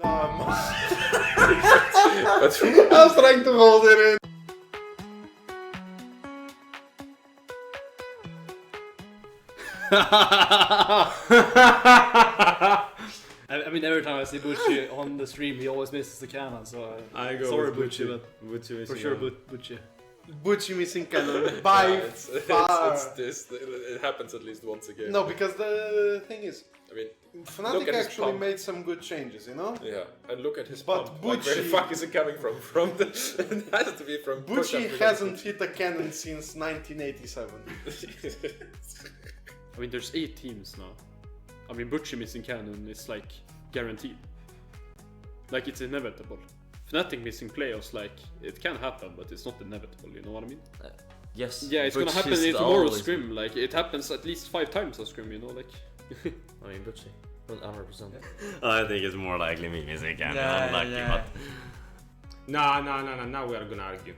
I was trying to hold it in. I mean, every time I see Butchie on the stream, he always misses the cannon, so I go sorry, with Butchie, but Butchie for sure, Butchie. Butchie missing cannon by far. It happens at least once a game. No, because the thing is, I mean, Fnatic actually made some good changes, you know? Yeah, and look at his But pump. Like, where the Butchie- fuck is it coming from? From the... it has to be from... Butchie hasn't hit a cannon since 1987. I mean, there's 8 teams now. I mean, Butchie missing cannon is like guaranteed. Like, it's inevitable. Fnatic missing playoffs, like, it can happen, but it's not inevitable, you know what I mean? Yes. Yeah, it's gonna happen in tomorrow's scrim, like, it happens at least 5 times on scrim, you know, like... I mean, Butchie, 100%. I think it's more likely me missing cannon, unlucky, but... No, now we are gonna argue.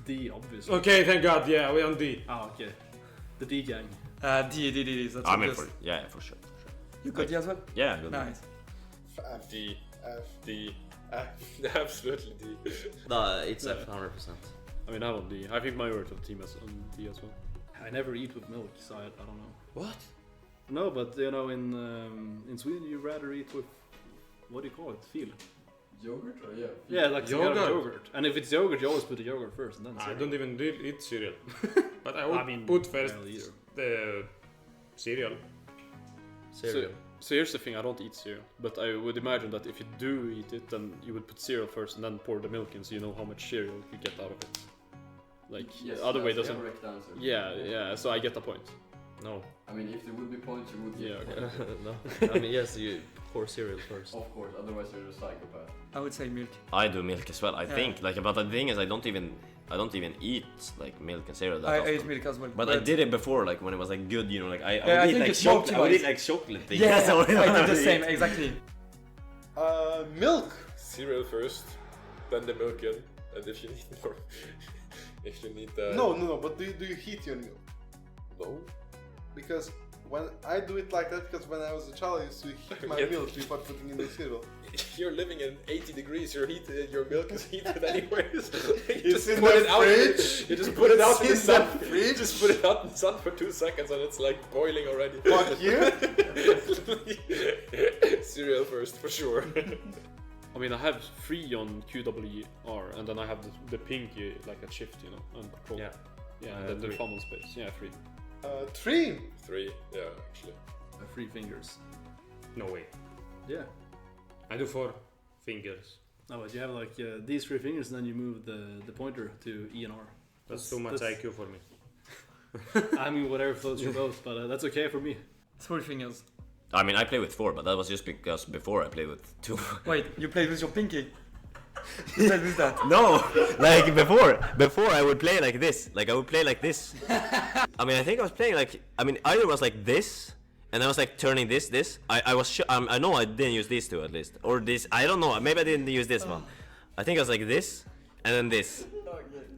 D, obviously. Okay, thank God, yeah, we're on D. Ah, okay. The D gang. D, that's I mean, obvious. for sure. You got D as well? Yeah, good. Nice. F, D. F, D. F. Absolutely D. No, it's F 100%. I mean, I'm on D. I think majority of the team is on D as well. I never eat with milk, so I don't know. What? No, but you know, in Sweden you rather eat with, what do you call it? Fil. Yogurt or yeah? Yeah, like Yogurt. yogurt. And if it's yogurt, you always put the yogurt first and then I cereal. don't even eat cereal. But I would put first barely either. the cereal. So here's the thing, I don't eat cereal, but I would imagine that if you do eat it, then you would put cereal first and then pour the milk in, so you know how much cereal you get out of it. Like, Yes, the other way that's the doesn't... correct answer. Yeah, so I get the point. No. I mean, if there would be points, you would Yeah, get okay. No. I mean, yes, you pour cereal first. Of course, otherwise you're a psychopath. I would say milk. I do milk as well, I think. Like, but the thing is, I don't even eat like milk and cereal that I often. ate milk as well. But I did it before, like when it was like good, you know, like I I would eat think like it's more chocolate. I would eat optimized. like chocolate things. Yeah, That's all I did the eat. same, exactly. Milk. Cereal first, then the milk in, and if you need more... if you need No, but do you heat your milk? No. Because when I do it like that, because when I was a child I used to heat my Yeah. milk before putting in the cereal. You're living in 80 degrees, your milk is heated anyways. It's in put the it out. fridge. You just put it out in the It's in sun. the fridge. Just put it out in the sun for 2 seconds and it's like boiling already. Fuck you. Cereal first, for sure. I mean, I have 3 on QWR, and then I have the pinky like a shift, you know, and control. Yeah, and then the 3. funnel space. Yeah, 3. 3. 3, yeah, actually. 3 fingers. No way. Yeah. I do 4 fingers. No, but you have like these 3 fingers, and then you move the pointer to E and R. That's too much IQ for me. I mean, whatever floats your boat, but that's okay for me. 4 fingers. I mean, I play with 4, but that was just because before I played with 2. Wait, you played with your pinky? You played with that? No, like before I would play like this. Like I would play like this. I mean, I think I was playing like, I mean, either was like this, and I was like turning this. I was I know I didn't use these 2 at least, or this. I don't know. Maybe I didn't use this one. I think I was like this, and then this,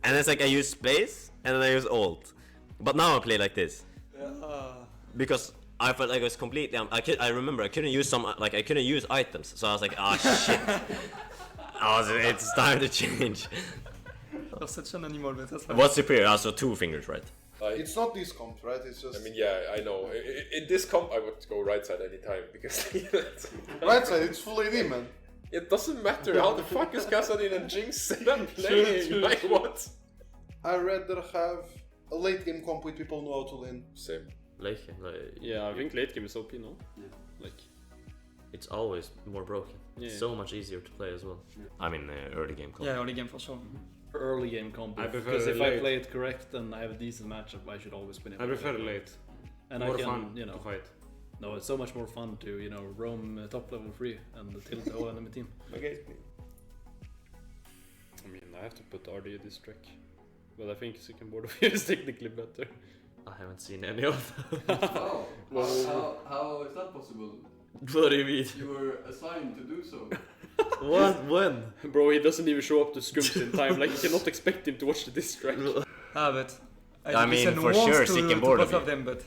and it's like I use space, and then I use alt. But now I play like this because I felt like I was completely. I remember I couldn't use I couldn't use items, so I was like, ah shit. It's time to change. You're such an animal, but that's fine. What's superior? Also 2 fingers, right? It's not this comp, right? It's just... I mean, yeah, I know. In this comp, I would go right side anytime because right side, it's full AD, man. it doesn't matter. How the fuck is Kassadin and Jinx set up playing? True. Like what? I'd rather have a late game comp with people who know how to lane. Same. Late game, Yeah, I think late game is OP, no? Yeah. Like, it's always more broken. Yeah. It's so much easier to play as well. I mean, early game. Yeah, early game for sure. for early game combo. I prefer Because if I late. play it correct and I have a decent matchup, I should always win it. I prefer late. And More I can, fun you know, to fight. no, it's so much more fun to, you know, roam top level free and tilt the whole enemy team. Okay. I mean, I have to put RD this track, but I think second board of view is technically better. I haven't seen any of them. Oh, how is that possible? What do you mean? You were assigned to do so. What? When? Bro, he doesn't even show up to scrims in time. Like, you cannot expect him to watch the diss track. But I mean, listen for once sure, to second board both of of you. them, but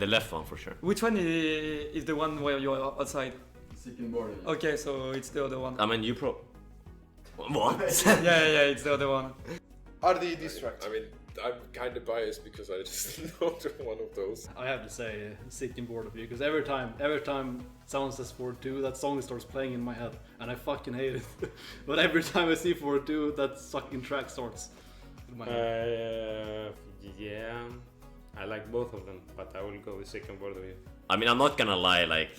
The left one for sure. which one is the one where you're outside? Second border. Okay, so it's the other one. I mean, you pro. What? Yeah, it's the other one. RD Distract. I mean, I'm kind of biased because I just know one of those. I have to say, sick and bored of you, because every time someone says 4-2, that song starts playing in my head, and I fucking hate it. But every time I see 4-2, that fucking track starts in my head. Yeah, I like both of them, but I will go with second word of you. I mean, I'm not gonna lie, like...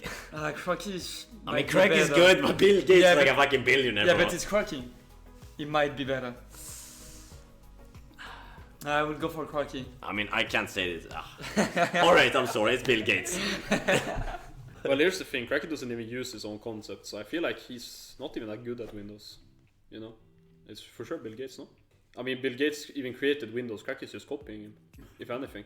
Cracky is... I mean, Craig is good, but Bill Gates is like a fucking billionaire. Yeah, but it's Cracky. It might be better. I will go for Cracky. I mean, I can't say this. Alright, I'm sorry, it's Bill Gates. Well, here's the thing, Cracky doesn't even use his own concept, so I feel like he's not even that good at Windows. You know? It's for sure Bill Gates, no? I mean, Bill Gates even created Windows, Cracky's just copying him, if anything.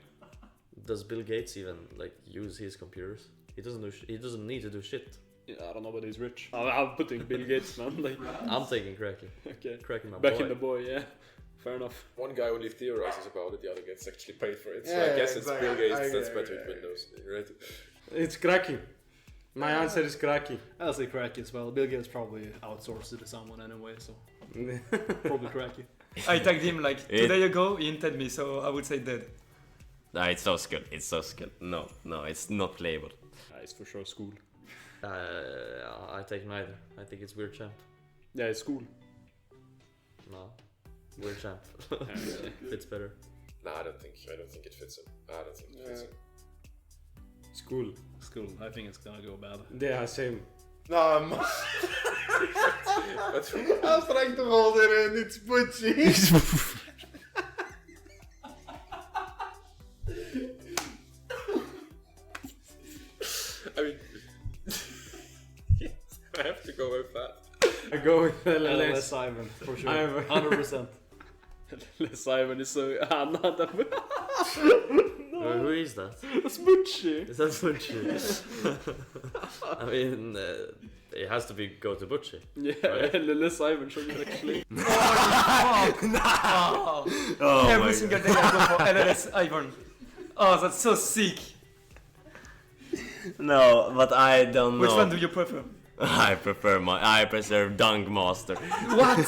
Does Bill Gates even, like, use his computers? He doesn't do he doesn't need to do shit. Yeah, I don't know, but he's rich. I'm putting Bill Gates, man. Like, I'm taking Cracky. okay. Cracky my Back boy. in the boy, yeah. Fair enough. One guy only theorizes about it, the other gets actually paid for it. So Yeah, I guess exactly. it's Bill Gates I that's agree, better I with agree. Windows, right? It's Cracky. My answer is Cracky. I'll say Cracky as well. Bill Gates probably outsourced it to someone anyway, so probably Cracky. I tagged him like 2 days ago, he hinted me, so I would say dead. Nah, it's so skilled. It's so skilled. No, it's not playable. It's for sure school. I take neither. I think it's weird champ. Yeah, it's school. No, weird champ. Fits better. Nah, I don't think it fits him. I don't think it fits him. School. School. I think it's gonna go bad. Yeah, same. No, I'm... I was trying to hold it in, it's Butchie. I mean, I have to go with that. I go with LLS LLS. Ivan, for sure. I'm- 100%. LLS Ivan is so... not that... Who is that? That's Butchie. Is that Butchie? I mean, it has to be go to Butchie. Yeah, Right. LLS Ivan should be actually... Oh Every single day I go for LLS Ivan. Oh, that's so sick. No, but I don't know. Which one do you prefer? I prefer Dunk Master What?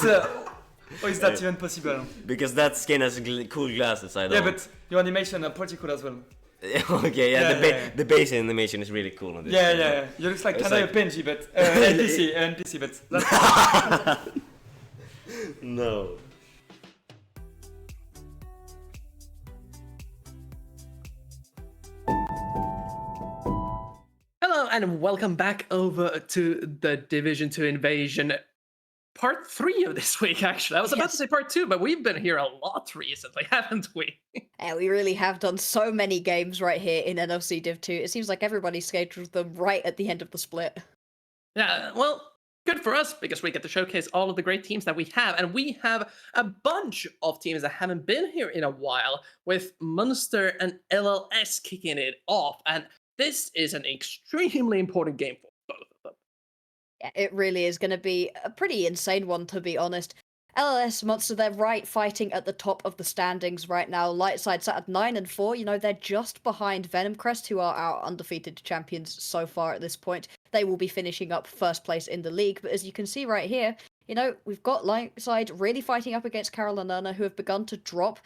Oh, is that even possible? because that skin has cool glasses. I don't. Yeah, but your animation are pretty cool as well. Okay, yeah, the base animation is really cool on this. Yeah. You look like It's kind of like- a Benji, but NPC, but that's No. Hello and welcome back over to the Division 2 Invasion part 3 of this week, actually. I was about to say part 2, but we've been here a lot recently, haven't we? Yeah, we really have done so many games right here in NLC Div 2. It seems like everybody scheduled them right at the end of the split. Yeah, well, good for us because we get to showcase all of the great teams that we have, and we have a bunch of teams that haven't been here in a while, with Munster and LLS kicking it off, and this is an extremely important game for both of them. Yeah, it really is going to be a pretty insane one, to be honest. LLS Monster, they're right fighting at the top of the standings right now. Lightside sat at 9 and 4. You know, they're just behind Venomcrest, who are our undefeated champions so far at this point. They will be finishing up first place in the league. But as you can see right here, you know, we've got Lightside really fighting up against Carol and Erna, who have begun to drop.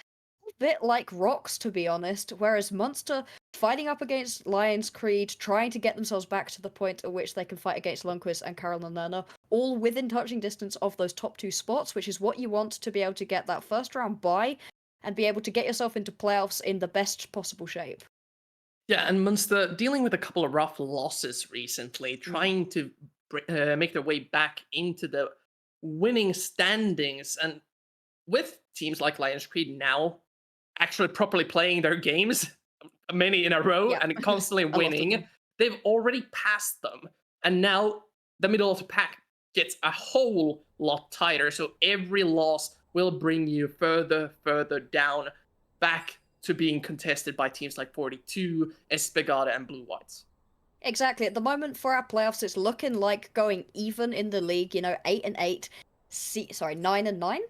A bit like rocks, to be honest, whereas Munster fighting up against Lions Creed, trying to get themselves back to the point at which they can fight against Lundqvist and Carol and Lerner, all within touching distance of those top 2 spots, which is what you want to be able to get that first round bye and be able to get yourself into playoffs in the best possible shape. Yeah, and Munster dealing with a couple of rough losses recently, trying to make their way back into the winning standings, and with teams like Lions Creed now actually properly playing their games, many in a row, Yeah. and constantly lot of winning, them. they've already passed them, and now the middle of the pack gets a whole lot tighter, so every loss will bring you further down, back to being contested by teams like 42, Espigada, and Blue Whites. Exactly. At the moment for our playoffs, it's looking like going even in the league, you know, 8 and 8, 9 and 9.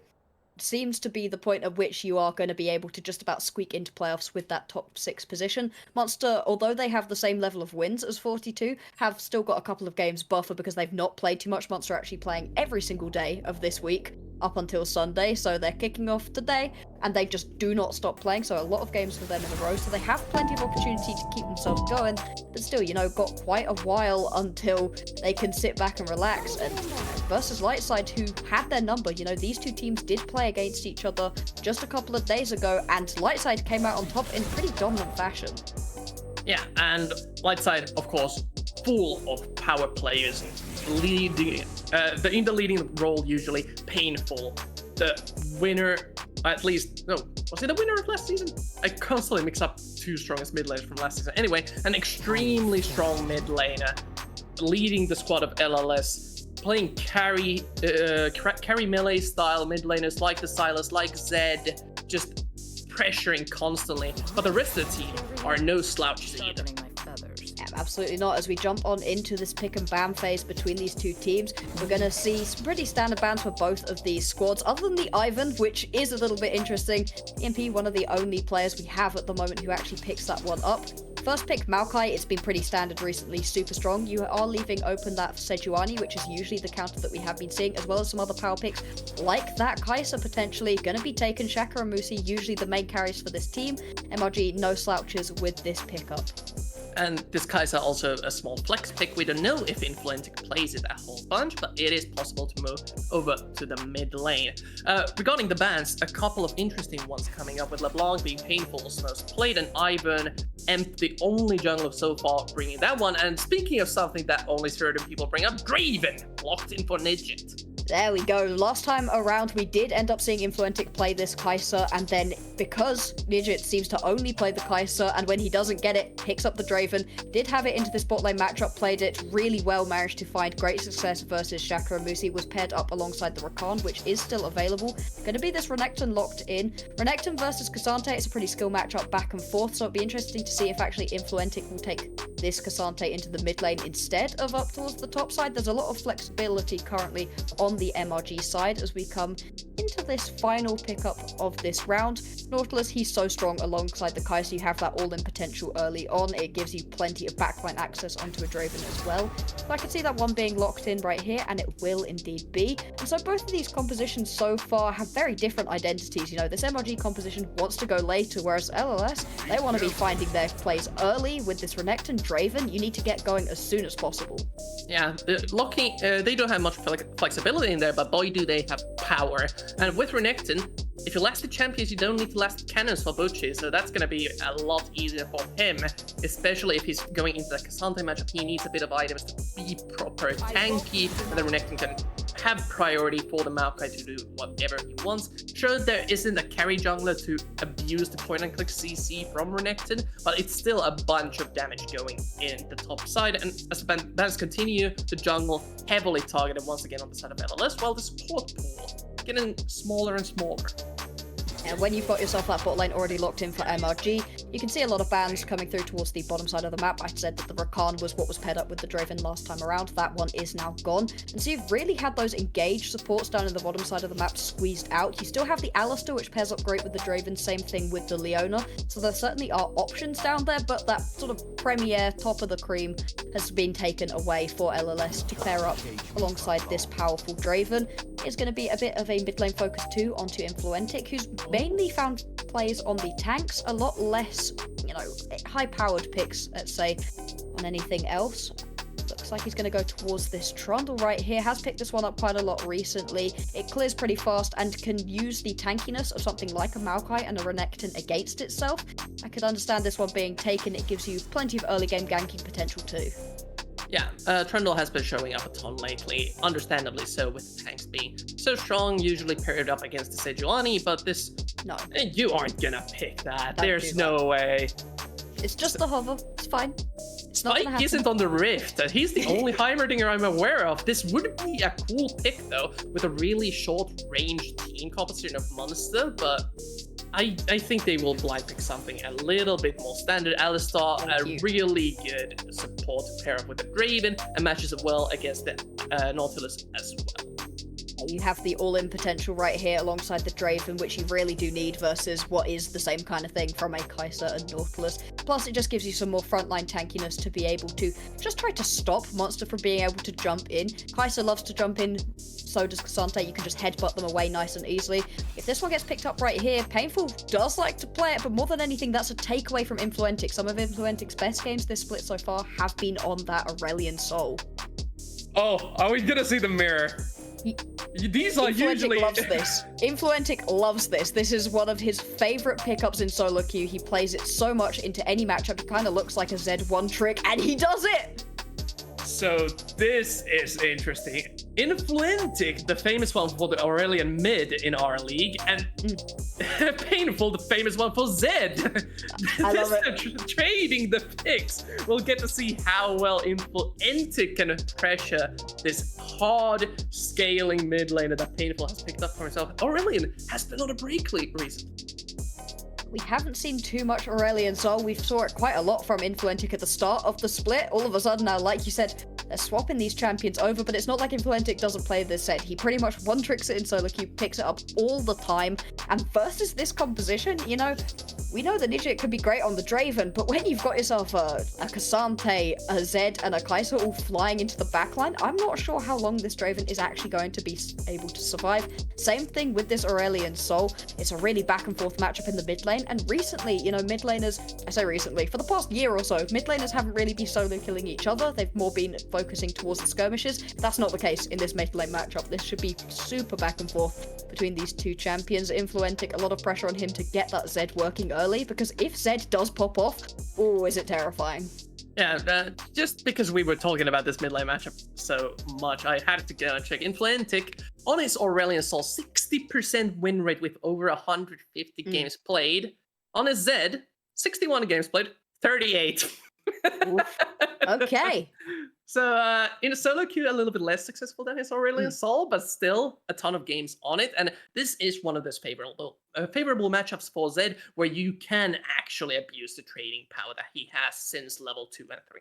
seems to be the point at which you are going to be able to just about squeak into playoffs with that top 6 position. Monster, although they have the same level of wins as 42, have still got a couple of games buffer because they've not played too much. Monster are actually playing every single day of this week up until Sunday, so they're kicking off today, and they just do not stop playing, so a lot of games for them in a row, so they have plenty of opportunity to keep themselves going, but still, got quite a while until they can sit back and relax, and versus Lightside, who had their number, these two teams did play against each other just a couple of days ago, and Lightside came out on top in pretty dominant fashion. Yeah, and Lightside, of course, full of power players, leading, in the leading role usually, Painful, the winner, at least, no, was he the winner of last season? I constantly mix up two strongest mid laners from last season. Anyway, an extremely strong mid laner, leading the squad of LLS, playing carry melee style mid laners like the Silas, like Zed, just pressuring constantly, but the rest of the team are no slouches either. Yeah, absolutely not. As we jump on into this pick and ban phase between these two teams, we're going to see some pretty standard bans for both of these squads, other than the Ivan, which is a little bit interesting. EMP, one of the only players we have at the moment who actually picks that one up. First pick, Maokai, it's been pretty standard recently, super strong. You are leaving open that Sejuani, which is usually the counter that we have been seeing, as well as some other power picks, like that Kai'Sa potentially going to be taken. Shaka and Musi, usually the main carries for this team. MRG, no slouches with this pickup. And this Kai'Sa also a small flex pick. We don't know if Influentic plays it a whole bunch, but it is possible to move over to the mid lane. Regarding the bans, a couple of interesting ones coming up, with LeBlanc being Painful's most played, and Ivan, Emp, the only jungler so far bringing that one. And speaking of something that only certain people bring up, Draven, locked in for Nidget. There we go. Last time around, we did end up seeing Influentic play this Kai'Sa, and then because Nidget seems to only play the Kai'Sa, and when he doesn't get it, picks up the Draven, did have it into this bot lane matchup, played it really well, managed to find great success versus Shaka and Musi, was paired up alongside the Rakan, which is still available. Going to be this Renekton locked in. Renekton versus Cassante, it's a pretty skill matchup back and forth, so it'd be interesting to see if actually Influentic will take this Cassante into the mid lane instead of up towards the top side. There's a lot of flexibility currently on the MRG side as we come into this final pickup of this round. Nautilus, he's so strong alongside the Kai'Sa. You have that all-in potential early on. It gives you plenty of backline access onto a Draven as well. So I can see that one being locked in right here, and it will indeed be. And so both of these compositions so far have very different identities. This MRG composition wants to go later, whereas LLS, they want to be finding their plays early. With this Renekton Draven, you need to get going as soon as possible. Yeah, locking, they don't have much flexibility in there, but boy do they have power. And with Renekton, if you last the champions, you don't need to last cannons for Butchie, so that's going to be a lot easier for him, especially if he's going into the Cassante matchup. He needs a bit of items to be proper tanky, and then Renekton can have priority for the Maokai to do whatever he wants. Sure, there isn't a carry jungler to abuse the point-and-click CC from Renekton, but it's still a bunch of damage going in the top side, and as the bans continue, the jungle heavily targeted once again on the side of LLS, while the support pool getting smaller and smaller. And when you've got yourself that bot lane already locked in for MRG, you can see a lot of bans coming through towards the bottom side of the map. I said that the Rakan was what was paired up with the Draven last time around. That one is now gone. And so you've really had those engaged supports down in the bottom side of the map squeezed out. You still have the Alistar, which pairs up great with the Draven. Same thing with the Leona. So there certainly are options down there, but that sort of premier top of the cream has been taken away for LLS to pair up alongside this powerful Draven. It's going to be a bit of a mid lane focus too onto Influentic, who's mainly found plays on the tanks, a lot less, high-powered picks, let's say, on anything else. Looks like he's going to go towards this Trundle right here. Has picked this one up quite a lot recently. It clears pretty fast and can use the tankiness of something like a Maokai and a Renekton against itself. I could understand this one being taken. It gives you plenty of early game ganking potential too. Yeah, Trundle has been showing up a ton lately, understandably so, with the tanks being so strong, usually paired up against the Sejuani, but this... No. You aren't gonna pick that. Don't There's do no that. way. It's just the hover. It's fine. It's not gonna Spike happen. isn't on the Rift. He's the only Heimerdinger I'm aware of. This would be a cool pick, though, with a really short-range team composition of Monster, but... I think they will blind pick something a little bit more standard. Alistar, a really good support to pair up with the Draven, and matches it well against the Nautilus as well. You have the all-in potential right here alongside the Draven, which you really do need versus what is the same kind of thing from a Kai'Sa and Nautilus. Plus, it just gives you some more frontline tankiness to be able to just try to stop Monster from being able to jump in. Kai'Sa loves to jump in, so does Cassante. You can just headbutt them away nice and easily. If this one gets picked up right here, Painful does like to play it, but more than anything, that's a takeaway from Influentic. Some of Influentic's best games this split so far have been on that Aurelion Soul. Oh, are we gonna see the mirror? These are Influentic usually... loves this. Influentic loves this. This is one of his favorite pickups in solo queue. He plays it so much into any matchup. It kind of looks like a Z1 trick, and he does it! So this is interesting. Influentic, the famous one for the Aurelion mid in our league, and Painful, the famous one for Zed. I love it. Trading the picks. We'll get to see how well Influentic can pressure this hard scaling mid laner that Painful has picked up for himself. Aurelion has been on a break recently. We haven't seen too much Aurelion Soul. We saw it quite a lot from Influentic at the start of the split. All of a sudden now, like you said, they're swapping these champions over, but it's not like Influentic doesn't play this set. He pretty much one-tricks it in solo queue, picks it up all the time, and versus this composition, you know, we know the Nidget can be great on the Draven, but when you've got yourself a Cassante, a Zed, and a Kai'Sa all flying into the backline, I'm not sure how long this Draven is actually going to be able to survive. Same thing with this Aurelion Soul. It's a really back-and-forth matchup in the mid lane, and recently, you know, mid laners, I say recently, for the past year or so, mid laners haven't really been solo killing each other. They've more been focusing towards the skirmishes. That's not the case in this mid lane matchup. This should be super back and forth between these two champions. Influentic, a lot of pressure on him to get that Zed working early, because if Zed does pop off, oh, is it terrifying. Yeah, just because we were talking about this mid lane matchup so much, I had to go and check. Influentic, on his Aurelion Soul, 60% win rate with over 150 games played. On his Zed, 61 games played, 38. Okay. So in a solo queue, a little bit less successful than his Aurelion Soul, but still a ton of games on it. And this is one of those favorable matchups for Zed, where you can actually abuse the trading power that he has since level 2 and 3.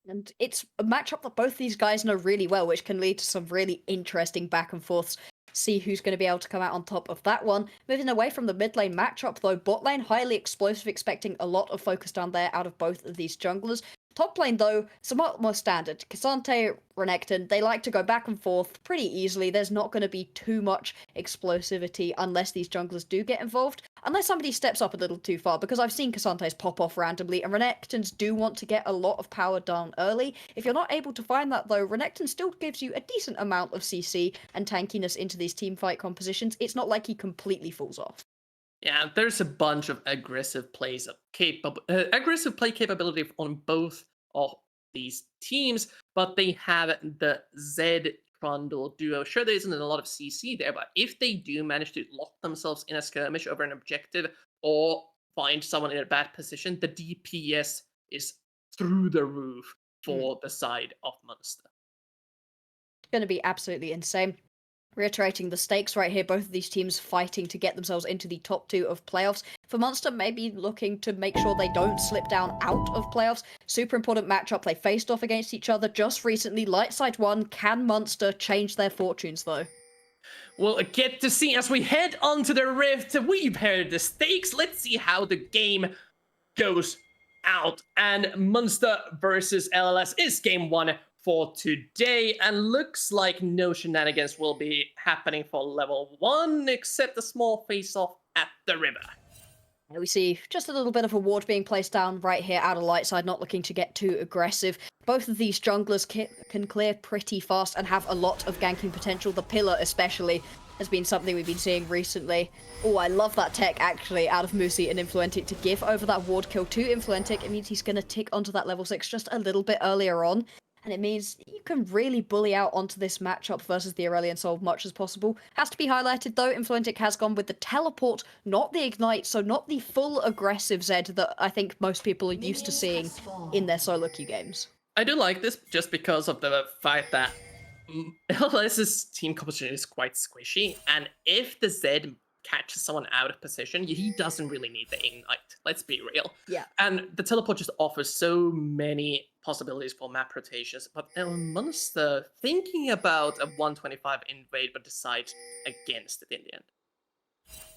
And it's a matchup that both these guys know really well, which can lead to some really interesting back and forths. See who's going to be able to come out on top of that one. Moving away from the mid lane matchup, though, bot lane, highly explosive, expecting a lot of focus down there out of both of these junglers. Top lane, though, somewhat more standard. Cassante, Renekton, they like to go back and forth pretty easily. There's not going to be too much explosivity unless these junglers do get involved. Unless somebody steps up a little too far, because I've seen Cassante's pop off randomly, and Renektons do want to get a lot of power down early. If you're not able to find that, though, Renekton still gives you a decent amount of CC and tankiness into these teamfight compositions. It's not like he completely falls off. Yeah, there's a bunch of aggressive play capability on both of these teams, but they have the Zed Trundle duo. Sure, there isn't a lot of CC there, but if they do manage to lock themselves in a skirmish over an objective or find someone in a bad position, the DPS is through the roof for the side of Munster. It's going to be absolutely insane. Reiterating the stakes right here, both of these teams fighting to get themselves into the top 2 of playoffs. For Munster, maybe looking to make sure they don't slip down out of playoffs. Super important matchup. They faced off against each other just recently. Lightside won. Can Munster change their fortunes, though? We'll get to see as we head onto the Rift. We've heard the stakes. Let's see how the game goes out. And Munster versus LLS is game 1 for today, and looks like no shenanigans will be happening for level 1, except a small face-off at the river. We see just a little bit of a ward being placed down right here out of light side, not looking to get too aggressive. Both of these junglers can clear pretty fast and have a lot of ganking potential. The pillar especially has been something we've been seeing recently. Oh, I love that tech actually out of Musi and Influentic to give over that ward kill to Influentic. It means he's going to tick onto that level 6 just a little bit earlier on. And it means you can really bully out onto this matchup versus the Aurelion Soul much as possible. Has to be highlighted though, Influentic has gone with the teleport, not the ignite, so not the full aggressive Zed that I think most people are used to seeing in their solo queue games. I do like this just because of the fact that LS's team composition is quite squishy, and if the Zed catches someone out of position, he doesn't really need the ignite Let's be real. Yeah. And the teleport just offers so many possibilities for map rotations. But Munster thinking about a 125 invade, but decides against it in the end.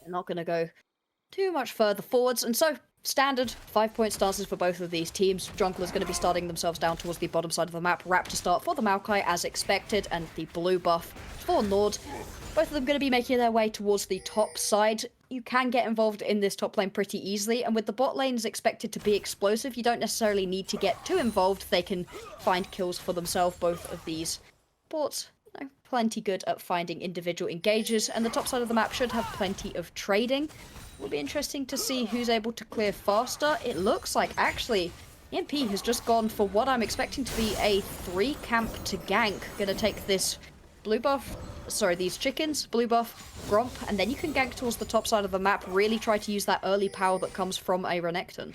They're not going to go too much further forwards, and so standard 5-point stances for both of these teams. Jungler's going to be starting themselves down towards the bottom side of the map. Raptor start for the Maokai as expected, and the blue buff for Nord. Both of them going to be making their way towards the top side. You can get involved in this top lane pretty easily, and with the bot lanes expected to be explosive, you don't necessarily need to get too involved. They can find kills for themselves, both of these bots. Plenty good at finding individual engages, and the top side of the map should have plenty of trading. Will be interesting to see who's able to clear faster. It looks like, actually, EMP has just gone for what I'm expecting to be a 3-camp to gank. Gonna take this blue buff, sorry, these chickens, blue buff, Gromp, and then you can gank towards the top side of the map, really try to use that early power that comes from a Renekton.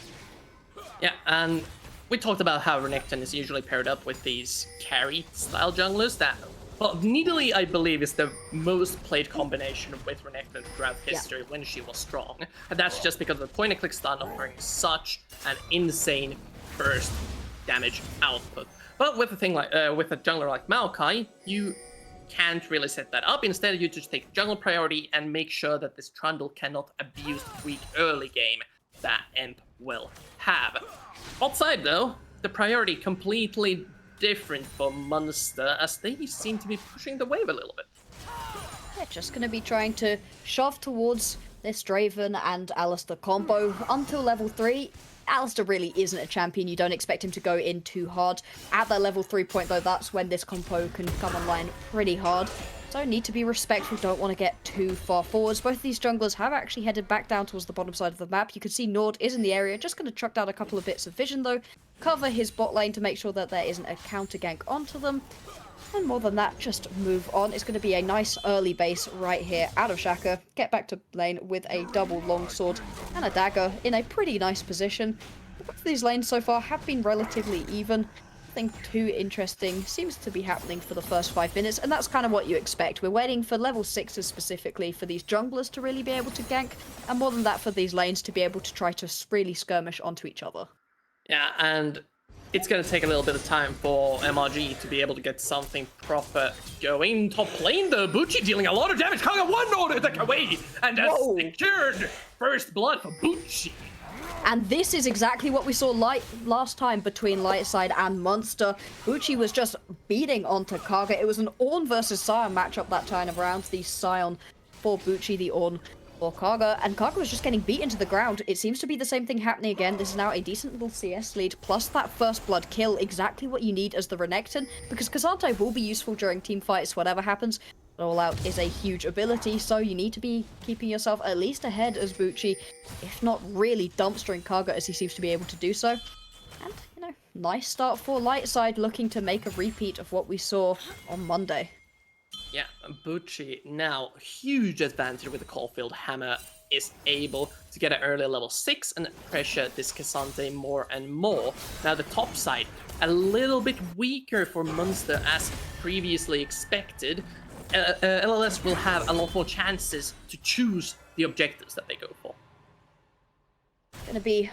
Yeah, and we talked about how Renekton is usually paired up with these carry-style junglers that, well, Nidalee, I believe, is the most played combination with Renekton throughout history when she was strong. And that's just because of the point-and-click stun offering such an insane burst damage output. But with a thing like with a jungler like Maokai, you can't really set that up. Instead, you just take jungle priority and make sure that this Trundle cannot abuse the weak early game that Imp will have. Outside, though, the priority completely different for Munster, as they seem to be pushing the wave a little bit. They're just going to be trying to shove towards this Draven and Alistair combo until level 3. Alistair really isn't a champion. You don't expect him to go in too hard. At that level 3 point, though, that's when this combo can come online pretty hard. So need to be respectful, don't want to get too far forwards. Both of these junglers have actually headed back down towards the bottom side of the map. You can see Nord is in the area, just going to chuck down a couple of bits of vision though, cover his bot lane to make sure that there isn't a counter gank onto them. And more than that, just move on. It's going to be a nice early base right here out of Shaka. Get back to lane with a double longsword and a dagger in a pretty nice position. Both of these lanes so far have been relatively even. Nothing too interesting seems to be happening for the first 5 minutes, and that's kind of what you expect. We're waiting for level 6s specifically for these junglers to really be able to gank, and more than that for these lanes to be able to try to really skirmish onto each other. Yeah, and it's going to take a little bit of time for MRG to be able to get something proper going. Top lane, the Bucci dealing a lot of damage. Kaga one order attack away, and has secured first blood for Bucci. And this is exactly what we saw last time between Lightside and Munster. Bucci was just beating onto Kaga. It was an Ornn versus Sion matchup that time around. The Sion for Bucci, the Ornn for Kaga. And Kaga was just getting beaten to the ground. It seems to be the same thing happening again. This is now a decent little CS lead, plus that first blood kill. Exactly what you need as the Renekton, because Kazante will be useful during team fights, whatever happens. All Out is a huge ability, so you need to be keeping yourself at least ahead as Bucci, if not really dumpstering Kaga as he seems to be able to do so. And, you know, nice start for Lightside, looking to make a repeat of what we saw on Monday. Yeah, Bucci now, huge advantage with the Caulfield Hammer, is able to get an early level 6 and pressure this Kazante more and more. Now the top side, a little bit weaker for Munster as previously expected. LLS will have a lot more chances to choose the objectives that they go for. Gonna be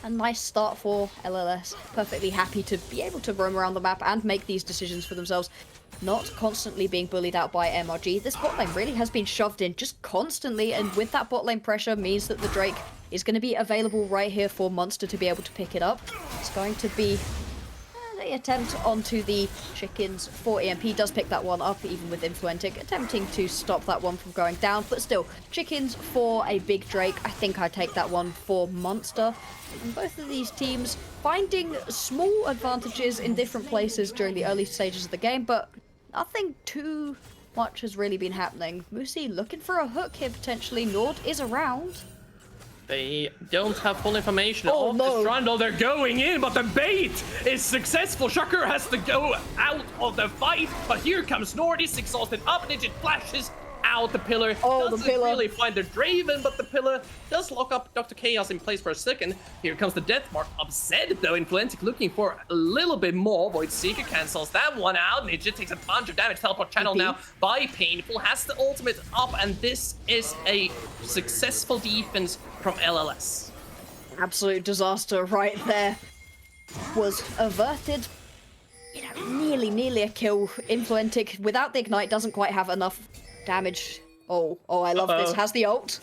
a nice start for LLS. Perfectly happy to be able to roam around the map and make these decisions for themselves. Not constantly being bullied out by MRG. This bot lane really has been shoved in just constantly, and with that bot lane pressure means that the Drake is going to be available right here for Munster to be able to pick it up. It's going to be the attempt onto the chickens for EMP. Does pick that one up, even with Influentic, attempting to stop that one from going down, but still, chickens for a big Drake. I think I take that one for Munster. And both of these teams finding small advantages in different places during the early stages of the game, but nothing too much has really been happening. Musi looking for a hook here potentially. Nord is around. They don't have full information of this Trundle. They're going in, but the bait is successful. Shakur has to go out of the fight, but here comes Nord. He's exhausted. Up Digit flashes out. The pillar Oh, the doesn't pillar. really find the Draven, but the pillar does lock up Dr. Chaos in place for a second. Here comes the Death Mark. Upset though, Influentic looking for a little bit more. Void Seeker cancels that one out. Ninja takes a bunch of damage. Teleport channel now by Painful. Has the ultimate up, and this is a successful defense from LLS. Absolute disaster right there. Was averted. You know, nearly a kill. Influentic without the ignite doesn't quite have enough damage. Oh, I love this. Has the ult.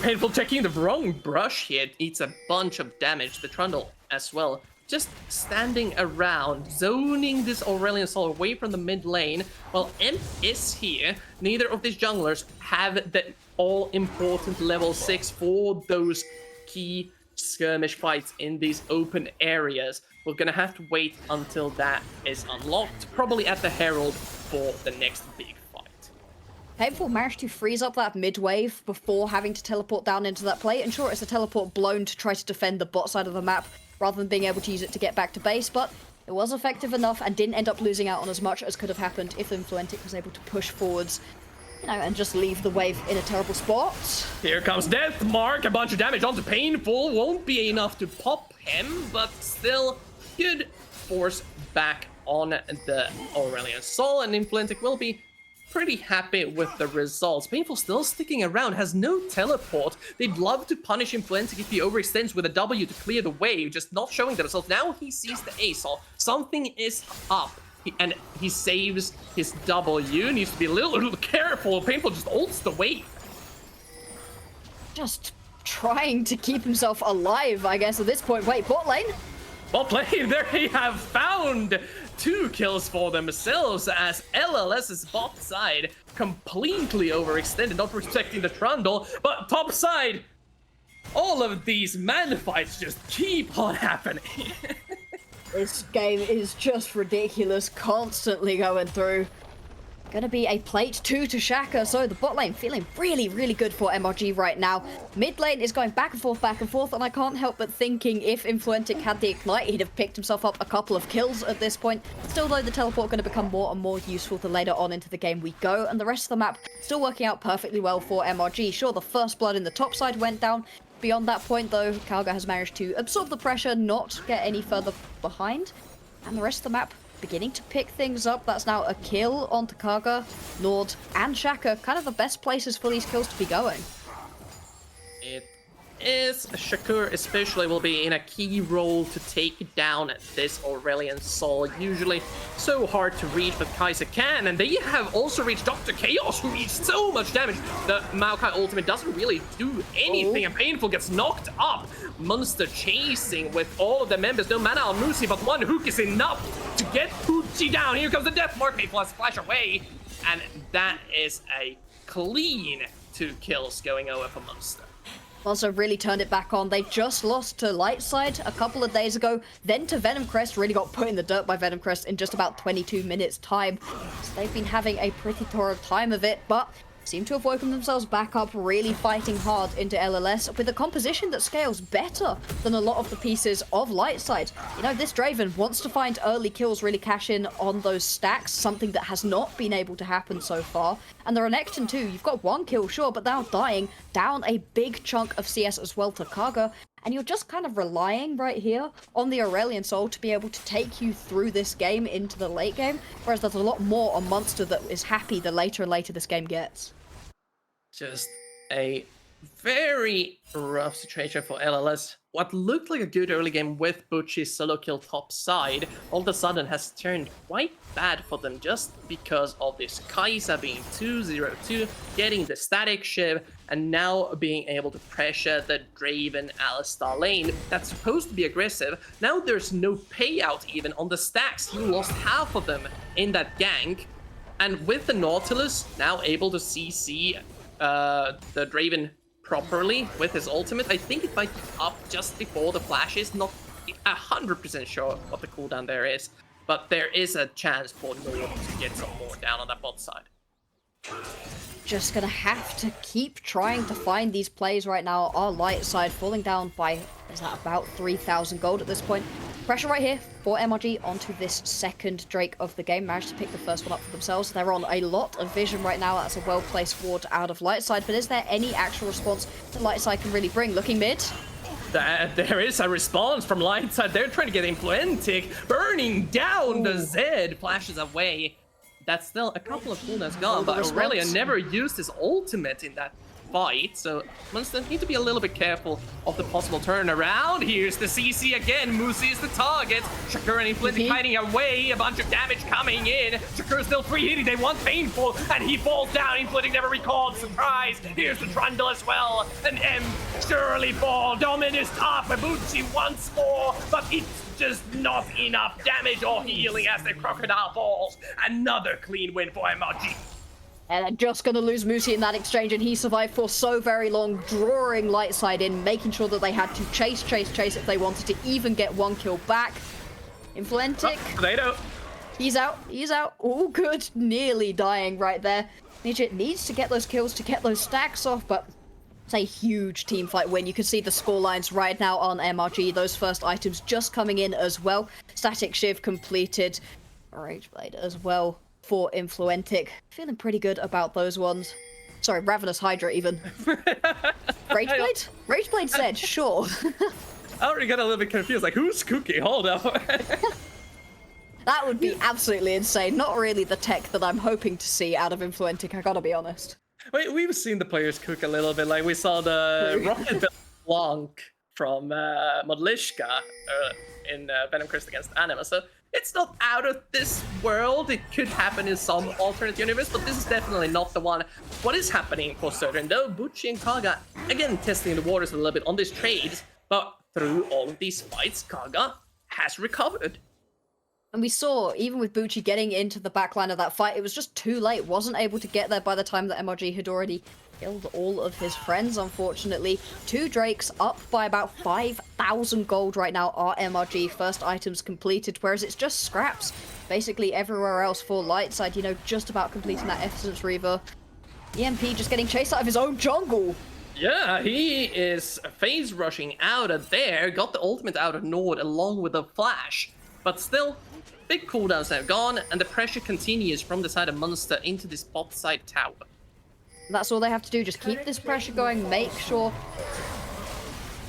Painful checking the wrong brush here. It eats a bunch of damage. The Trundle as well. Just standing around, zoning this Aurelion Sol away from the mid lane. While Imp is here, neither of these junglers have the all-important level 6 for those key skirmish fights in these open areas. We're gonna have to wait until that is unlocked, probably at the Herald for the next big fight. Painful managed to freeze up that mid wave before having to teleport down into that plate. And sure, it's a teleport blown to try to defend the bot side of the map rather than being able to use it to get back to base, but it was effective enough and didn't end up losing out on as much as could have happened if Influentic was able to push forwards, you know, and just leave the wave in a terrible spot. Here comes Death Mark, a bunch of damage onto Painful. Won't be enough to pop him, but still good force back on the Aurelion Sol, and Influentic will be pretty happy with the results. Painful still sticking around, has no teleport. They'd love to punish Influentic if he overextends with a W to clear the way, just not showing themselves. Now he sees the A, so something is up. And he saves his W. Needs to be a little careful. Painful just ults the wave. Just trying to keep himself alive, I guess, at this point. Wait, bot lane? Well played, there they have found 2 kills for themselves as LLS's bot side completely overextended, not respecting the Trundle, but top side, all of these man fights just keep on happening. This game is just ridiculous, constantly going through. Gonna be a plate 2 to Shaka, so the bot lane feeling really good for MRG right now. Mid lane is going back and forth, and I can't help but thinking if Influentic had the ignite, he'd have picked himself up a couple of kills at this point. Still though, the teleport going to become more and more useful the later on into the game we go, and the rest of the map still working out perfectly well for MRG. Sure, the first blood in the top side went down. Beyond that point though, Kalga has managed to absorb the pressure, not get any further behind, and the rest of the map beginning to pick things up. That's now a kill onto Kaga, Nord, and Shaka. Kind of the best places for these kills to be going. It is. Shakur especially will be in a key role to take down this Aurelion Sol. Usually so hard to reach, but Kai'Sa can, and they have also reached Dr. Chaos, who needs so much damage. The Maokai ultimate doesn't really do anything, and Painful gets knocked up. Monster chasing with all of the members. No mana on Musi, but one hook is enough to get Poochie down. Here comes the Death Mark. Painful has flash away, and that is a clean 2 kills going over for Monster. Also really turned it back on. They just lost to Lightside a couple of days ago, then to Venom Crest. Really got put in the dirt by Venom Crest in just about 22 minutes time. So they've been having a pretty torrid time of it, but seem to have woken themselves back up, really fighting hard into LLS with a composition that scales better than a lot of the pieces of Lightside. You know, this Draven wants to find early kills, really cash in on those stacks, something that has not been able to happen so far. And the Renekton too, you've got 1 kill, sure, but now dying down a big chunk of CS as well to Kaga. And you're just kind of relying right here on the Aurelion Sol to be able to take you through this game into the late game, whereas there's a lot more on Monster that is happy the later and later this game gets. Just a very rough situation for LLS. What looked like a good early game with Butchie's solo kill top side, all of a sudden has turned quite bad for them just because of this Kai'Sa being 2-0-2, getting the static shiv, and now being able to pressure the Draven Alistar lane that's supposed to be aggressive. Now there's no payout even on the stacks. He lost half of them in that gank, and with the Nautilus now able to CC the Draven properly with his ultimate, I think it might be up just before the flashes. Not 100% sure what the cooldown there is, but there is a chance for Nord to get some more down on that bot side. Just gonna have to keep trying to find these plays right now. Our light side falling down by, is that about 3,000 gold at this point? Pressure right here for MRG onto this second Drake of the game. Managed to pick the first one up for themselves. They're on a lot of vision right now. That's a well-placed ward out of Lightside. But is there any actual response that Lightside can really bring? Looking mid. There is a response from Lightside. They're trying to get Influentic, burning down the Zed, flashes away. That's still a couple of cooldowns gone, but Aurelia never used his ultimate in that fight, so Munster need to be a little bit careful of the possible turnaround. Here's the CC again. Musi is the target. Shakur and Influentic hiding away. A bunch of damage coming in. Shakur still free hitting. They want Painful, and he falls down. Influentic never recalled. Surprise. Here's the Trundle as well. An M surely fall. Dominus up. Ibuchi once more, but it's just not enough damage or healing as the Crocodile falls. Another clean win for MRG. And they're just going to lose Musi in that exchange, and he survived for so very long, drawing Lightside in, making sure that they had to chase if they wanted to even get one kill back. Influentic. Oh, they don't. He's out. Oh, good. Nearly dying right there. Nijit needs to get those kills to get those stacks off, but it's a huge team fight win. You can see the score lines right now on MRG. Those first items just coming in as well. Static Shiv completed. Rage Blade as well for Influentic. Feeling pretty good about those ones. Sorry, Ravenous Hydra even. Rageblade? Rageblade said, sure. I already got a little bit confused, like, who's Cookie? Hold up. That would be absolutely insane. Not really the tech that I'm hoping to see out of Influentic, I gotta be honest. Wait, we've seen the players cook a little bit. Like, we saw the Rocket Bell Blanc from Modlishka in Venom Cursed against Anima, so it's not out of this world. It could happen in some alternate universe, but this is definitely not the one. What is happening for certain, though? Bucci and Kaga, again, testing the waters a little bit on this trade, but through all of these fights, Kaga has recovered. And we saw, even with Bucci getting into the backline of that fight, it was just too late. Wasn't able to get there by the time that MRG had already killed all of his friends, unfortunately. 2 Drakes up by about 5,000 gold right now are MRG. First items completed, whereas it's just scraps basically everywhere else for Lightside, you know, just about completing that Essence Reaver. EMP just getting chased out of his own jungle. Yeah, he is phase rushing out of there, got the ultimate out of Nord along with a flash, but still, big cooldowns have gone, and the pressure continues from the side of Munster into this bot side tower. That's all they have to do, just keep this pressure going, make sure...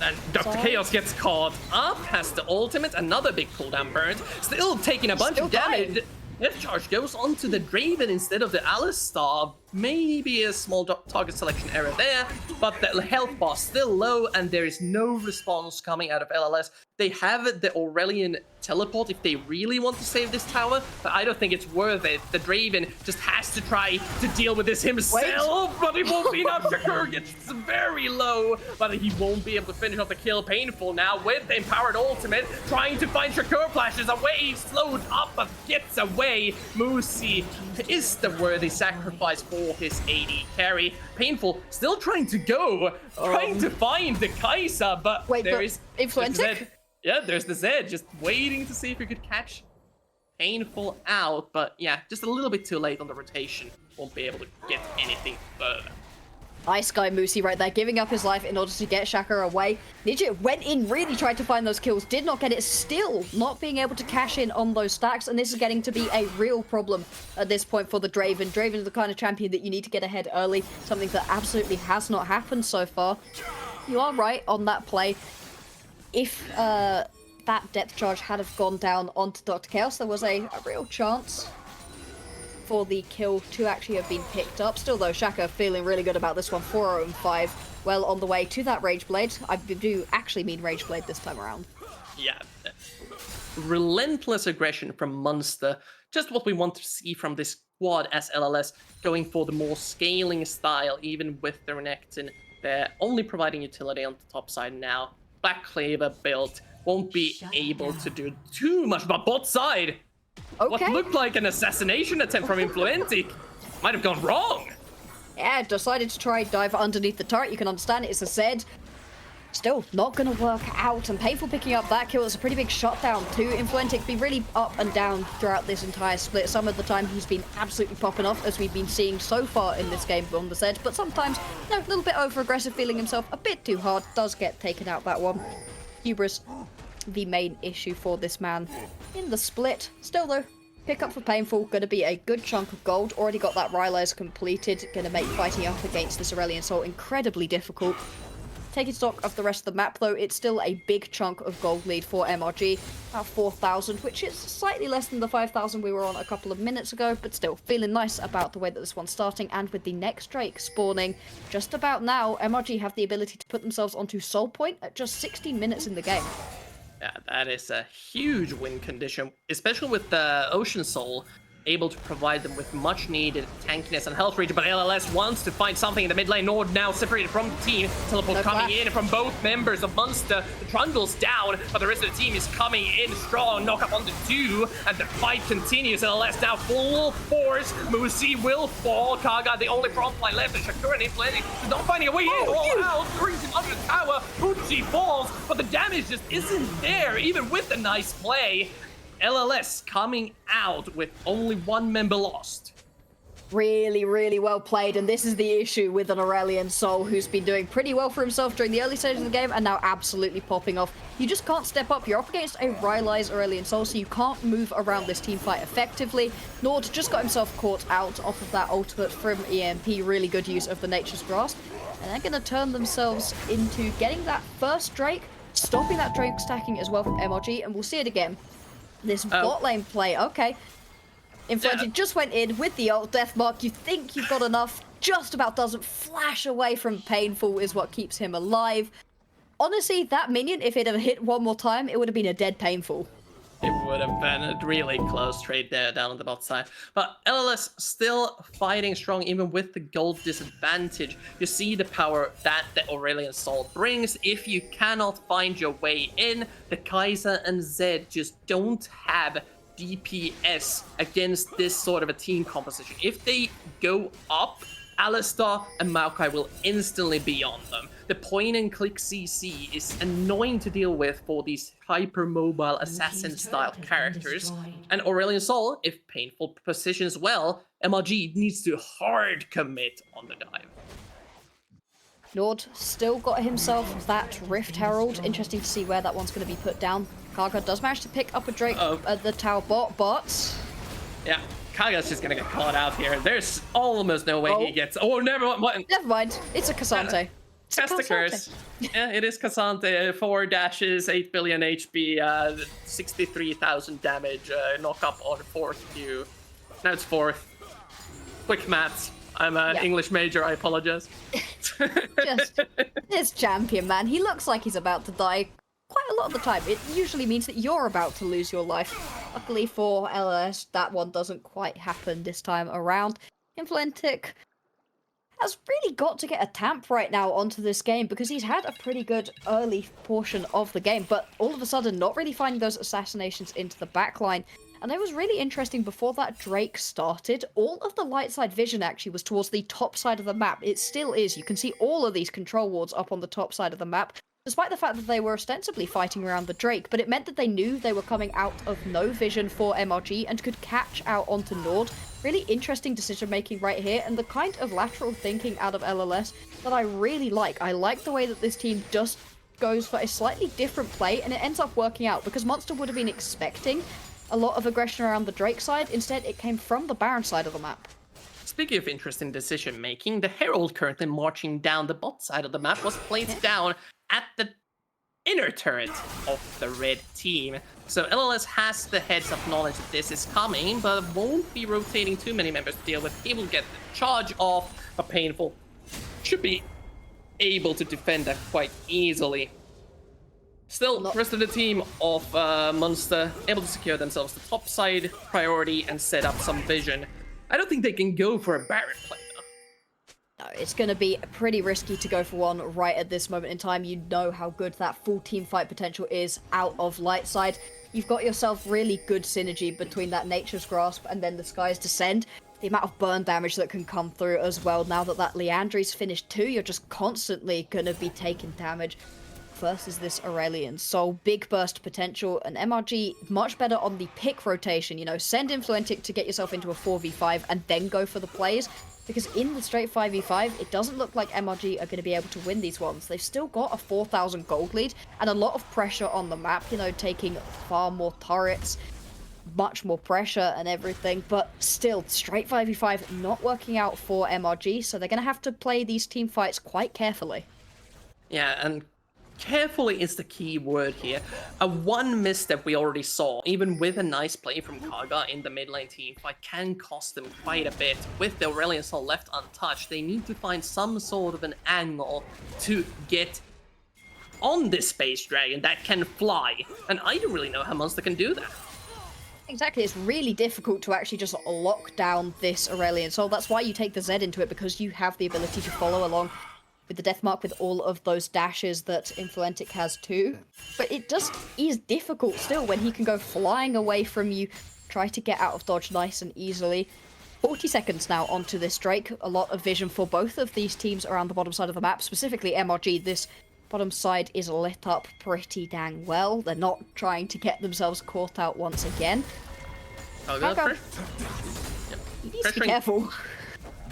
And Dr. Chaos gets caught up, has the ultimate, another big cooldown burnt, still taking a bunch of damage. Death Charge goes onto the Draven instead of the Alistar. Maybe a small target selection error there, but the health bar still low, and there is no response coming out of LLS. They have the Aurelian teleport if they really want to save this tower, but I don't think it's worth it. The Draven just has to try to deal with this himself, but it won't be enough. Shakur gets very low, but he won't be able to finish off the kill. Painful now with the empowered ultimate, trying to find Shakur, flashes away, slowed up, but gets away. Musi is the worthy sacrifice for his AD carry. Painful still trying to go, trying to find the Kai'Sa, but wait, there but is Influentic? Yeah, there's the Zed, just waiting to see if we could catch Painful out, but yeah, just a little bit too late on the rotation. Won't be able to get anything further. Ice Guy Musi right there, giving up his life in order to get Shaka away. Nijit went in, really tried to find those kills, did not get it, still not being able to cash in on those stacks, and this is getting to be a real problem at this point for the Draven. Draven is the kind of champion that you need to get ahead early, something that absolutely has not happened so far. You are right on that play. If that depth charge had have gone down onto Dr. Chaos, there was a real chance for the kill to actually have been picked up. Still though, Shaka feeling really good about this one, 4-0-5. Well on the way to that Rage Blade. I do actually mean Rage Blade this time around. Yeah. Relentless aggression from Munster. Just what we want to see from this squad as LLS, going for the more scaling style, even with the Renekton. They're only providing utility on the top side now. Black Cleaver build won't be able to do too much, but bot side, what looked like an assassination attempt from Influentic might have gone wrong. Yeah, decided to try dive underneath the turret. You can understand it, it's a Zed. Still not going to work out, and Painful picking up that kill. It's a pretty big shutdown too. Influentic been really up and down throughout this entire split. Some of the time he's been absolutely popping off, as we've been seeing so far in this game on the Zed, but sometimes, you know, a little bit over-aggressive, feeling himself a bit too hard. Does get taken out that one. Hubris the main issue for this man in the split. Still though, pick up for Painful, gonna be a good chunk of gold. Already got that Rylai's completed, gonna make fighting up against this Aurelion Sol incredibly difficult. Taking stock of the rest of the map though, it's still a big chunk of gold lead for MRG, about 4,000, which is slightly less than the 5,000 we were on a couple of minutes ago, but still feeling nice about the way that this one's starting, and with the next Drake spawning just about now, MRG have the ability to put themselves onto Soul Point at just 16 minutes in the game. Yeah, that is a huge win condition, especially with the Ocean Soul able to provide them with much needed tankiness and health regen, but LLS wants to find something in the mid lane. Nord now separated from the team. Teleport coming in from both members of Munster. The Trundle's down, but the rest of the team is coming in strong. Knock up on the 2, and the fight continues. LLS now full force. Musi will fall. Kaga, the only front line left, and Shakur and Inflating is not finding a way in. Roll out, brings him under the tower. Uchi falls, but the damage just isn't there, even with the nice play. LLS coming out with only 1 member lost. Really, really well played, and this is the issue with an Aurelion Sol who's been doing pretty well for himself during the early stages of the game and now absolutely popping off. You just can't step up. You're up against a Rylai's Aurelion Sol, so you can't move around this team fight effectively. Nord just got himself caught out off of that ultimate from EMP. Really good use of the Nature's Grasp, and they're going to turn themselves into getting that first Drake, stopping that Drake stacking as well from MRG, and we'll see it again. This bot lane play, okay. Inflated just went in with the ult death mark. You think you've got enough, just about doesn't. Flash away from Painful is what keeps him alive. Honestly, that minion, if it had hit one more time, it would have been a dead Painful. It would have been a really close trade there down on the bot side. But LLS still fighting strong even with the gold disadvantage. You see the power that the Aurelion Sol brings. If you cannot find your way in, the Kai'Sa and Zed just don't have DPS against this sort of a team composition. If they go up, Alistar and Maokai will instantly be on them. The point and click CC is annoying to deal with for these hyper-mobile assassin-style characters. And Aurelion Sol, if Painful positions well, MRG needs to hard commit on the dive. Nord still got himself that Rift Herald. Interesting to see where that one's going to be put down. Karga does manage to pick up a Drake at the tower bot, but... Yeah, Kaga's just gonna get caught out here. There's almost no way he gets... Oh, never mind. Never mind. It's a Cassante. Test the curse. Yeah, it is Cassante. 4 dashes, 8 billion HP, 63,000 damage, knock up on 4th queue. Now it's 4th. Quick maths. I'm an English major, I apologize. Just this champion, man. He looks like he's about to die quite a lot of the time. It usually means that you're about to lose your life. Luckily for LS, that one doesn't quite happen this time around. Inflantic has really got to get a tamp right now onto this game because he's had a pretty good early portion of the game, but all of a sudden not really finding those assassinations into the backline. And it was really interesting before that Drake started, all of the light side vision actually was towards the top side of the map. It still is. You can see all of these control wards up on the top side of the map, despite the fact that they were ostensibly fighting around the Drake, but it meant that they knew they were coming out of no vision for MRG and could catch out onto Nord. Really interesting decision making right here, and the kind of lateral thinking out of LLS that I really like. I like the way that this team just goes for a slightly different play, and it ends up working out, because Monster would have been expecting a lot of aggression around the Drake side. Instead, it came from the Baron side of the map. Speaking of interesting decision making, the Herald currently marching down the bot side of the map was placed down at the inner turret of the red team. So LLS has the heads-up knowledge that this is coming, but won't be rotating too many members to deal with. He will get the charge off, but Painful should be able to defend that quite easily. Still, the rest of the team of Munster able to secure themselves the top side priority and set up some vision. I don't think they can go for a Baron play, though. No, it's going to be pretty risky to go for one right at this moment in time. You know how good that full team fight potential is out of light side. You've got yourself really good synergy between that Nature's Grasp and then the Sky's Descend. The amount of burn damage that can come through as well. Now that Leandri's finished too, you're just constantly going to be taking damage. versus this Aurelion. So big burst potential, and MRG much better on the pick rotation. You know, send Influentic to get yourself into a 4v5 and then go for the plays. Because in the straight 5v5, it doesn't look like MRG are going to be able to win these ones. They've still got a 4,000 gold lead and a lot of pressure on the map, you know, taking far more turrets, much more pressure and everything, but still, straight 5v5 not working out for MRG, so they're going to have to play these team fights quite carefully. Yeah, and carefully is the key word here. A one misstep we already saw, even with a nice play from Kaga in the mid lane team fight, can cost them quite a bit. With the Aurelion Sol left untouched, they need to find some sort of an angle to get on this Space Dragon that can fly. And I don't really know how Monster can do that. Exactly, it's really difficult to actually just lock down this Aurelion Sol. That's why you take the Z into it, because you have the ability to follow along with the death mark with all of those dashes that Influentic has too. But it just is difficult still when he can go flying away from you, try to get out of dodge nice and easily. 40 seconds now onto this Drake. A lot of vision for both of these teams around the bottom side of the map, specifically MRG. This bottom side is lit up pretty dang well. They're not trying to get themselves caught out once again. Oh, God. He needs to be careful.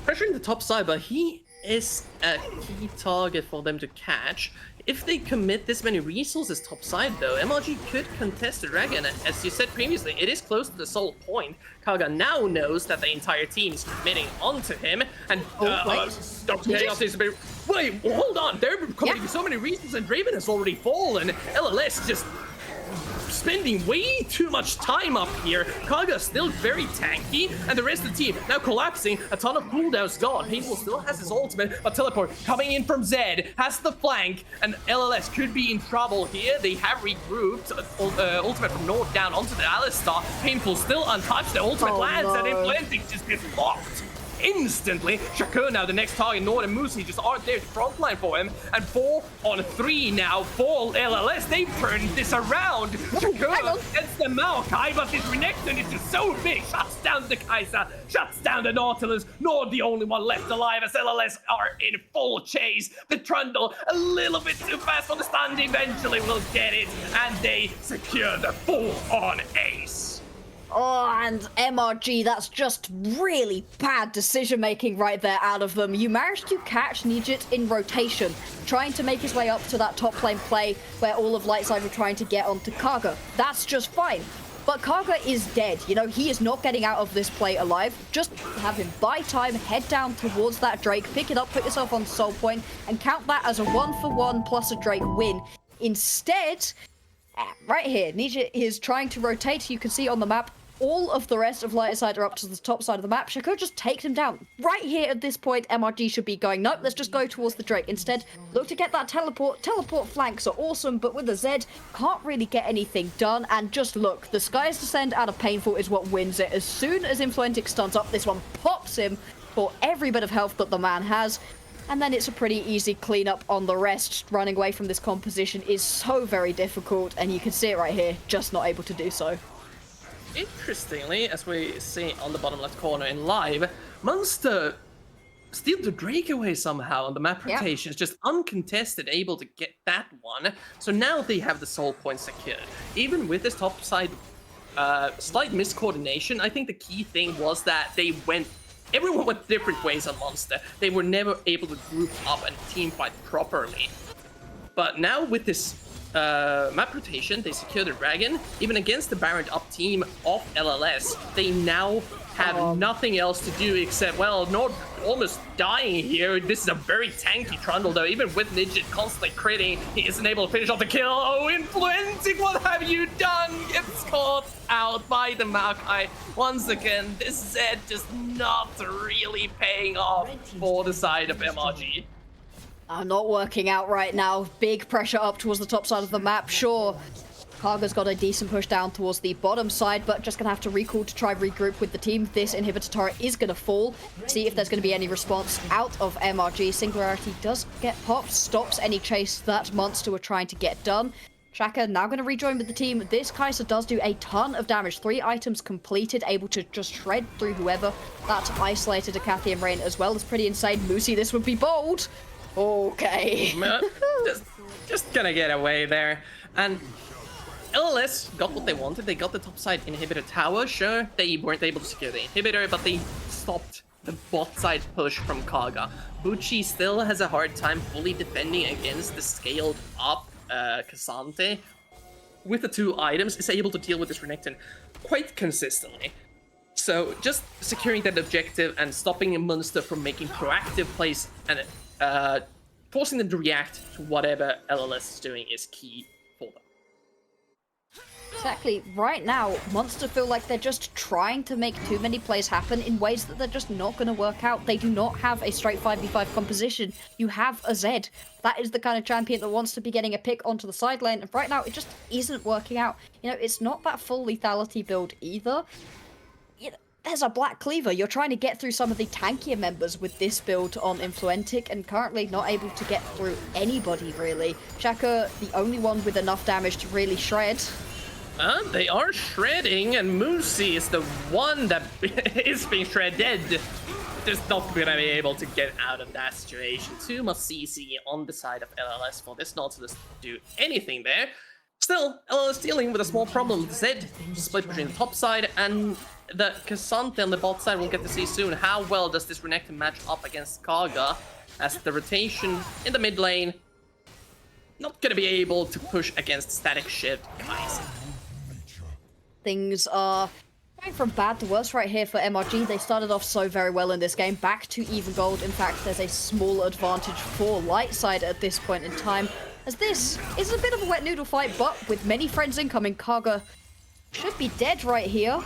Pressuring the top side, but he is a key target for them to catch. If they commit this many resources top side though, MRG could contest the dragon. As you said previously, it is close to the soul point. Kaga now knows that the entire team is committing onto him, and Dr. Chaos is a bit... Wait, hold on, they're committing so many resources and Draven has already fallen. LLS just spending way too much time up here. Kaga still very tanky, and the rest of the team now collapsing. A ton of cooldowns gone. Painful still has his ultimate, but Teleport coming in from Zed has the flank, and LLS could be in trouble here. They have regrouped. Ultimate from North down onto the Alistar. Painful still untouched. The ultimate lands, and Influentic just gets locked instantly. Shakur now the next target. Nord and Musi just aren't there to frontline for him, and 4 on 3 now for LLS. They've turned this around. Shakur gets the Maokai, but this Renekton is just so big. Shuts down the Kai'Sa, shuts down the Nautilus. Nord the only one left alive as LLS are in full chase. The Trundle a little bit too fast for the stun. Eventually will get it, and they secure the full-on ace. Oh, and MRG, that's just really bad decision-making right there out of them. You managed to catch Nijit in rotation, trying to make his way up to that top lane play where all of Lightside were trying to get onto Kaga. That's just fine. But Kaga is dead. You know, he is not getting out of this play alive. Just have him buy time, head down towards that Drake, pick it up, put yourself on Soul Point, and count that as a 1-for-1 plus a Drake win. Instead, right here, Nijit is trying to rotate. You can see on the map, all of the rest of Lightside are up to the top side of the map. Shakur just takes him down. Right here at this point, MRG should be going, nope, let's just go towards the Drake. Instead, look to get that teleport. Teleport flanks are awesome, but with the Z, can't really get anything done. And just look, the Sky's Descent out of Painful is what wins it. As soon as Influentic stuns up, this one pops him for every bit of health that the man has. And then it's a pretty easy cleanup on the rest. Running away from this composition is so very difficult, and you can see it right here, just not able to do so. Interestingly, as we see on the bottom left corner in live, Monster steal the Drake away somehow on the map rotation. It's just uncontested, able to get that one. So now they have the soul point secured. Even with this top side slight miscoordination, I think the key thing was that everyone went different ways on Monster. They were never able to group up and team fight properly. But now with this map rotation, they secure the Dragon. Even against the Baron up team of LLS, they now have nothing else to do except, well, Nord almost dying here. This is a very tanky Trundle though. Even with Nijit constantly critting, he isn't able to finish off the kill. Oh, Influentic, what have you done? Gets caught out by the Maokai. Once again, this Zed just not really paying off for the side of MRG. Not working out right now. Big pressure up towards the top side of the map. Sure, Kaga's got a decent push down towards the bottom side, but just going to have to recall to try regroup with the team. This inhibitor turret is going to fall. See if there's going to be any response out of MRG. Singularity does get popped, stops any chase that Monster were trying to get done. Shaka now going to rejoin with the team. This Kai'Sa does do a ton of damage. 3 items completed, able to just shred through whoever. That isolated Acathian Rain as well is pretty insane. Musi, this would be bold. Okay. just gonna get away there. And LLS got what they wanted. They got the topside inhibitor tower. Sure, they weren't able to secure the inhibitor, but they stopped the bot side push from Kaga. Bucci still has a hard time fully defending against the scaled up Cassante. With the 2 items, is able to deal with this Renekton quite consistently. So just securing that objective and stopping a monster from making proactive plays and forcing them to react to whatever LLS is doing is key for them. Exactly. Right now, Monster feel like they're just trying to make too many plays happen in ways that they're just not going to work out. They do not have a straight 5v5 composition. You have a Zed. That is the kind of champion that wants to be getting a pick onto the side lane, and right now it just isn't working out. You know, it's not that full lethality build either. You know, there's a Black Cleaver. You're trying to get through some of the tankier members with this build on Influentic, and currently not able to get through anybody, really. Shaka, the only one with enough damage to really shred. They are shredding, and Moosey is the one that is being shredded. Just not gonna be able to get out of that situation. Too much CC on the side of LLS for this Nautilus to do anything there. Still, LLS dealing with a small problem with Zed. Split between the top side and the Cassante on the bot side. We'll get to see soon how well does this Renekton match up against Kaga, as the rotation in the mid lane not gonna be able to push against Static Shift Kai'Sa. Things are going from bad to worse right here for MRG. They started off so very well in this game, back to even gold. In fact, there's a small advantage for Lightside at this point in time, as this is a bit of a wet noodle fight, but with many friends incoming, Kaga should be dead right here.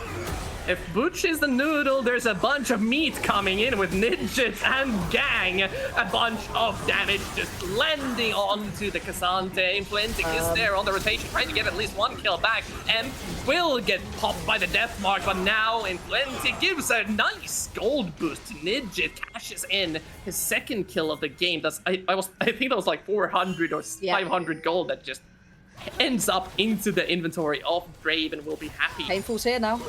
If Butch is the noodle, there's a bunch of meat coming in with Nidget and Gang. A bunch of damage just landing onto the Cassante. Influentic is there on the rotation, trying to get at least 1 kill back. And will get popped by the death mark, but now Influentic gives a nice gold boost to Nidget. Cashes in his 2nd kill of the game. That's I think that was like 400 or 500 gold that just ends up into the inventory of Brave, and will be happy. Painful's here now.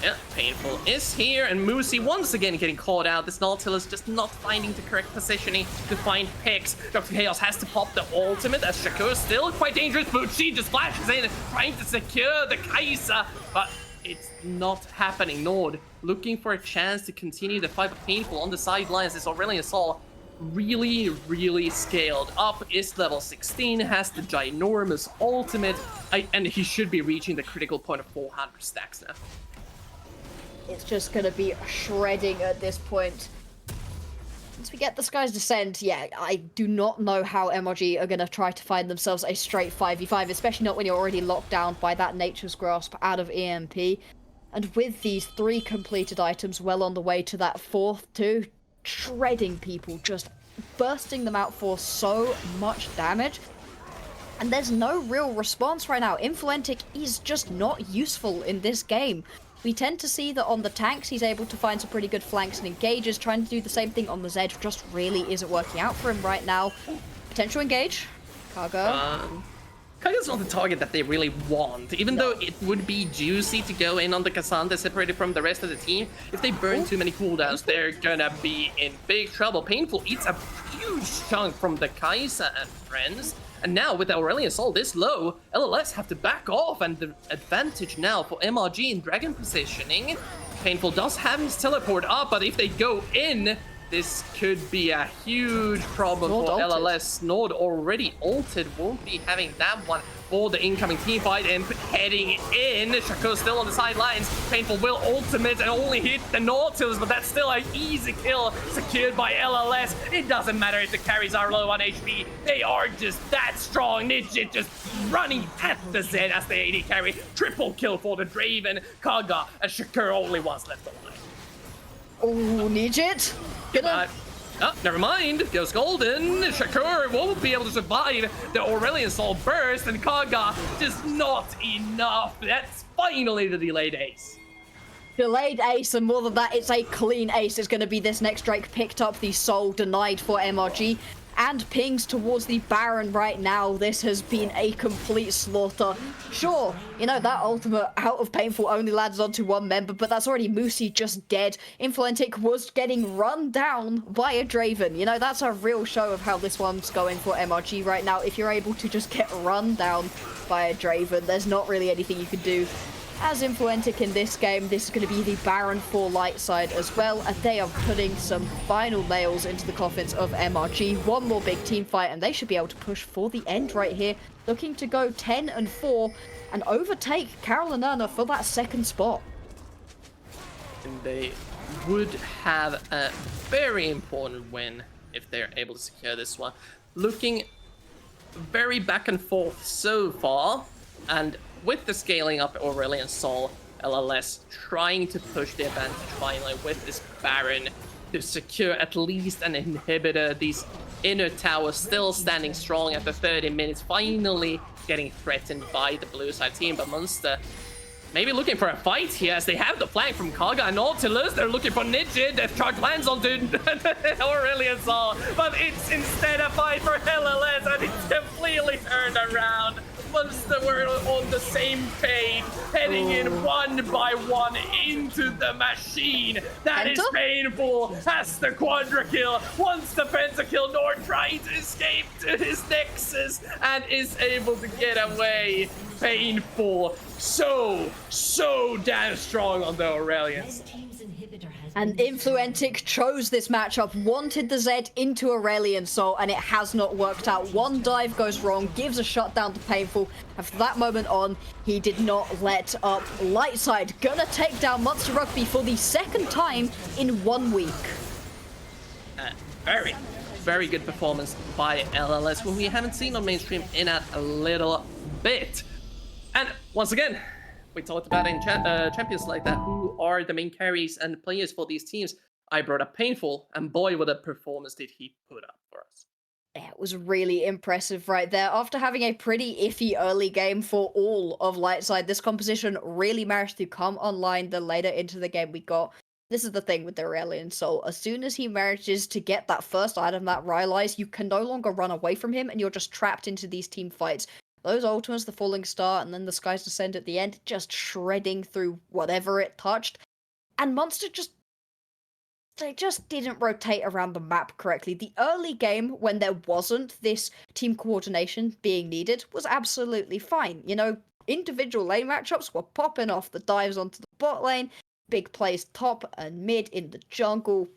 Yeah, Painful is here, and Moosey once again getting caught out. This Nautilus just not finding the correct positioning to find picks. Dr. Chaos has to pop the ultimate, as Shakur still quite dangerous. Bucci just flashes in, trying to secure the Kai'Sa, but it's not happening. Nord looking for a chance to continue the fight, but Painful on the sidelines. This Aurelion Sol really scaled up, is level 16, has the ginormous ultimate, and he should be reaching the critical point of 400 stacks now. It's just gonna be shredding at this point. Once we get the Sky's Descent, yeah, I do not know how MRG are gonna try to find themselves a straight 5v5, especially not when you're already locked down by that Nature's Grasp out of EMP. And with these 3 completed items well on the way to that 4th too, shredding people, just bursting them out for so much damage. And there's no real response right now. Influentic is just not useful in this game. We tend to see that on the tanks, he's able to find some pretty good flanks and engages. Trying to do the same thing on the Zed just really isn't working out for him right now. Potential engage. Kaga. Kaga's not the target that they really want, even though it would be juicy to go in on the Cassandra separated from the rest of the team. If they burn too many cooldowns, they're gonna be in big trouble. Painful eats a huge chunk from the Kai'Sa and friends. And now with Aurelion Sol this low, LLS have to back off, and the advantage now for MRG in Dragon positioning. Painful does have his teleport up, but if they go in, this could be a huge problem Nord for ulted. LLS. Nord already ulted, won't be having that one for the incoming team fight, and heading in. Shakur still on the sidelines. Painful will ultimate and only hit the Nautilus, but that's still an easy kill secured by LLS. It doesn't matter if the carries are low on HP. They are just that strong. Nidget just running at the Zed as the AD carry. Triple kill for the Draven. Kaga and Shakur only ones left alive. Oh, Nidget. Oh, never mind. Goes Golden. Shakur won't be able to survive the Aurelion Sol burst, and Kaga just not enough. That's finally the delayed ace. Delayed ace, and more than that, it's a clean ace. It's going to be this next Drake picked up the soul denied for MRG. and pings towards the Baron right now. This has been a complete slaughter. Sure, you know, that ultimate out of Painful only lands onto one member, but that's already Moosey just dead. Influentic was getting run down by a Draven. You know, that's a real show of how this one's going for MRG right now. If you're able to just get run down by a Draven, there's not really anything you can do. As Influentic in this game, this is going to be the Baron for Lightside as well, and they are putting some final nails into the coffins of MRG. One more big team fight, and they should be able to push for the end right here, looking to go 10-4 and overtake Carol and Erna for that second spot. And they would have a very important win if they're able to secure this one. Looking very back and forth so far, and with the scaling up Aurelion Sol, LLS trying to push the advantage finally with this Baron to secure at least an inhibitor. These inner towers still standing strong after 30 minutes, finally getting threatened by the blue side team, but Munster maybe looking for a fight here as they have the flank from Kaga and Nautilus. They're looking for Ninja. Death Charge lands onto Aurelion Sol, but it's instead a fight for LLS, and it's completely turned around. Munster were on the same page, heading in one by one into the machine. That is painful. Has the quadra kill. Once the pentakill, Nord trying to escape to his nexus and is able to get away. Painful. So damn strong on the Aurelions. And Influentic chose this matchup, wanted the Zed into Aurelion Sol, and it has not worked out. One dive goes wrong, gives a shutdown to Painful, and from that moment on, he did not let up. Lightside gonna take down Munster Rugby for the second time in 1 week. Very good performance by LLS, who we haven't seen on mainstream in a little bit. And once again, we talked about in champions like that, who are the main carries and players for these teams. I brought up Painful, and boy, what a performance did he put up for us. It was really impressive right there. After having a pretty iffy early game for all of Lightside, this composition really managed to come online the later into the game we got. This is the thing with the Aurelion Sol. As soon as he manages to get that first item, that Rylai's, you can no longer run away from him, and you're just trapped into these team fights. Those ultimates, the Falling Star, and then the Skies Descend at the end, just shredding through whatever it touched. And Munster they just didn't rotate around the map correctly. The early game, when there wasn't this team coordination being needed, was absolutely fine. You know, individual lane matchups were popping off, the dives onto the bot lane, big plays top and mid in the jungle.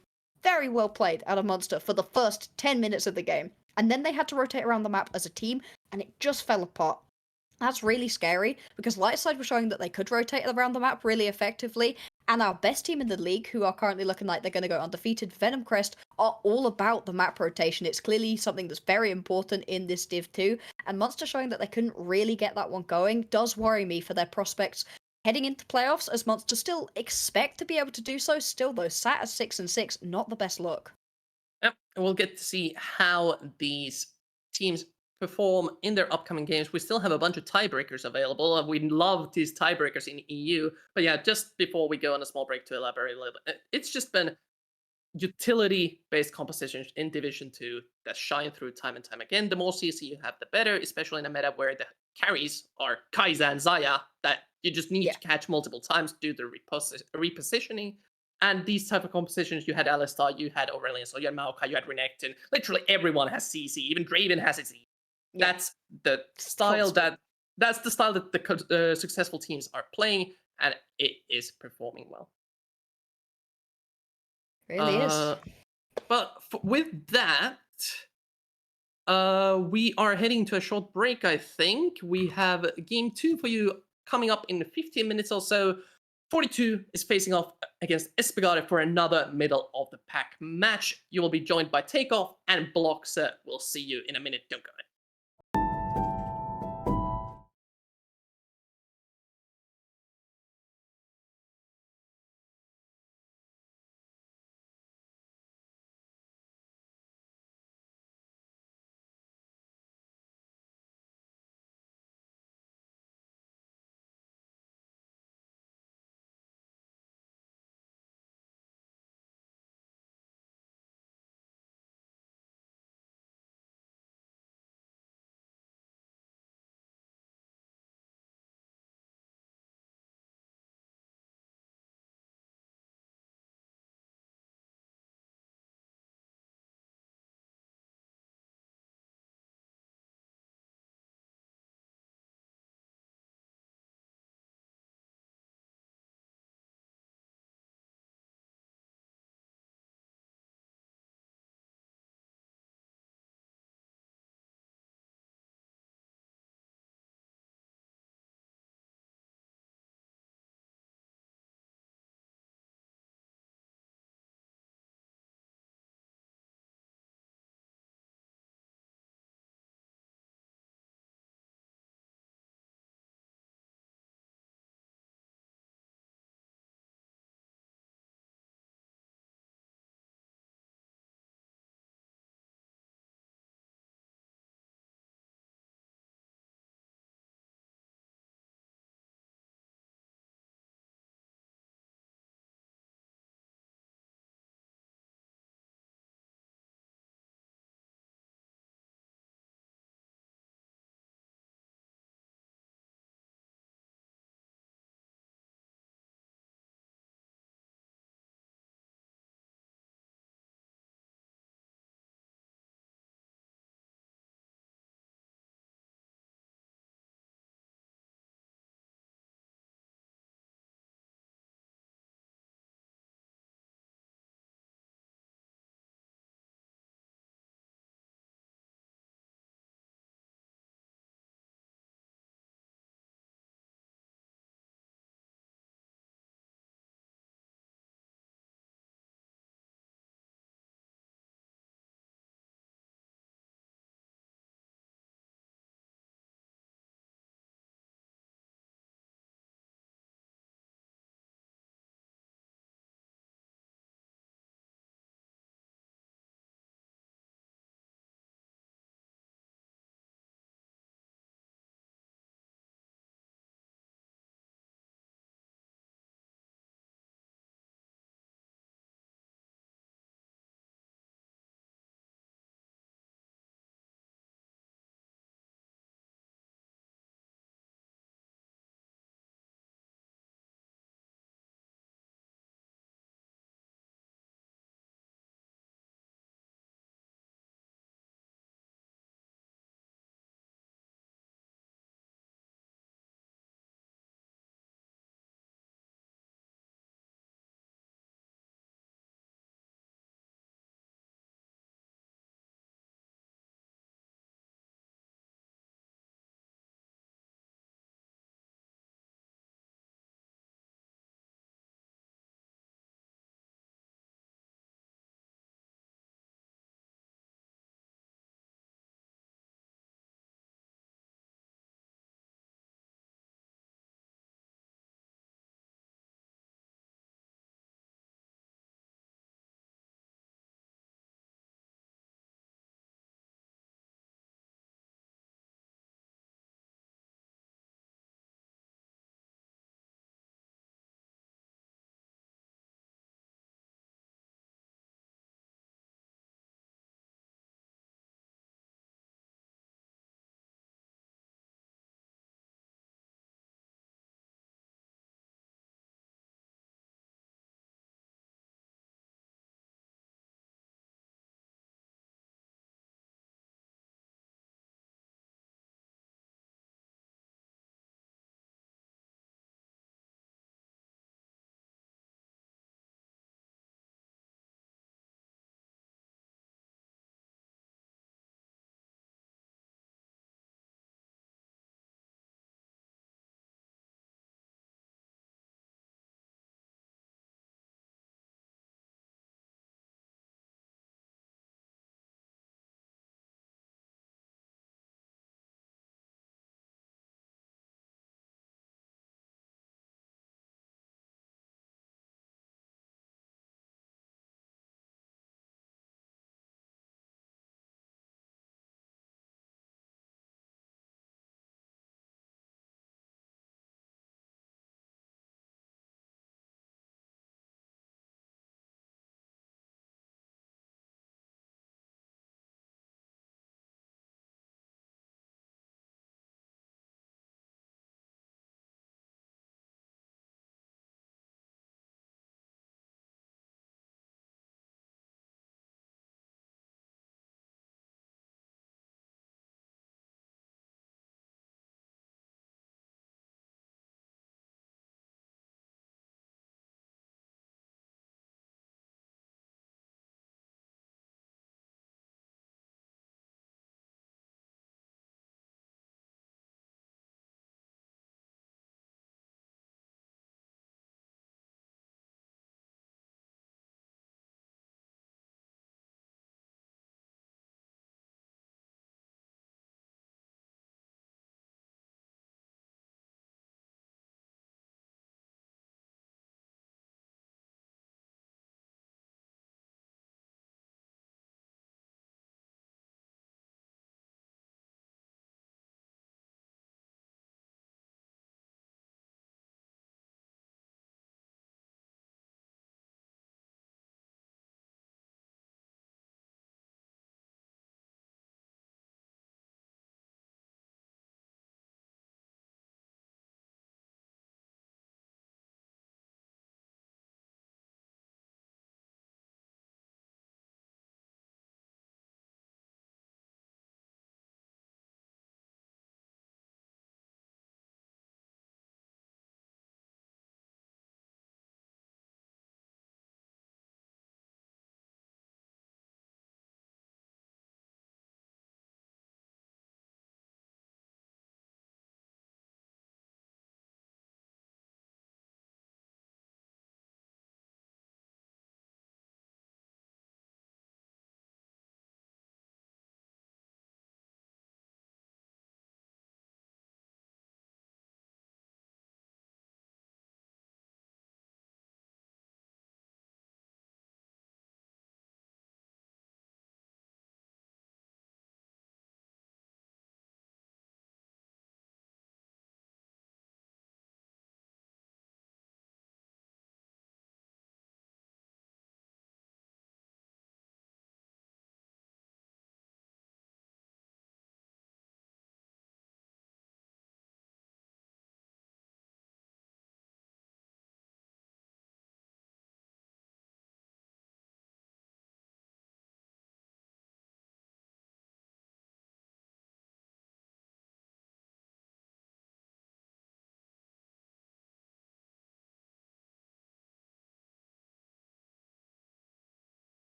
Very well played out of Munster for the first 10 minutes of the game. And then they had to rotate around the map as a team, and it just fell apart. That's really scary, because Lightside were showing that they could rotate around the map really effectively, and our best team in the league, who are currently looking like they're going to go undefeated, Venom Crest, are all about the map rotation. It's clearly something that's very important in this Div 2, and Munster showing that they couldn't really get that one going does worry me for their prospects heading into playoffs, as Munster still expect to be able to do so. Still, though, sat at 6-6, not the best look. Yep, and we'll get to see how these teams perform in their upcoming games. We still have a bunch of tiebreakers available, and we love these tiebreakers in EU. But yeah, just before we go on a small break to elaborate a little bit, it's just been utility-based compositions in Division 2 that shine through time and time again. The more CC you have, the better, especially in a meta where the carries are Kai'Sa and Xayah, that you just need to catch multiple times to do the repositioning. And these type of compositions, you had Alistar, you had Aurelion, so you had Maokai, you had Renekton. Literally everyone has CC. Even Draven has its E. Yeah. That's the style that the successful teams are playing, and it is performing well. Really is. But with that, we are heading to a short break, I think. We have game 2 for you coming up in 15 minutes or so. 42 is facing off against Espigade for another middle of the pack match. You will be joined by Takeoff and Bloxer. We'll see you in a minute. Don't go anywhere.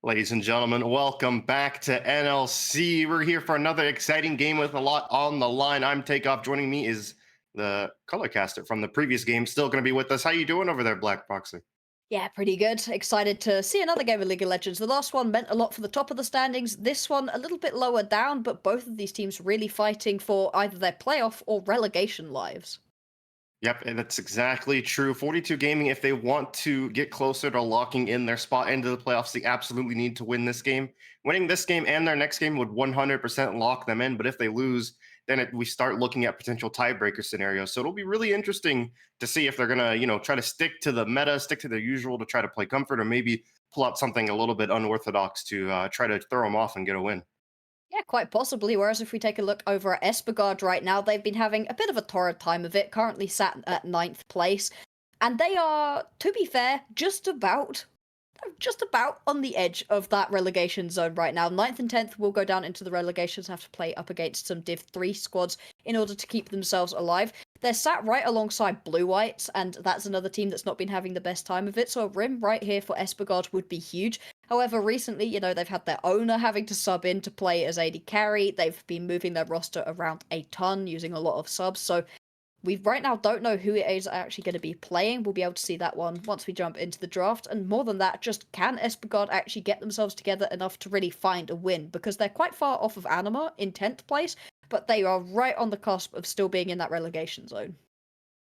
Ladies and gentlemen, welcome back to NLC. We're here for another exciting game with a lot on the line. I'm Takeoff. Joining me is the colorcaster from the previous game, still going to be with us. How you doing over there, Black Boxer? Yeah, pretty good. Excited to see another game of League of Legends. The last one meant a lot for the top of the standings. This one a little bit lower down, but both of these teams really fighting for either their playoff or relegation lives. Yep, and that's exactly true. 42 Gaming, if they want to get closer to locking in their spot into the playoffs, they absolutely need to win this game. Winning this game and their next game would 100% lock them in, but if they lose, then we start looking at potential tiebreaker scenarios. So it'll be really interesting to see if they're going to, try to stick to the meta, stick to their usual to try to play comfort, or maybe pull out something a little bit unorthodox to try to throw them off and get a win. Yeah, quite possibly. Whereas if we take a look over at Espergard right now, they've been having a bit of a torrid time of it, currently sat at 9th place. And they are, to be fair, just about on the edge of that relegation zone right now. 9th and 10th will go down into the relegations, have to play up against some Div 3 squads in order to keep themselves alive. They're sat right alongside Blue Whites, and that's another team that's not been having the best time of it, so a rim right here for Espergard would be huge. However, recently, they've had their owner having to sub in to play as AD carry. They've been moving their roster around a ton, using a lot of subs, so we right now don't know who it is actually going to be playing. We'll be able to see that one once we jump into the draft. And more than that, just can Espergard actually get themselves together enough to really find a win? Because they're quite far off of Anima in 10th place, but they are right on the cusp of still being in that relegation zone.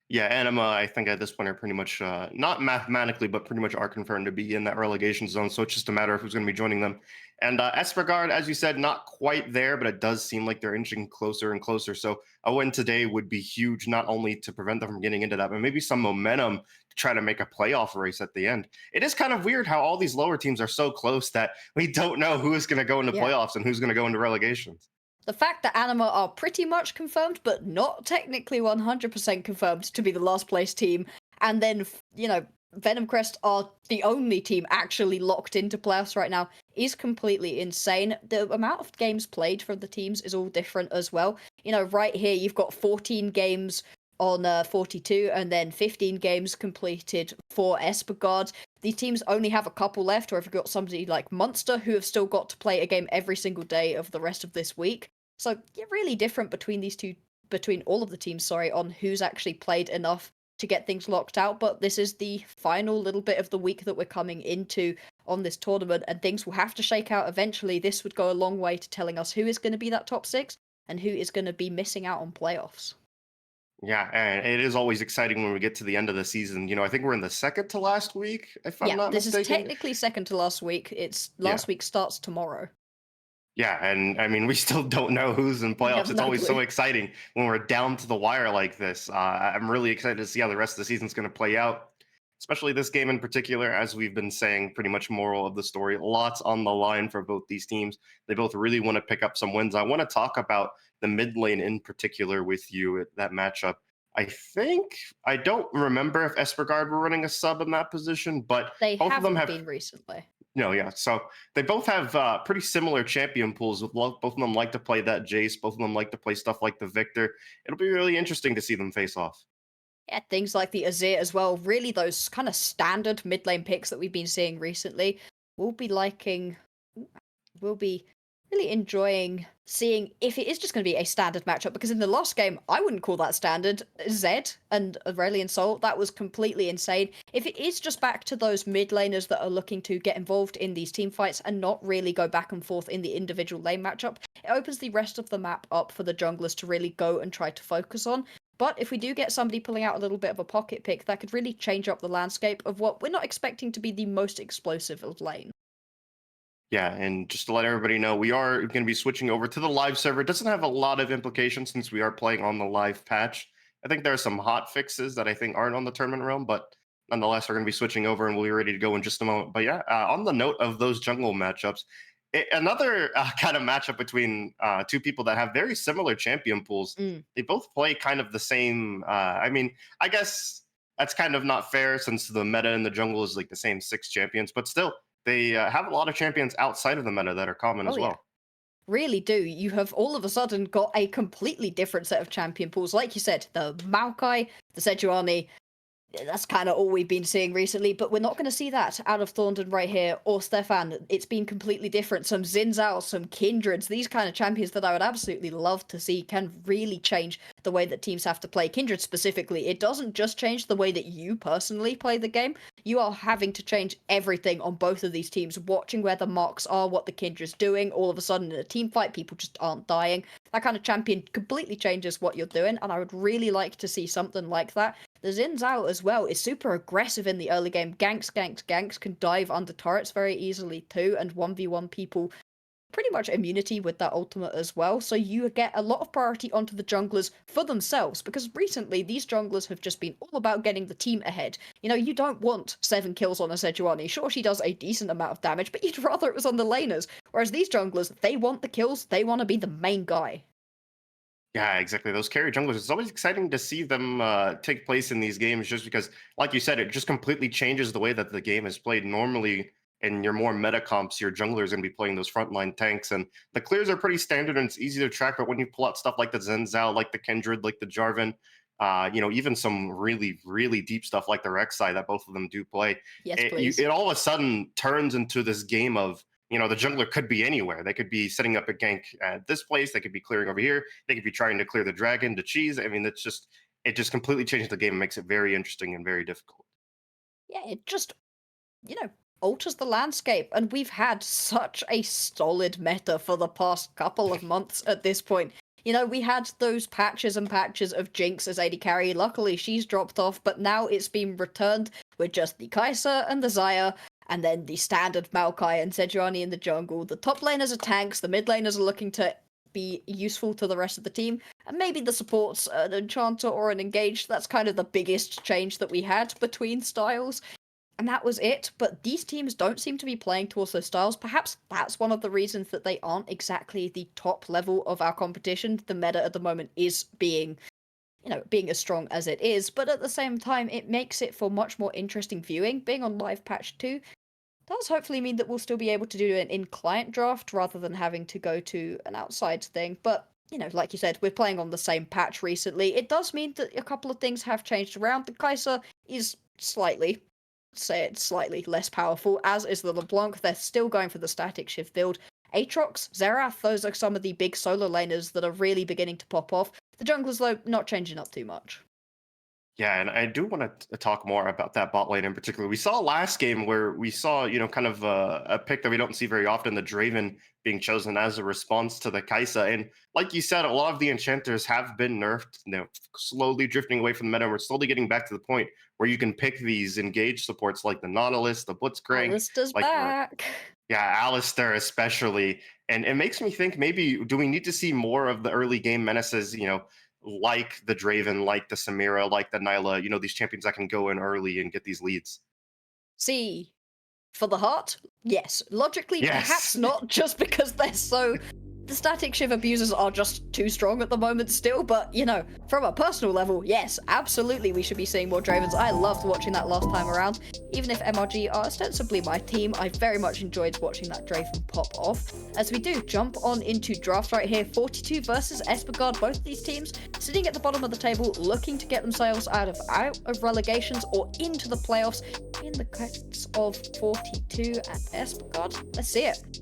Yeah, Anima, I think at this point are pretty much, not mathematically, but pretty much are confirmed to be in that relegation zone. So it's just a matter of who's going to be joining them. And Espergard, as you said, not quite there, but it does seem like they're inching closer and closer. So a win today would be huge, not only to prevent them from getting into that, but maybe some momentum to try to make a playoff race at the end. It is kind of weird how all these lower teams are so close that we don't know who is going to go into playoffs and who's going to go into relegations. The fact that Anima are pretty much confirmed, but not technically 100% confirmed to be the last place team, and then, Venom Crest are the only team actually locked into playoffs right now, is completely insane. The amount of games played for the teams is all different as well. Right here, you've got 14 games on 42, and then 15 games completed for Espergard. These teams only have a couple left, or if you've got somebody like Munster, who have still got to play a game every single day of the rest of this week. So, really different between all of the teams, on who's actually played enough to get things locked out. But this is the final little bit of the week that we're coming into on this tournament, and things will have to shake out eventually. This would go a long way to telling us who is going to be that top 6 and who is going to be missing out on playoffs. Yeah, and it is always exciting when we get to the end of the season. I think we're in the second to last week, if I'm not mistaken. This is technically second to last week. It's last week starts tomorrow. Yeah, and I mean, we still don't know who's in playoffs. It's always so exciting when we're down to the wire like this. I'm really excited to see how the rest of the season's going to play out, especially this game in particular. As we've been saying, pretty much moral of the story, lots on the line for both these teams. They both really want to pick up some wins. I want to talk about the mid lane in particular with you at that matchup. I don't remember if Espergard were running a sub in that position, but they both of them have been recently. No, yeah. So they both have pretty similar champion pools. Both of them like to play that Jace. Both of them like to play stuff like the Victor. It'll be really interesting to see them face off. Yeah, things like the Azir as well. Really, those kind of standard mid lane picks that we've been seeing recently. We'll be really enjoying seeing if it is just going to be a standard matchup, because in the last game, I wouldn't call that standard. Zed and Aurelion Sol, that was completely insane. If it is just back to those mid laners that are looking to get involved in these team fights and not really go back and forth in the individual lane matchup, it opens the rest of the map up for the junglers to really go and try to focus on. But if we do get somebody pulling out a little bit of a pocket pick, that could really change up the landscape of what we're not expecting to be the most explosive of lane. Yeah, and just to let everybody know, we are going to be switching over to the live server. It doesn't have a lot of implications since we are playing on the live patch. I think there are some hot fixes that I think aren't on the tournament realm, but nonetheless, we're going to be switching over and we'll be ready to go in just a moment. But yeah, on the note of those jungle matchups, another kind of matchup between two people that have very similar champion pools. They both play kind of the same. I guess that's kind of not fair since the meta in the jungle is like the same 6 champions, but still. They have a lot of champions outside of the meta that are common as well. Yeah. Really do. You have all of a sudden got a completely different set of champion pools. Like you said, the Maokai, the Sejuani, That's kind of all we've been seeing recently, but we're not going to see that out of Thornton right here or Stefan. It's been completely different. Some Xin Zhao, some Kindreds, these kind of champions that I would absolutely love to see can really change the way that teams have to play. Kindred specifically, it doesn't just change the way that you personally play the game. You are having to change everything on both of these teams, watching where the marks are, what the Kindred's doing. All of a sudden in a team fight, people just aren't dying. That kind of champion completely changes what you're doing, and I would really like to see something like that. The Xin Zhao as well is super aggressive in the early game. Ganks, can dive under turrets very easily too, and 1v1 people pretty much immunity with that ultimate as well. So you get a lot of priority onto the junglers for themselves, because recently these junglers have just been all about getting the team ahead. You know, you don't want 7 kills on a Sejuani. Sure, she does a decent amount of damage, but you'd rather it was on the laners. Whereas these junglers, they want the kills, they want to be the main guy. Yeah, exactly. Those carry junglers, it's always exciting to see them take place in these games just because, like you said, it just completely changes the way that the game is played. Normally, in your more meta comps, your junglers are going to be playing those frontline tanks, and the clears are pretty standard and it's easy to track. But when you pull out stuff like the Xin Zhao, like the Kindred, like the Jarvan, even some really, really deep stuff like the Rek'Sai that both of them do play, Yes, please. it all of a sudden turns into this game of, the jungler could be anywhere. They could be setting up a gank at this place. They could be clearing over here. They could be trying to clear the dragon to cheese. I mean, it just completely changes the game and makes it very interesting and very difficult. Yeah, it just, alters the landscape. And we've had such a solid meta for the past couple of months at this point. We had those patches and patches of Jinx as AD carry. Luckily, she's dropped off, but now it's been returned with just the Kai'Sa and the Xayah, and then the standard Maokai and Sejuani in the jungle. The top laners are tanks, the mid laners are looking to be useful to the rest of the team, and maybe the supports, an Enchanter or an Engaged. That's kind of the biggest change that we had between styles. And that was it, but these teams don't seem to be playing towards those styles. Perhaps that's one of the reasons that they aren't exactly the top level of our competition. The meta at the moment is being as strong as it is, but at the same time, it makes it for much more interesting viewing. Being on live patch 2 does hopefully mean that we'll still be able to do an in-client draft rather than having to go to an outside thing, but like you said, we're playing on the same patch recently. It does mean that a couple of things have changed around. The Kai'Sa is slightly less powerful, as is the LeBlanc. They're still going for the static shift build. Aatrox, Xerath, those are some of the big solo laners that are really beginning to pop off. The junglers, though, not changing up too much. Yeah, and I do want to talk more about that bot lane in particular. We saw last game where we saw, kind of a pick that we don't see very often, the Draven being chosen as a response to the Kai'Sa. And like you said, a lot of the enchanters have been nerfed, slowly drifting away from the meta. We're slowly getting back to the point where you can pick these engaged supports like the Nautilus, the Blitzcrank. Alistair's like back. Yeah, Alistair especially. And it makes me think, maybe do we need to see more of the early game menaces, like the Draven, like the Samira, like the Nyla, these champions that can go in early and get these leads? See, for the heart, yes. Logically, Yes. perhaps not, just because they're so... The static shiv abusers are just too strong at the moment still, but, from a personal level, yes, absolutely we should be seeing more Dravens. I loved watching that last time around. Even if MRG are ostensibly my team, I very much enjoyed watching that Draven pop off. As we do jump on into draft right here, 42 versus Espergard, both of these teams sitting at the bottom of the table, looking to get themselves out of relegations or into the playoffs. In the case of 42 and Espergard, let's see it.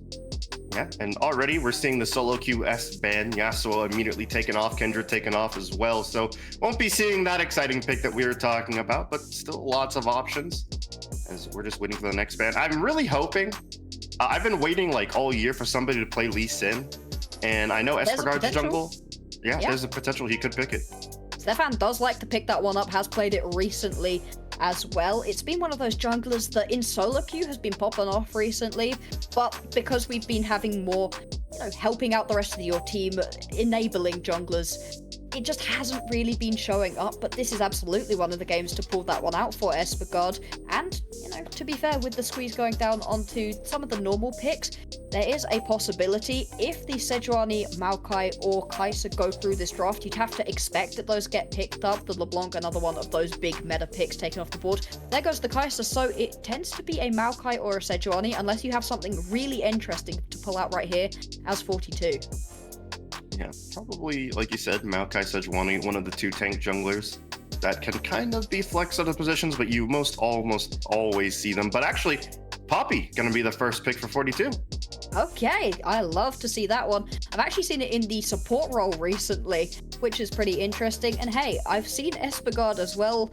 Yeah, and already we're seeing the solo queue S ban, Yasuo immediately taken off, Kindred taken off as well, so won't be seeing that exciting pick that we were talking about, but still lots of options as we're just waiting for the next ban. I'm really hoping, I've been waiting like all year for somebody to play Lee Sin, and I know Espergard's jungle, yeah, there's a potential he could pick it. Stefan does like to pick that one up, has played it recently as well. It's been one of those junglers that in solo queue has been popping off recently, but because we've been having more, helping out the rest of your team, enabling junglers, it just hasn't really been showing up, but this is absolutely one of the games to pull that one out for Espergard. And, to be fair, with the squeeze going down onto some of the normal picks, there is a possibility if the Sejuani, Maokai, or Kai'Sa go through this draft, you'd have to expect that those get picked up. The LeBlanc, another one of those big meta picks taken off the board. There goes the Kai'Sa, so it tends to be a Maokai or a Sejuani, unless you have something really interesting to pull out right here as 42. Yeah, probably, like you said, Maokai Sejuani, one of the two tank junglers. that can kind of be flex other positions, but you almost always see them. But actually, Poppy gonna be the first pick for 42. Okay, I love to see that one. I've actually seen it in the support role recently, which is pretty interesting. And hey, I've seen Espegard as well,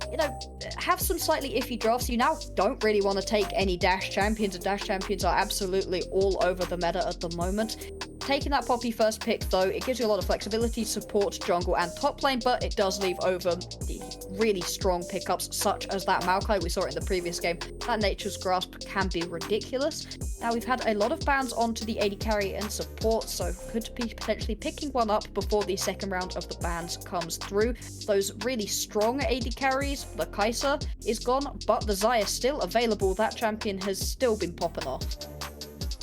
you know, have some slightly iffy drafts. You now don't really want to take any Dash Champions, and Dash Champions are absolutely all over the meta at the moment. Taking that Poppy first pick, though, it gives you a lot of flexibility, support, jungle, and top lane, but it does leave over the really strong pickups, such as that Maokai we saw in the previous game. That Nature's Grasp can be ridiculous. Now, we've had a lot of bans onto the AD carry and support, so could be potentially picking one up before the second round of the bans comes through. Those really strong AD carries, the Kai'Sa is gone, but the Xayah is still available. That champion has still been popping off.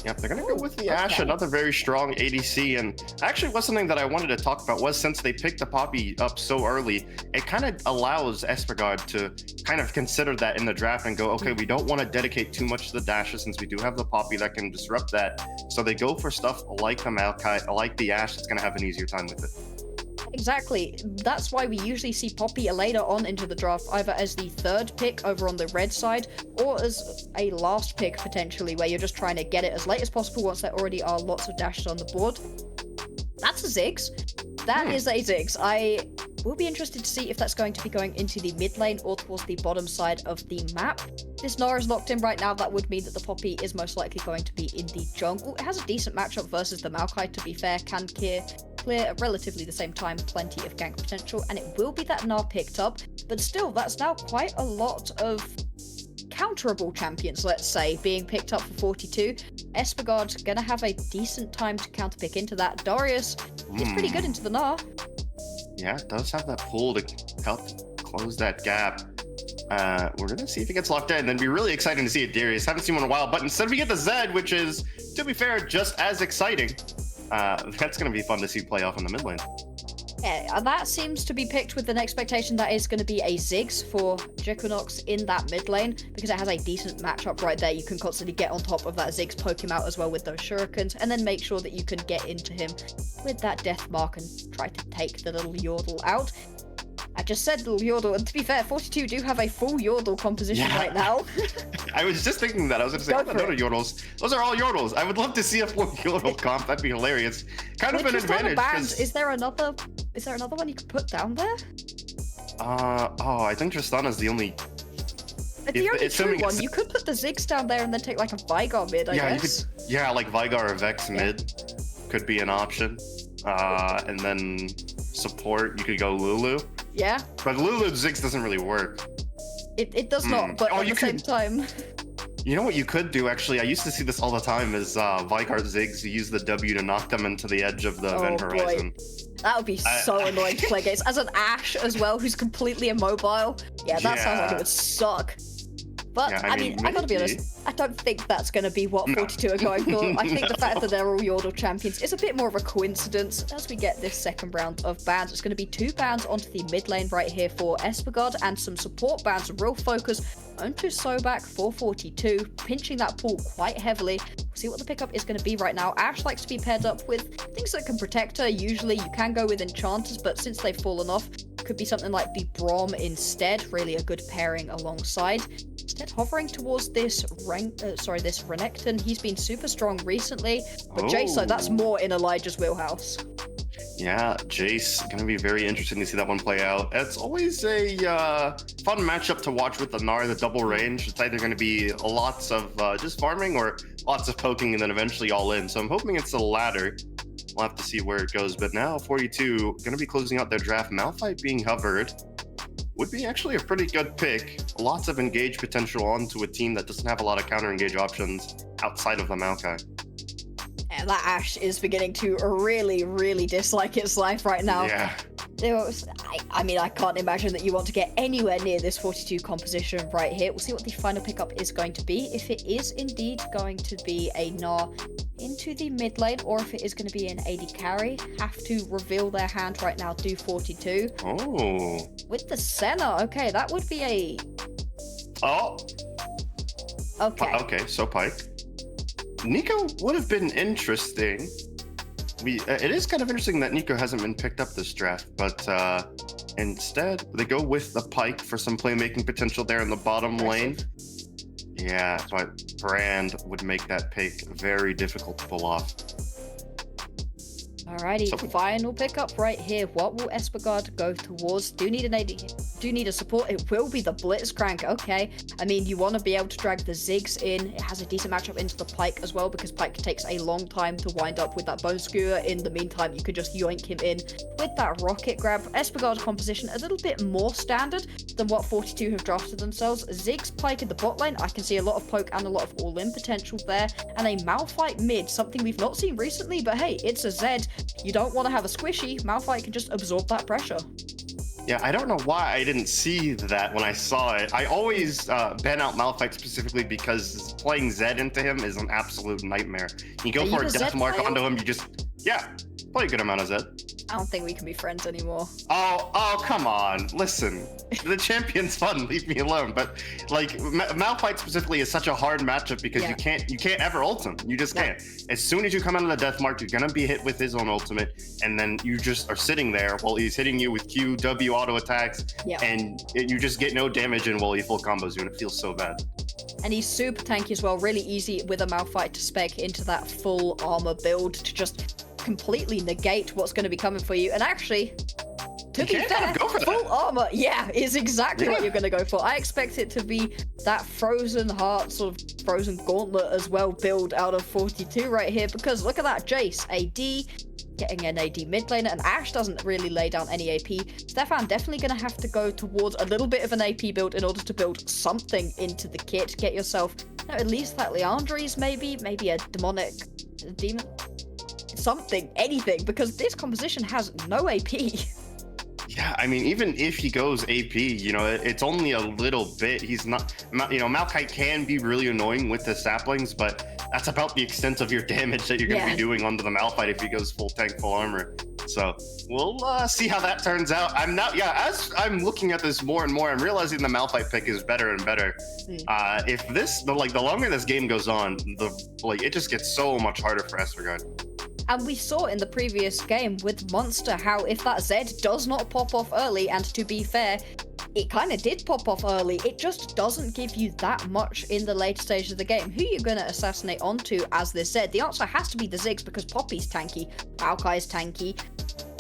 Yep, they're gonna go with the Ashe, another very strong ADC, and actually was something that I wanted to talk about was since they picked the Poppy up so early, it kind of allows Espegard to kind of consider that in the draft and go, okay, we don't want to dedicate too much to the dashes since we do have the Poppy that can disrupt that. So they go for stuff like the Maokai, like the Ashe that's gonna have an easier time with it. Exactly. That's why we usually see Poppy later on into the draft, either as the third pick over on the red side, or as a last pick potentially, where you're just trying to get it as late as possible once there already are lots of dashes on the board. That's a Ziggs. That is a Ziggs. I will be interested to see if that's going to be going into the mid lane or towards the bottom side of the map. This Nara is locked in right now. That would mean that the Poppy is most likely going to be in the jungle. It has a decent matchup versus the Maokai, to be fair. Can clear at relatively the same time, plenty of gank potential, and it will be that Gnar picked up, but still, that's now quite a lot of counterable champions, let's say, being picked up for 42. Espegard's gonna have a decent time to counterpick into that. Darius is pretty good into the Gnar. Yeah, it does have that pull to help close that gap. We're gonna see if he gets locked in, then be really exciting to see it, Darius. Haven't seen one in a while, but instead we get the Zed, which is, to be fair, just as exciting. That's going to be fun to see play off in the mid lane. Yeah, that seems to be picked with an expectation that is going to be a Ziggs for Jequinox in that mid lane, because it has a decent matchup right there. You can constantly get on top of that Ziggs, poke him out as well with those shurikens, and then make sure that you can get into him with that death mark and try to take the little Yordle out. I just said little Yordle, and to be fair, 42 do have a full Yordle composition right now. I was just thinking that. I was going to say, oh, no Yordles. Those are all Yordles. I would love to see a full Yordle comp. That'd be hilarious. Kind of an advantage. Is there another one you could put down there? I think Tristana's the only... The only true one. You could put the Ziggs down there and then take like a Vigar mid, I guess. Like Vigar or Vex mid could be an option. And then support, you could go Lulu. Yeah. But Lulu Ziggs doesn't really work. It does not, but at the same time... You know what you could do, actually? I used to see this all the time, is Vigar Ziggs, you use the W to knock them into the edge of the event horizon. That would be so annoying to play against. As an Ashe as well, who's completely immobile. Yeah, that sounds like it would suck. But, I mean, I gotta be honest, I don't think that's gonna be what 42 are going for. I think the fact that they're all Yordle champions is a bit more of a coincidence. As we get this second round of bans, it's gonna be 2 bans onto the mid lane right here for Espegard, and some support bans, real focus onto Sobak for 42, pinching that pool quite heavily. We'll see what the pickup is going to be right now. Ashe likes to be paired up with things that can protect her. Usually you can go with enchanters, but since they've fallen off, could be something like the Braum instead. Really a good pairing alongside. Instead, hovering towards this Renekton. He's been super strong recently, but Jace, so that's more in Elijah's wheelhouse. Yeah, Jace, gonna be very interesting to see that one play out. It's always a fun matchup to watch with the Gnar, the double range. It's either gonna be lots of just farming or lots of poking and then eventually all in. So I'm hoping it's the latter. We'll have to see where it goes. But now 42 gonna be closing out their draft. Malphite being hovered would be actually a pretty good pick. Lots of engage potential onto a team that doesn't have a lot of counter engage options outside of the Maokai. And that Ashe is beginning to really, really dislike its life right now. Yeah. I mean, I can't imagine that you want to get anywhere near this 42 composition right here. We'll see what the final pickup is going to be. If it is indeed going to be a Gnar into the mid lane, or if it is going to be an AD carry, have to reveal their hand right now, do 42. Oh. With the Senna, okay, that would be a... Oh. Okay. Okay, so Pike. Nico would have been interesting. It is kind of interesting that Nico hasn't been picked up this draft, but Instead, they go with the Pike for some playmaking potential there in the bottom lane. Yeah, but Brand would make that pick very difficult to pull off. Alrighty, So- final pickup right here. What will Espergaard go towards? Do need an AD, do need a support. It will be the Blitzcrank. Okay, I mean, you want to be able to drag the Ziggs in. It has a decent matchup into the Pike as well, because Pike takes a long time to wind up with that Bone Skewer. In the meantime, you could just yoink him in with that Rocket Grab. Espergaard's composition a little bit more standard than what 42 have drafted themselves. Ziggs, Pike in the bot lane. I can see a lot of poke and a lot of all-in potential there. And a Malphite mid, something we've not seen recently, but hey, it's a Zed. You don't want to have a squishy. Malphite can just absorb that pressure. Yeah, I don't know why I didn't see that when I saw it. I always ban out Malphite specifically because playing Zed into him is an absolute nightmare. You go Are for you a a death Zed mark player? onto him, you just, yeah, play a good amount of Zed. I don't think we can be friends anymore. Oh, come on. Listen, the champion's fun. Leave me alone. But like Malphite specifically is such a hard matchup because Yeah. you can't ever ult him. You just can't. As soon as you come out of the death mark, you're gonna be hit with his own ultimate, and then you just are sitting there while he's hitting you with Q, W auto attacks, Yeah. and you just get no damage in while he full combos you, and it feels so bad. And he's super tanky as well. Really easy with a Malphite to spec into that full armor build to just completely negate what's going to be coming for you. And actually, to You be can fair, kind of go for that. full armor, yeah, is exactly what Yeah. you're going to go for. I expect it to be that frozen heart, sort of frozen gauntlet as well build out of 42 right here, because look at that Jace, AD, getting an AD mid laner, and Ashe doesn't really lay down any AP. Stefan definitely going to have to go towards a little bit of an AP build in order to build something into the kit. Get yourself, at least that Leandri's maybe a demonic demon, something, anything, because this composition has no AP. Yeah, I mean, even if he goes AP, it's only a little bit. He's not, Malphite can be really annoying with the saplings, but that's about the extent of your damage that you're going to be doing onto the Malphite if he goes full tank, full armor. So we'll see how that turns out. As I'm looking at this more and more, I'm realizing the Malphite pick is better and better. If the longer this game goes on, it just gets so much harder for Espergaard. And we saw in the previous game with Monster how if that Zed does not pop off early, and to be fair, it kind of did pop off early, it just doesn't give you that much in the later stage of the game. Who are you going to assassinate onto as this Zed? The answer has to be the Ziggs, because Poppy's tanky, Maokai's tanky.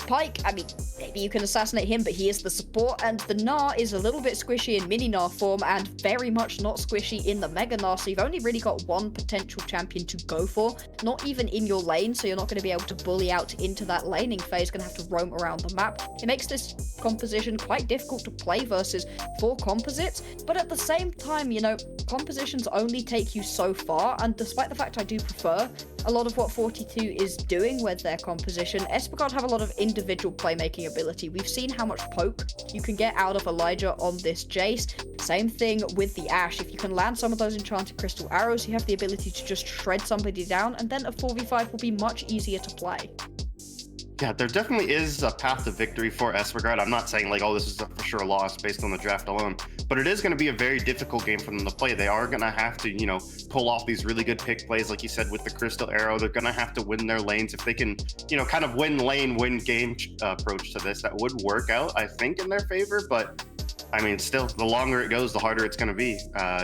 Pike, I mean, maybe you can assassinate him, but he is the support, and the Gnar is a little bit squishy in mini Gnar form and very much not squishy in the Mega Gnar, so you've only really got one potential champion to go for, not even in your lane, so you're not going to be able to bully out into that laning phase, going to have to roam around the map. It makes this composition quite difficult to play versus for composites, but at the same time, compositions only take you so far, and despite the fact I do prefer a lot of what 42 is doing with their composition, Espergaard have a lot of individual playmaking ability. We've seen how much poke you can get out of Elijah on this Jace. Same thing with the Ashe. If you can land some of those enchanted crystal arrows, you have the ability to just shred somebody down, and then a 4v5 will be much easier to play. Yeah, there definitely is a path to victory for Espergaard. I'm not saying this is a for sure loss based on the draft alone, but it is going to be a very difficult game for them to play. They are going to have to, pull off these really good pick plays, like you said, with the Crystal Arrow. They're going to have to win their lanes. If they can, kind of win lane, win game approach to this, that would work out, I think, in their favor. But I mean, still, the longer it goes, the harder it's going to be.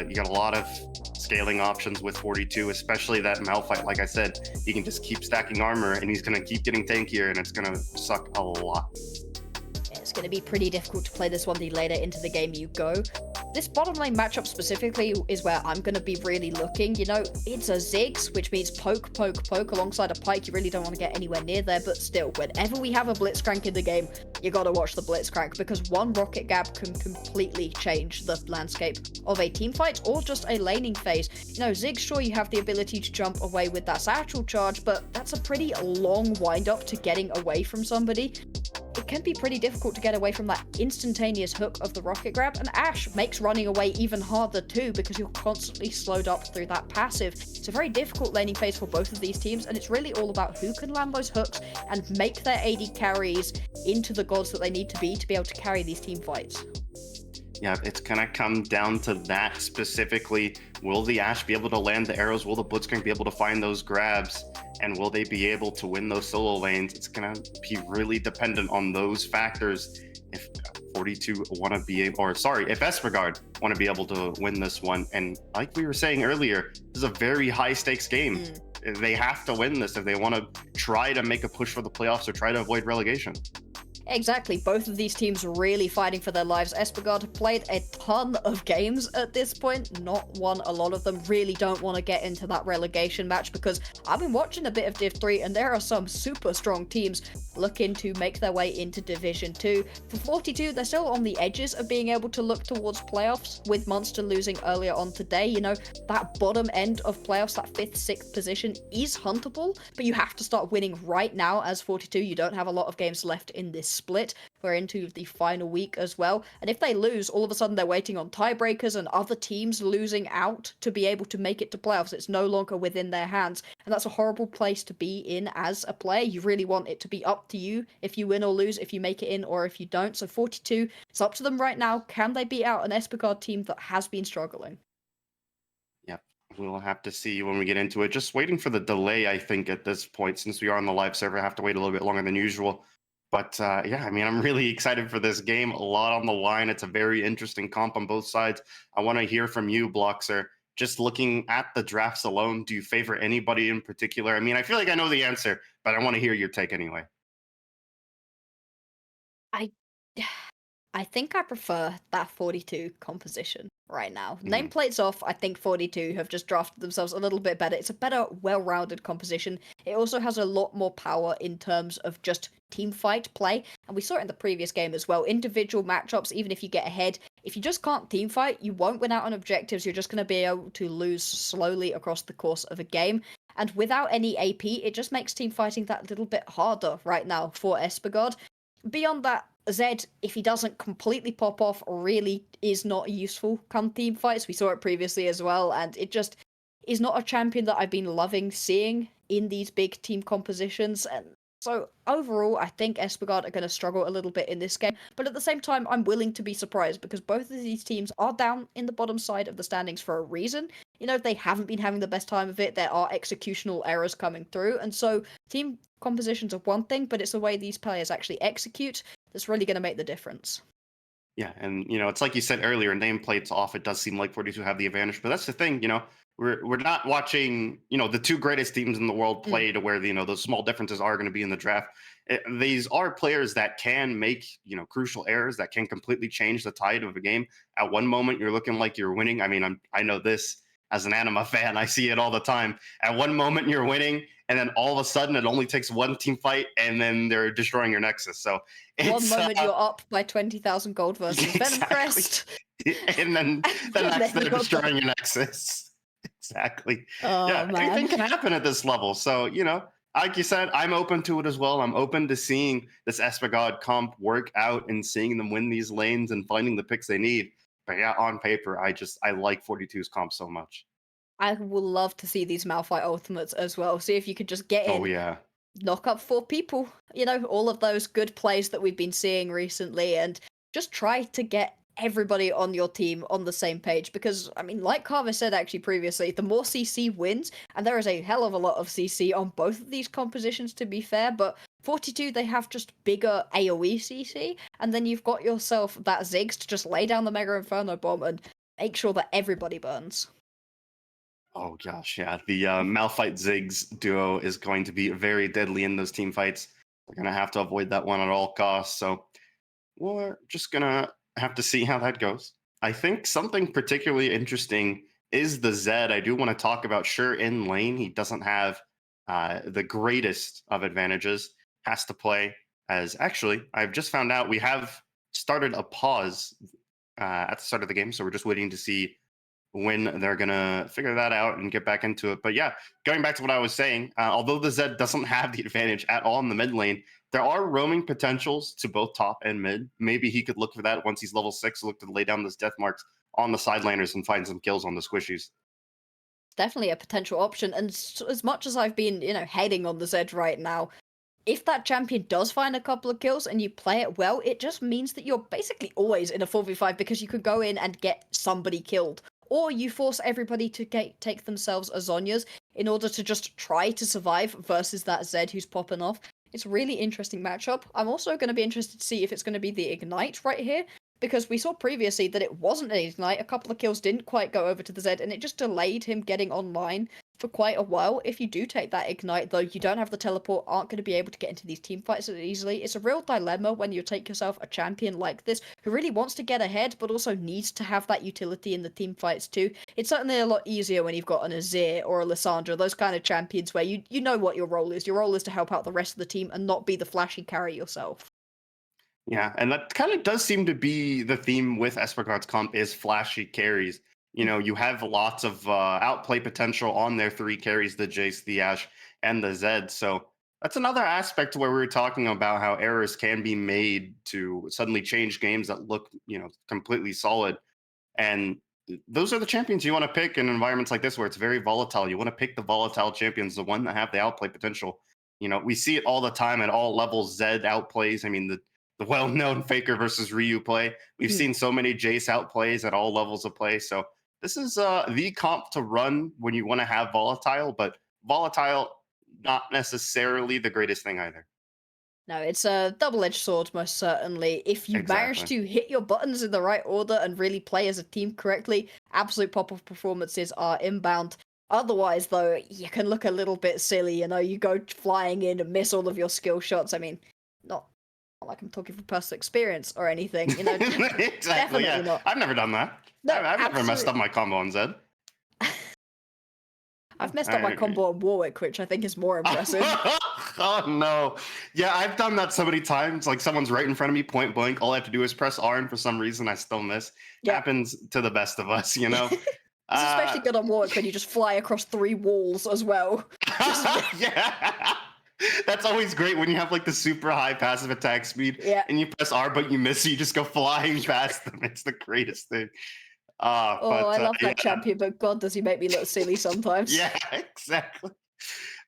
You got a lot of scaling options with 42, especially that Malphite. Like I said, he can just keep stacking armor, and he's going to keep getting tankier, and it's going to suck a lot. It's going to be pretty difficult to play this one the later into the game you go. This bottom lane matchup specifically is where I'm going to be really looking. It's a Ziggs, which means poke, poke, poke alongside a Pike. You really don't want to get anywhere near there, but still, whenever we have a Blitzcrank in the game, you got to watch the Blitzcrank, because one rocket gap can completely change the landscape of a team fight or just a laning phase. Ziggs, sure, you have the ability to jump away with that satchel charge, but that's a pretty long wind up to getting away from somebody. It can be pretty difficult to get away from that instantaneous hook of the rocket grab, and Ashe makes running away even harder too, because you're constantly slowed up through that passive. It's a very difficult laning phase for both of these teams, and it's really all about who can land those hooks and make their AD carries into the gods that they need to be able to carry these team fights. Yeah, it's gonna come down to that specifically. Will the Ashe be able to land the arrows? Will the Blitzcrank be able to find those grabs? And will they be able to win those solo lanes? It's gonna be really dependent on those factors. If 42 want to be able, or sorry, if Espergard want to be able to win this one. And like we were saying earlier, this is a very high stakes game. They have to win this if they want to try to make a push for the playoffs or try to avoid relegation. Exactly, both of these teams really fighting for their lives. Espergard have played a ton of games at this point, not won a lot of them, really don't want to get into that relegation match because I've been watching a bit of Div 3 and there are some super strong teams looking to make their way into Division 2. For 42, they're still on the edges of being able to look towards playoffs, with Munster losing earlier on today. You know, that bottom end of playoffs, that 5th, 6th position is huntable, but you have to start winning right now as 42. You don't have a lot of games left in this split. We're into the final week as well, and if they lose, all of a sudden they're waiting on tiebreakers and other teams losing out to be able to make it to playoffs. It's no longer within their hands, and that's a horrible place to be in as a player. You really want it to be up to you if you win or lose, if you make it in or if you don't. So 42, it's up to them right now. Can they beat out an Espergard team that has been struggling? Yep, we'll have to see when we get into it. Just waiting for the delay, I think, at this point, since we are on the live server, I have to wait a little bit longer than usual. But yeah, I mean, I'm really excited for this game. A lot on the line. It's a very interesting comp on both sides. I want to hear from you, Bloxer. Just looking at the drafts alone, do you favor anybody in particular? I mean, I feel like I know the answer, but I want to hear your take anyway. I think I prefer that 42 composition right now. Nameplates off, I think 42 have just drafted themselves a little bit better. It's a better, well-rounded composition. It also has a lot more power in terms of just team fight play. And we saw it in the previous game as well. Individual matchups, even if you get ahead, if you just can't team fight, you won't win out on objectives. You're just going to be able to lose slowly across the course of a game. And without any AP, it just makes team fighting that little bit harder right now for Espergard. Beyond that, Zed, if he doesn't completely pop off, really is not useful come team fights. We saw it previously as well, and it just is not a champion that I've been loving seeing in these big team compositions. And so overall, I think Espergard are going to struggle a little bit in this game. But at the same time, I'm willing to be surprised because both of these teams are down in the bottom side of the standings for a reason. You know, they haven't been having the best time of it. There are executional errors coming through. And so team compositions are one thing, but it's the way these players actually execute that's really going to make the difference. Yeah, and you know, it's like you said earlier, nameplates off, it does seem like 42 have the advantage, but that's the thing, you know, we're not watching, you know, the two greatest teams in the world play to where, you know, those small differences are going to be in the draft. These are players that can make, you know, crucial errors that can completely change the tide of a game. At one moment, you're looking like you're winning. I mean, I know this as an anima fan, I see it all the time. At one moment, you're winning, and then all of a sudden, it only takes one team fight, and then they're destroying your Nexus. So one moment you're up by 20,000 gold versus Venom Crest, and then the next they're destroying your Nexus. Exactly. Oh, yeah, man. anything can happen at this level. So, you know, like you said, I'm open to it as well. I'm open to seeing this Espergard comp work out and seeing them win these lanes and finding the picks they need. But yeah, on paper, I like 42's comp so much. I would love to see these Malphite ultimates as well. See if you could just get in, Oh yeah, knock up 4 people. You know, all of those good plays that we've been seeing recently, and just try to get everybody on your team on the same page. Because, I mean, like Carver said actually previously, the more CC wins, and there is a hell of a lot of CC on both of these compositions to be fair, but 42, they have just bigger AoE CC, and then you've got yourself that Ziggs to just lay down the Mega Inferno Bomb and make sure that everybody burns. oh gosh, yeah. The Malphite Ziggs duo is going to be very deadly in those team fights. We're gonna have to avoid that one at all costs. So we're just gonna have to see how that goes. I think something particularly interesting is the Zed. I do want to talk about. Sure, in lane, he doesn't have the greatest of advantages. Has to play as, actually, I've just found out we have started a pause at the start of the game, so we're just waiting to see when they're gonna figure that out and get back into it. But yeah, going back to what I was saying, although the Zed doesn't have the advantage at all in the mid lane, there are roaming potentials to both top and mid. Maybe he could look for that once he's level 6, look to lay down those death marks on the sideliners and find some kills on the squishies. Definitely a potential option, and as much as I've been, you know, hating on the Zed right now, if that champion does find a couple of kills and you play it well, it just means that you're basically always in a 4v5 because you could go in and get somebody killed. Or you force everybody to take themselves as Zhonya's in order to just try to survive versus that Zed who's popping off. It's a really interesting matchup. I'm also going to be interested to see if it's going to be the Ignite right here, because we saw previously that it wasn't an Ignite. A couple of kills didn't quite go over to the Zed, and it just delayed him getting online for quite a while. If you do take that Ignite, though, you don't have the teleport, aren't going to be able to get into these team fights as easily. It's a real dilemma when you take yourself a champion like this, who really wants to get ahead, but also needs to have that utility in the team fights too. It's certainly a lot easier when you've got an Azir or a Lissandra, those kind of champions where you know what your role is. Your role is to help out the rest of the team and not be the flashy carry yourself. Yeah, and that kind of does seem to be the theme with Espergart's comp is flashy carries. You know, you have lots of outplay potential on their 3 carries, the Jace, the Ashe, and the Zed. So that's another aspect where we were talking about how errors can be made to suddenly change games that look, you know, completely solid. And those are the champions you want to pick in environments like this where it's very volatile. You want to pick the volatile champions, the one that have the outplay potential. You know, we see it all the time at all levels. Zed outplays. I mean, the well-known Faker versus Ryu play. We've seen so many Jace outplays at all levels of play. So this is the comp to run when you want to have volatile, but volatile not necessarily the greatest thing either. No, it's a double-edged sword, most certainly. If you manage to hit your buttons in the right order and really play as a team correctly, absolute pop-off performances are inbound. Otherwise, though, you can look a little bit silly, you know, you go flying in and miss all of your skill shots. I mean, not like I'm talking from personal experience or anything, you know. Exactly, yeah. Not. I've never done that. No, I've never messed up my combo on Zed. I've messed up my combo on Warwick, which I think is more impressive. Oh no. Yeah, I've done that so many times. Like someone's right in front of me, point blank. All I have to do is press R, and for some reason I still miss. Yeah. Happens to the best of us, you know. It's especially good on Warwick when you just fly across 3 walls as well. Yeah. That's always great when you have like the super high passive attack speed and you press R but you miss, so you just go flying past them. It's the greatest thing. I love that champion, but God, does he make me look silly sometimes. Yeah, exactly.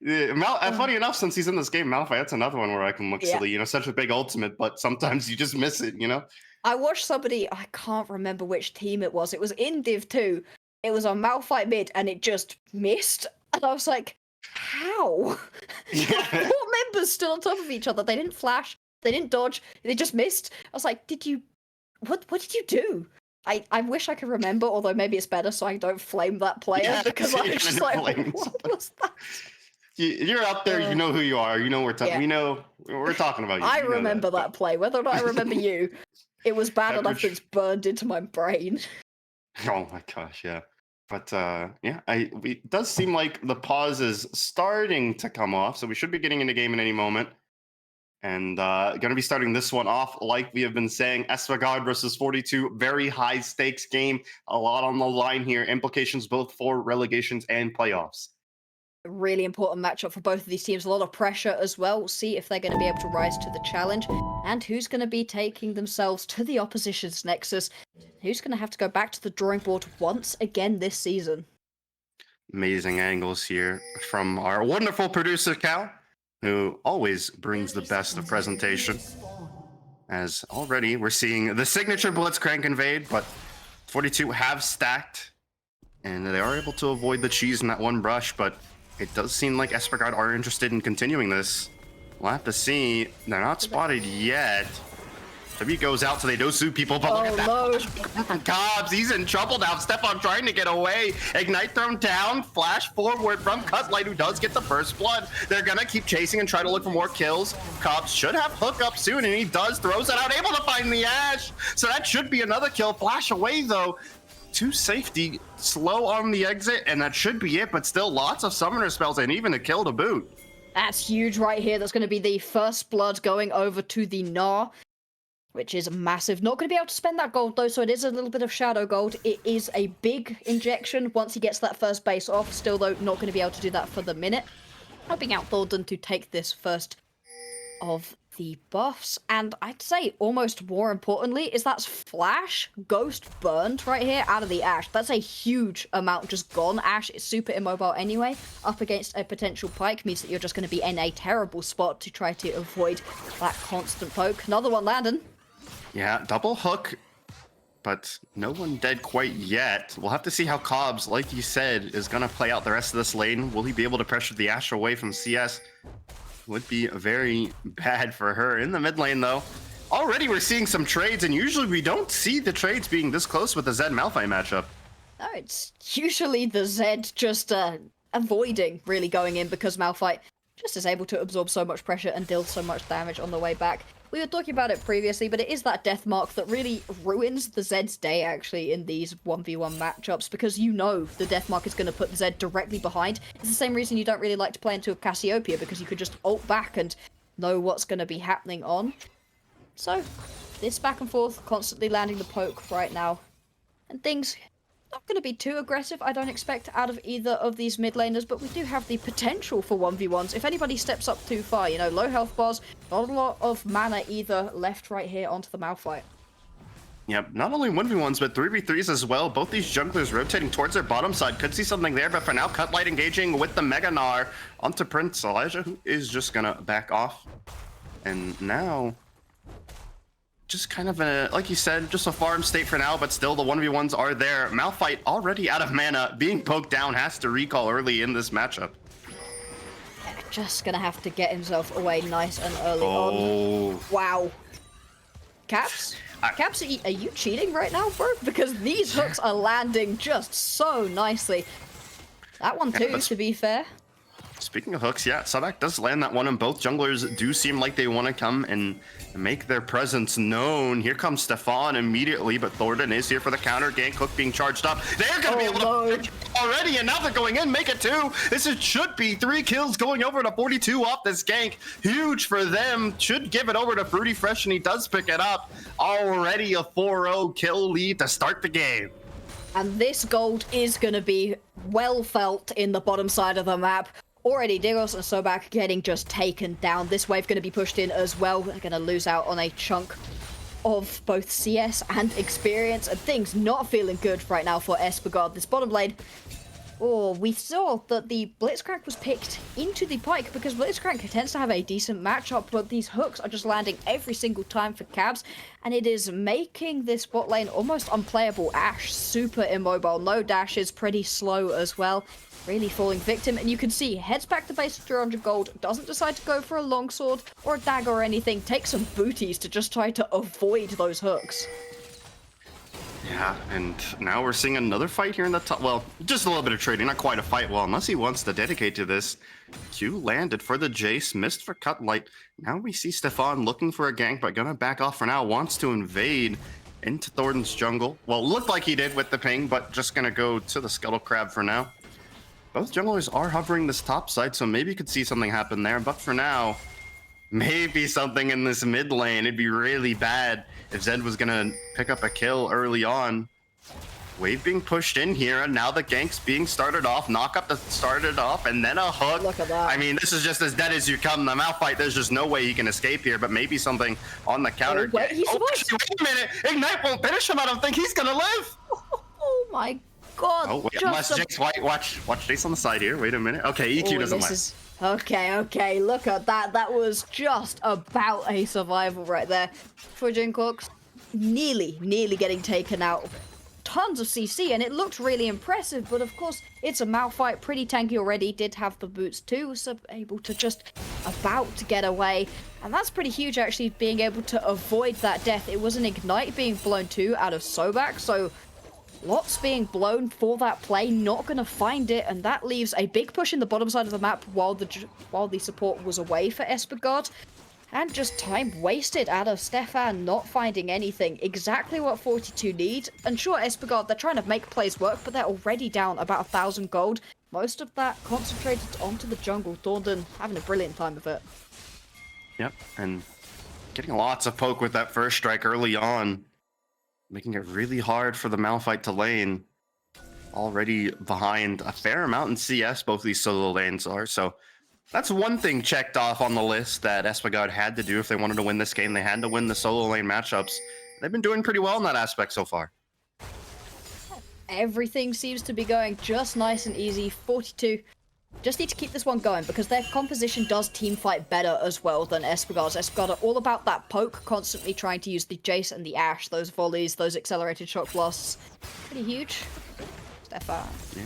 Funny enough, since he's in this game, Malphite, that's another one where I can look silly. You know, such a big ultimate, but sometimes you just miss it, you know? I watched somebody, I can't remember which team it was. It was in Div 2. It was on Malphite mid, and it just missed. And I was like, how? Yeah. 4 members still on top of each other. They didn't flash. They didn't dodge. They just missed. I was like, what did you do? I wish I could remember, although maybe it's better so I don't flame that player, because I was just like, what was that? You're up there, you know who you are. You know we know we're talking about you. I you remember that play. Whether or not I remember you, it was bad enough that it's burned into my brain. Oh my gosh, yeah. But it does seem like the pause is starting to come off, so we should be getting into game in any moment. And going to be starting this one off, like we have been saying, Esfagard versus 42, very high stakes game, a lot on the line here, implications both for relegations and playoffs. A really important matchup for both of these teams, a lot of pressure as well. We'll see if they're going to be able to rise to the challenge, and who's going to be taking themselves to the opposition's nexus, who's going to have to go back to the drawing board once again this season. Amazing angles here from our wonderful producer, Cal, who always brings the best of presentation. As already we're seeing the signature Blitzcrank invade, but 42 have stacked, and they are able to avoid the cheese in that one brush, but it does seem like Esfagard are interested in continuing this. We'll have to see. They're not spotted yet. W goes out, so they do sue people, but look at that. No. Cobbs, he's in trouble now. Stefan trying to get away. Ignite thrown down. Flash forward from Cutlight, who does get the first blood. They're going to keep chasing and try to look for more kills. Cobbs should have hook up soon, and he does. Throws it out, able to find the Ashe. So that should be another kill. Flash away, though. To safety, slow on the exit, and that should be it, but still lots of summoner spells and even a kill to boot. That's huge right here. That's going to be the first blood going over to the Gnar, which is massive. Not going to be able to spend that gold, though, so it is a little bit of shadow gold. It is a big injection once he gets that first base off. Still, though, not going to be able to do that for the minute. Helping out Thornton to take this first of the buffs, and I'd say almost more importantly is that's Flash Ghost burned right here out of the Ashe. That's a huge amount just gone. Ashe is super immobile anyway. Up against a potential Pyke means that you're just going to be in a terrible spot to try to avoid that constant poke. Another one landing. Yeah, double hook, but no one dead quite yet. We'll have to see how Cobbs, like you said, is going to play out the rest of this lane. Will he be able to pressure the Ashe away from CS? would be very bad for her. In the mid lane, though, already we're seeing some trades, and usually we don't see the trades being this close with the Zed Malphite matchup. No, it's usually the Zed just avoiding really going in because Malphite just is able to absorb so much pressure and deal so much damage on the way back. We were talking about it previously, but it is that death mark that really ruins the Zed's day, actually, in these 1v1 matchups, because you know the death mark is going to put the Zed directly behind. It's the same reason you don't really like to play into a Cassiopeia, because you could just ult back and know what's going to be happening on. So, this back and forth, constantly landing the poke right now, and things not going to be too aggressive, I don't expect, out of either of these mid laners, but we do have the potential for 1v1s. If anybody steps up too far, you know, low health bars, not a lot of mana either left right here onto the Malphite. Yep, not only 1v1s, but 3v3s as well. Both these junglers rotating towards their bottom side. Could see something there, but for now, Cutlight engaging with the Mega Gnar onto Prince Elijah, who is just gonna back off. And now, just kind of a, like you said, just a farm state for now, but still the 1v1s are there. Malphite already out of mana, being poked down, has to recall early in this matchup. Just gonna have to get himself away nice and early on. Wow. Caps? Caps, are you cheating right now, bro? Because these hooks are landing just so nicely. That one too, to be fair. Speaking of hooks, yeah, Sabak does land that one, and both junglers do seem like they want to come and make their presence known. Here comes Stefan immediately, but Thornton is here for the counter gank. Hook being charged up. They're going to be able to already, and now they're going in, make it 2. Should be 3 kills going over to 42 off this gank. Huge for them. Should give it over to Fruity Fresh, and he does pick it up. Already a 4-0 kill lead to start the game. And this gold is going to be well felt in the bottom side of the map. Already, Digos and Sobak getting just taken down. This wave going to be pushed in as well. They're going to lose out on a chunk of both CS and experience. And things not feeling good right now for Espagard. This bottom lane, we saw that the Blitzcrank was picked into the Pyke because Blitzcrank tends to have a decent matchup, but these hooks are just landing every single time for Cabs, and it is making this bot lane almost unplayable. Ashe, super immobile, no dashes, pretty slow as well. Really falling victim, and you can see, heads back to base 300 gold, doesn't decide to go for a longsword or a dagger or anything, takes some booties to just try to avoid those hooks. Yeah, and now we're seeing another fight here in the top. Well, just a little bit of trading, not quite a fight. Well, unless he wants to dedicate to this. Q landed for the Jace, missed for Cutlight. Now we see Stefan looking for a gank, but gonna back off for now, wants to invade into Thornton's jungle. Well, looked like he did with the ping, but just gonna go to the Scuttle Crab for now. Both junglers are hovering this top side, so maybe you could see something happen there. But for now, maybe something in this mid lane. It'd be really bad if Zed was going to pick up a kill early on. Wave being pushed in here, and now the gank's being started off. Knock up started off, and then a hook. Look at that. I mean, this is just as dead as you come. The Malphite, there's just no way he can escape here, but maybe something on the counter. Wait, he's wait a minute. Ignite won't finish him. I don't think he's going to live. Oh my god. Oh, wait, unless Jace, watch Jace on the side here. Wait a minute. Okay, EQ doesn't last. Okay, look at that. That was just about a survival right there for Jinkox. Nearly getting taken out. Tons of CC, and it looked really impressive, but of course, it's a Malphite, pretty tanky already, did have the boots too, so able to just about to get away. And that's pretty huge, actually, being able to avoid that death. It was an Ignite being blown too out of Sobak, so lots being blown for that play, not going to find it, and that leaves a big push in the bottom side of the map while the support was away for Espagard. And just time wasted out of Stefan not finding anything. Exactly what 42 need. And sure, Espagard, they're trying to make plays work, but they're already down about 1,000 gold. Most of that concentrated onto the jungle. Thornton having a brilliant time of it. Yep, and getting lots of poke with that first strike early on. Making it really hard for the Malphite to lane. Already behind a fair amount in CS, both these solo lanes are. So that's one thing checked off on the list that Espagard had to do if they wanted to win this game. They had to win the solo lane matchups. They've been doing pretty well in that aspect so far. Everything seems to be going just nice and easy. 42. Just need to keep this one going because their composition does team fight better as well than Espagard's. Espagard are all about that poke, constantly trying to use the Jace and the Ashe, those volleys, those accelerated shock blasts. Pretty huge. Stefan. Yeah.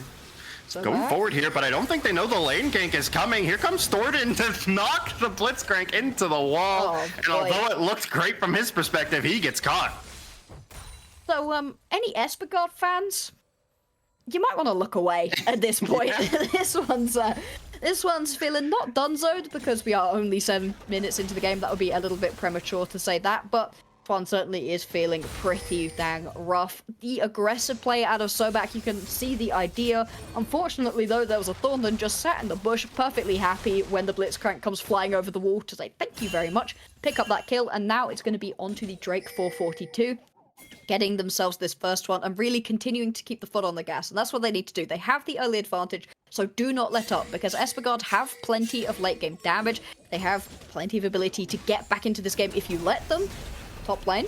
Going forward here, but I don't think they know the lane gank is coming. Here comes Thornton to knock the Blitzcrank into the wall. Oh, and boy. although it looked great from his perspective, he gets caught. So, any Espergard fans? You might want to look away at this point. This one's feeling not donezoed because we are only 7 minutes into the game. That would be a little bit premature to say that, but one certainly is feeling pretty dang rough. The aggressive play out of Sobak, you can see the idea. Unfortunately, though, there was a Thornton just sat in the bush, perfectly happy when the Blitzcrank comes flying over the wall to say thank you very much, pick up that kill, and now it's going to be onto the Drake 442. Getting themselves this first one and really continuing to keep the foot on the gas. And that's what they need to do. They have the early advantage, so do not let up, because Espergard have plenty of late game damage. They have plenty of ability to get back into this game if you let them. Top lane.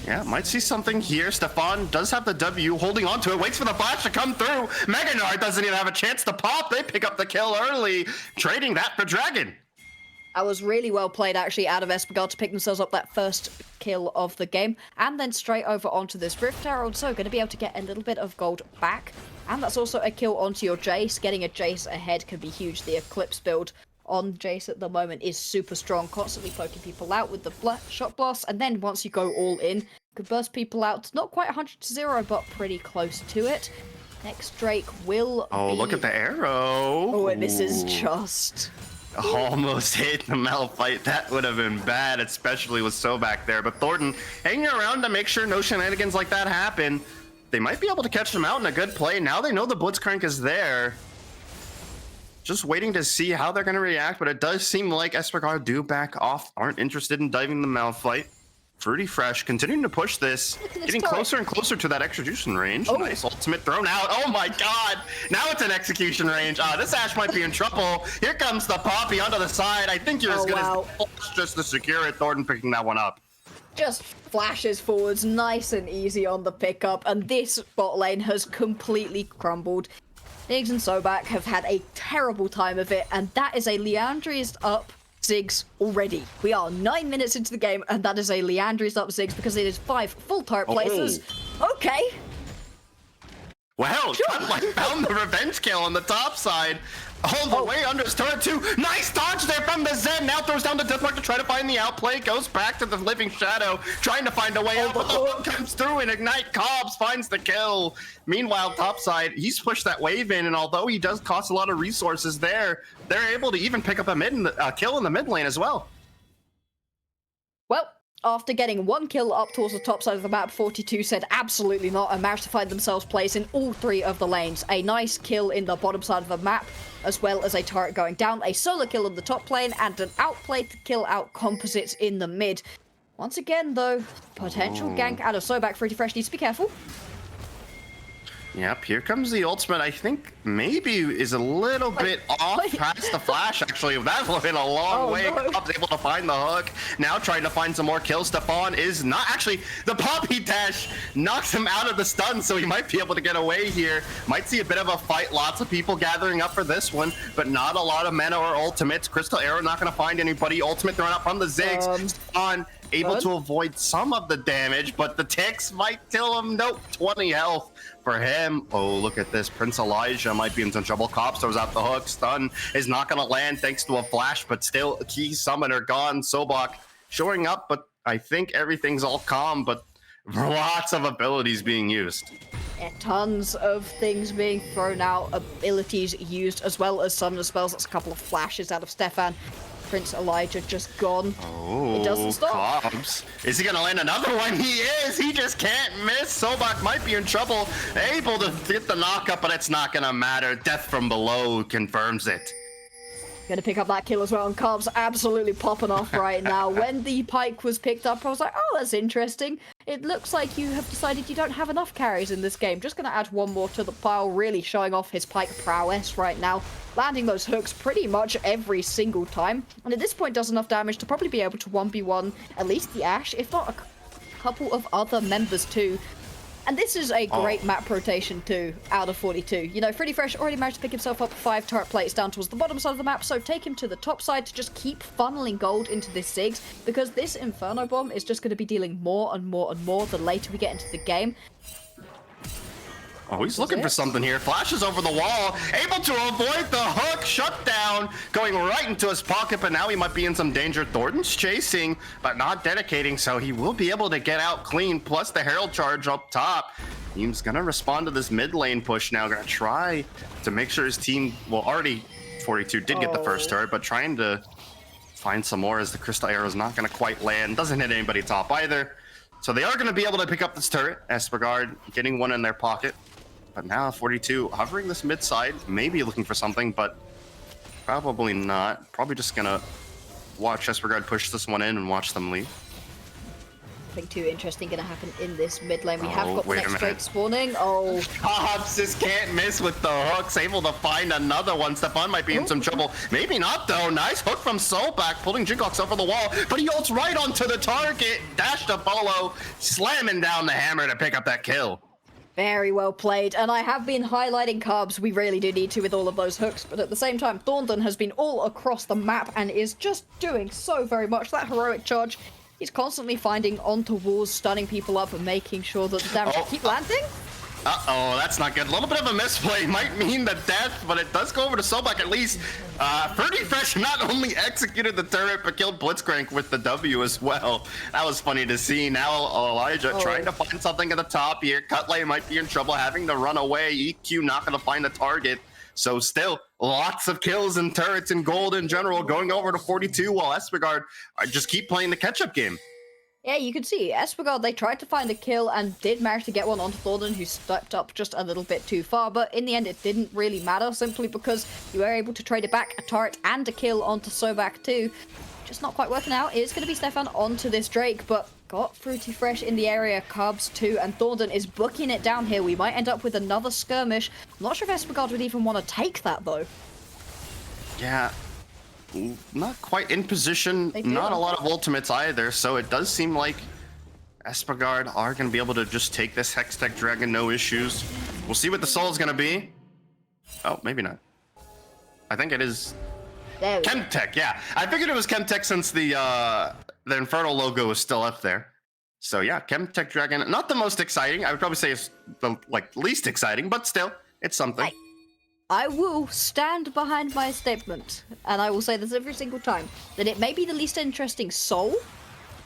Yeah, might see something here. Stefan does have the W, holding on to it, waits for the flash to come through. Meganar doesn't even have a chance to pop. They pick up the kill early, trading that for Dragon. That was really well played, actually, out of Espergard to pick themselves up that first kill of the game. And then straight over onto this Rift Herald, so going to be able to get a little bit of gold back. And that's also a kill onto your Jace. Getting a Jace ahead can be huge. The Eclipse build on Jace at the moment is super strong, constantly poking people out with the shot blast. And then once you go all in, you could burst people out. Not quite 100-0, but pretty close to it. Next Drake will look at the arrow. Oh, and this is just... Almost hit the Malphite. That would have been bad, especially with Sobak there. But Thornton hanging around to make sure no shenanigans like that happen. They might be able to catch them out in a good play. Now they know the Blitzcrank is there. Just waiting to see how they're going to react, but it does seem like Espergard do back off, aren't interested in diving the Malphite. Fruity Fresh continuing to push this, getting closer and closer to that execution range. Oh. Nice ultimate thrown out. Oh my god! Now it's an execution range. This Ashe might be in trouble. Here comes the Poppy onto the side. I think you're as good as just to secure it. Thornton picking that one up. Just flashes forwards, nice and easy on the pickup, and this bot lane has completely crumbled. Niggs and Sobak have had a terrible time of it, and that is a Leandri's up Ziggs already. We are 9 minutes into the game, and that is a Leandri's up Ziggs because it is 5 full turret places. Okay. Well, Cutlight found the revenge kill on the top side. All the way under his turret too. Nice dodge there from the Zen. Now throws down the Deathmark to try to find the outplay. Goes back to the Living Shadow, trying to find a way out. But the hook comes through and Ignite Cobbs finds the kill. Meanwhile, topside, he's pushed that wave in, and although he does cost a lot of resources there, they're able to even pick up a kill in the mid lane as well. Well, after getting one kill up towards the top side of the map, 42 said absolutely not and managed to find themselves place in all 3 of the lanes. A nice kill in the bottom side of the map, as well as a turret going down, a solo kill on the top lane, and an outplay to kill out composites in the mid. Once again, though, potential gank out of Sobak. Fruity Fresh needs to be careful. Yep, here comes the ultimate. I think maybe is a little bit off past the flash, actually. That would have been a long way. No. Cobb's able to find the hook. Now trying to find some more kills. Stefan is not actually. The Poppy Dash knocks him out of the stun, so he might be able to get away here. Might see a bit of a fight. Lots of people gathering up for this one, but not a lot of mana or ultimates. Crystal Arrow not going to find anybody. Ultimate thrown out from the Ziggs. Stefan able to avoid some of the damage, but the ticks might kill him. Nope, 20 health for him. Oh, look at this. Prince Elijah might be in some trouble. Cops throws out the hook. Stun is not going to land thanks to a flash, but still a key summoner gone. Sobak showing up, but I think everything's all calm, but lots of abilities being used. Yeah, tons of things being thrown out, abilities used, as well as summoner spells. That's a couple of flashes out of Stefan. Prince Elijah just gone. Oh, it doesn't stop. Cobbs. Is he gonna land another one? He is. He just can't miss. Sobak might be in trouble. Able to get the knockup, but it's not gonna matter. Death from below confirms it. Gonna pick up that kill as well, and Cobb's absolutely popping off right now. When the pike was picked up, I was like, oh, that's interesting. It looks like you have decided you don't have enough carries in this game. Just gonna add one more to the pile, really showing off his pike prowess right now. Landing those hooks pretty much every single time. And at this point does enough damage to probably be able to 1v1 at least the Ashe, if not a couple of other members too. And this is a great map rotation too, out of 42. You know, Fruity Fresh already managed to pick himself up 5 turret plates down towards the bottom side of the map, so take him to the top side to just keep funneling gold into this Ziggs, because this Inferno Bomb is just going to be dealing more and more and more the later we get into the game. Oh, he's looking for something here. Flashes over the wall, able to avoid the hook, shut down, going right into his pocket, but now he might be in some danger. Thornton's chasing, but not dedicating, so he will be able to get out clean, plus the Herald charge up top. Team's gonna respond to this mid lane push now, gonna try to make sure his team, well, already 42 did get the first turret, but trying to find some more as the Crystal Arrow is not gonna quite land. Doesn't hit anybody top either. So they are gonna be able to pick up this turret. Espergard getting one in their pocket. But now 42 hovering this mid side, maybe looking for something, but probably not. Probably just gonna watch Espergard push this one in and watch them leave. Nothing too interesting gonna happen in this mid lane. We have got the wait a next minute. Drake spawning. Oh, Hobbs just can't miss with the hooks, able to find another one. Stefan might be in some trouble. Maybe not though. Nice hook from Solback, pulling Jingox over the wall, but he ults right onto the target. Dash to Polo, slamming down the hammer to pick up that kill. very well played. And I have been highlighting Carbs. We really do need to with all of those hooks. But at the same time, Thornton has been all across the map and is just doing so very much. That heroic charge, he's constantly finding onto walls, stunning people up and making sure that the damage keep landing. Uh-oh, that's not good. A little bit of a misplay might mean the death, but it does go over to Sobek at least. Fruity Fresh not only executed the turret, but killed Blitzcrank with the W as well. That was funny to see. Now Elijah trying to find something at the top here. Cutlay might be in trouble, having to run away. EQ not going to find the target. So still, lots of kills and turrets and gold in general going over to 42, while Espergard just keep playing the catch-up game. Yeah, you can see Espergard, they tried to find a kill and did manage to get one onto Thornton, who stepped up just a little bit too far, but in the end it didn't really matter, simply because you were able to trade it back, a turret and a kill onto Sobak too. Just not quite working out. It's going to be Stefan onto this Drake, but got Fruity Fresh in the area, Cubs too, and Thornton is booking it down here. We might end up with another skirmish. I'm not sure if Espergard would even want to take that though. Yeah. Not quite in position, not a lot of ultimates either, so it does seem like Espergard are going to be able to just take this Hextech Dragon, no issues. We'll see what the soul is going to be. Oh, maybe not. I think it is Chemtech, yeah. I figured it was Chemtech since the Infernal logo is still up there. So yeah, Chemtech Dragon, not the most exciting. I would probably say it's the least exciting, but still, it's something. I will stand behind my statement, and I will say this every single time, that it may be the least interesting soul,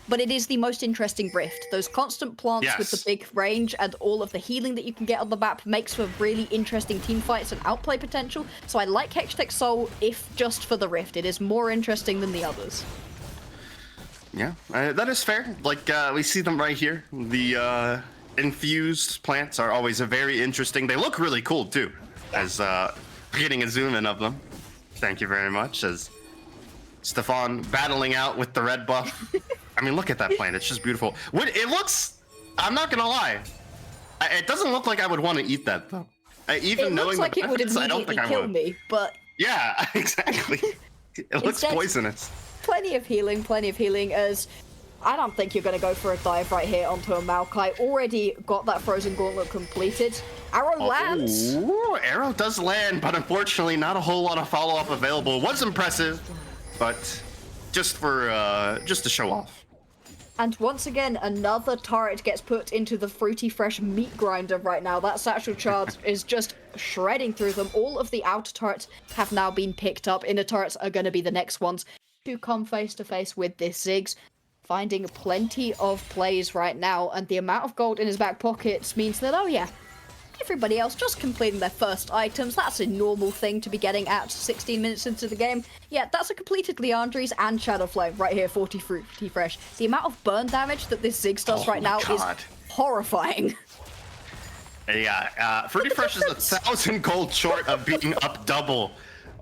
but it is the most interesting Rift. Those constant plants with the big range and all of the healing that you can get on the map makes for really interesting team fights and outplay potential, so I like Hextech Soul if just for the Rift. It is more interesting than the others. Yeah, that is fair. Like, we see them right here. The infused plants are always very interesting. They look really cool, too. As getting a zoom in of them. Thank you very much. As Stefan battling out with the red buff. I mean, look at that plant. It's just beautiful. It looks, I'm not gonna lie, it doesn't look like I would want to eat that though. Even knowing like the it would benefits, I don't immediately think I kill would. me, but Yeah, exactly. It looks Instead- poisonous. plenty of healing, as I don't think you're going to go for a dive right here onto a Maokai. Already got that Frozen Gauntlet completed. Arrow lands. Ooh, arrow does land, but unfortunately not a whole lot of follow-up available. It was impressive, but just to show off. And once again, another turret gets put into the Fruity Fresh meat grinder right now. That satchel charge is just shredding through them. All of the outer turrets have now been picked up. Inner turrets are going to be the next ones to come face to face with this Ziggs. Finding plenty of plays right now, and the amount of gold in his back pockets means that, oh yeah, everybody else just completing their first items. That's a normal thing to be getting at 16 minutes into the game. Yeah, that's a completed Leandri's and Shadow Flame right here, 40 Fruity Fresh. The amount of burn damage that this Ziggs does right now is horrifying. Yeah, Fruity Fresh is 1,000 gold short of being up double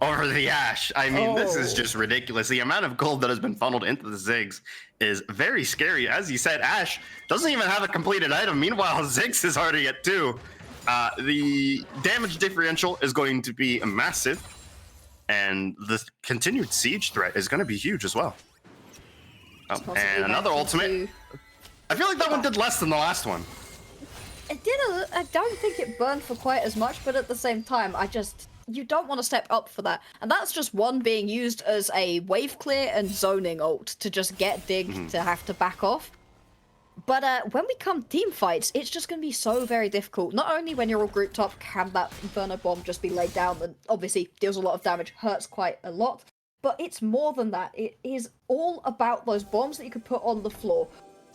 over the Ash. I mean, this is just ridiculous. The amount of gold that has been funneled into the Ziggs is very scary. As you said, Ash doesn't even have a completed item. Meanwhile, Ziggs is already at 2. The damage differential is going to be massive, and the continued siege threat is going to be huge as well. Oh, and another ultimate. I feel like that one did less than the last one. It did I don't think it burned for quite as much, but at the same time, you don't want to step up for that. And that's just one being used as a wave clear and zoning ult to just get Dig to have to back off. But when we come team fights, it's just going to be so very difficult. Not only when you're all grouped up, can that Inferno Bomb just be laid down and obviously deals a lot of damage, hurts quite a lot, but it's more than that. It is all about those bombs that you can put on the floor.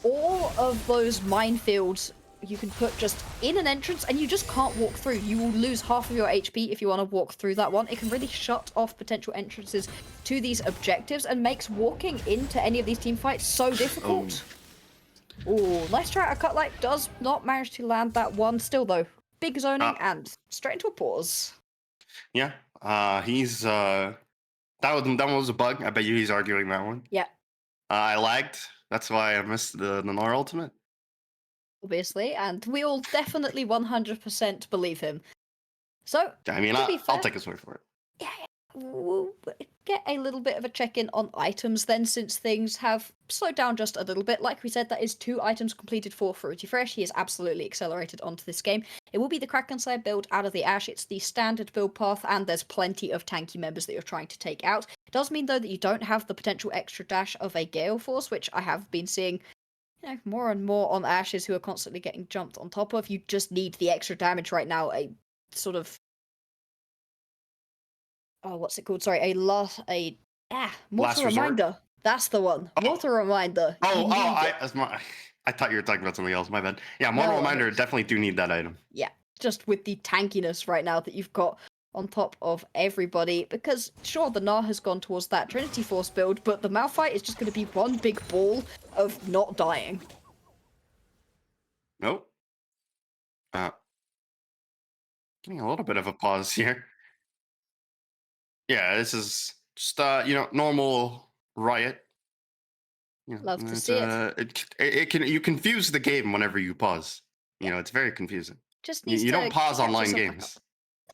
All of those minefields you can put just in an entrance and you just can't walk through. You will lose half of your HP if you want to walk through that one. It can really shut off potential entrances to these objectives and makes walking into any of these team fights so difficult. Ooh, nice try. A Cut Light does not manage to land that one. Still though, big zoning and straight into a pause. Yeah, he's that one was a bug. I bet you he's arguing that one. Yeah. I lagged. That's why I missed the Nara ultimate. Obviously, and we all definitely 100% believe him. So, I mean, I'll take his word for it. Yeah, we'll get a little bit of a check-in on items then, since things have slowed down just a little bit. Like we said, that is 2 items completed for Fruity Fresh. He is absolutely accelerated onto this game. It will be the Kraken side build out of the Ash. It's the standard build path, and there's plenty of tanky members that you're trying to take out. It does mean, though, that you don't have the potential extra dash of a Gale Force, which I have been seeing more and more on Ashes who are constantly getting jumped on top of. You just need the extra damage right now. A sort of... Oh, what's it called? Sorry, Mortal Reminder. That's the one. Mortal Reminder. I thought you were talking about something else. My bad. Yeah, Mortal Reminder, definitely do need that item. Yeah, just with the tankiness right now that you've got on top of everybody, because sure, the Gnar has gone towards that Trinity Force build, but the Malphite is just going to be one big ball of not dying. Nope. Getting a little bit of a pause here. Yeah, this is just normal Riot. Love to see it. You confuse the game whenever you pause. It's very confusing. Just needs you to don't pause catch online yourself games.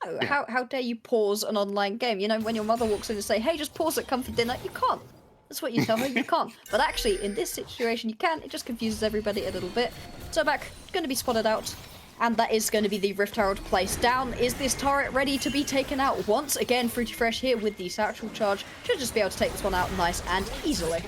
No, Yeah. how dare you pause an online game? When your mother walks in and say, hey, just pause it, come for dinner, you can't. That's what you tell her, you can't. But actually, in this situation, you can. It just confuses everybody a little bit. So back, going to be spotted out. And that is going to be the Rift Herald placed down. Is this turret ready to be taken out once again? Fruity Fresh here with the Satchel Charge. Should just be able to take this one out nice and easily.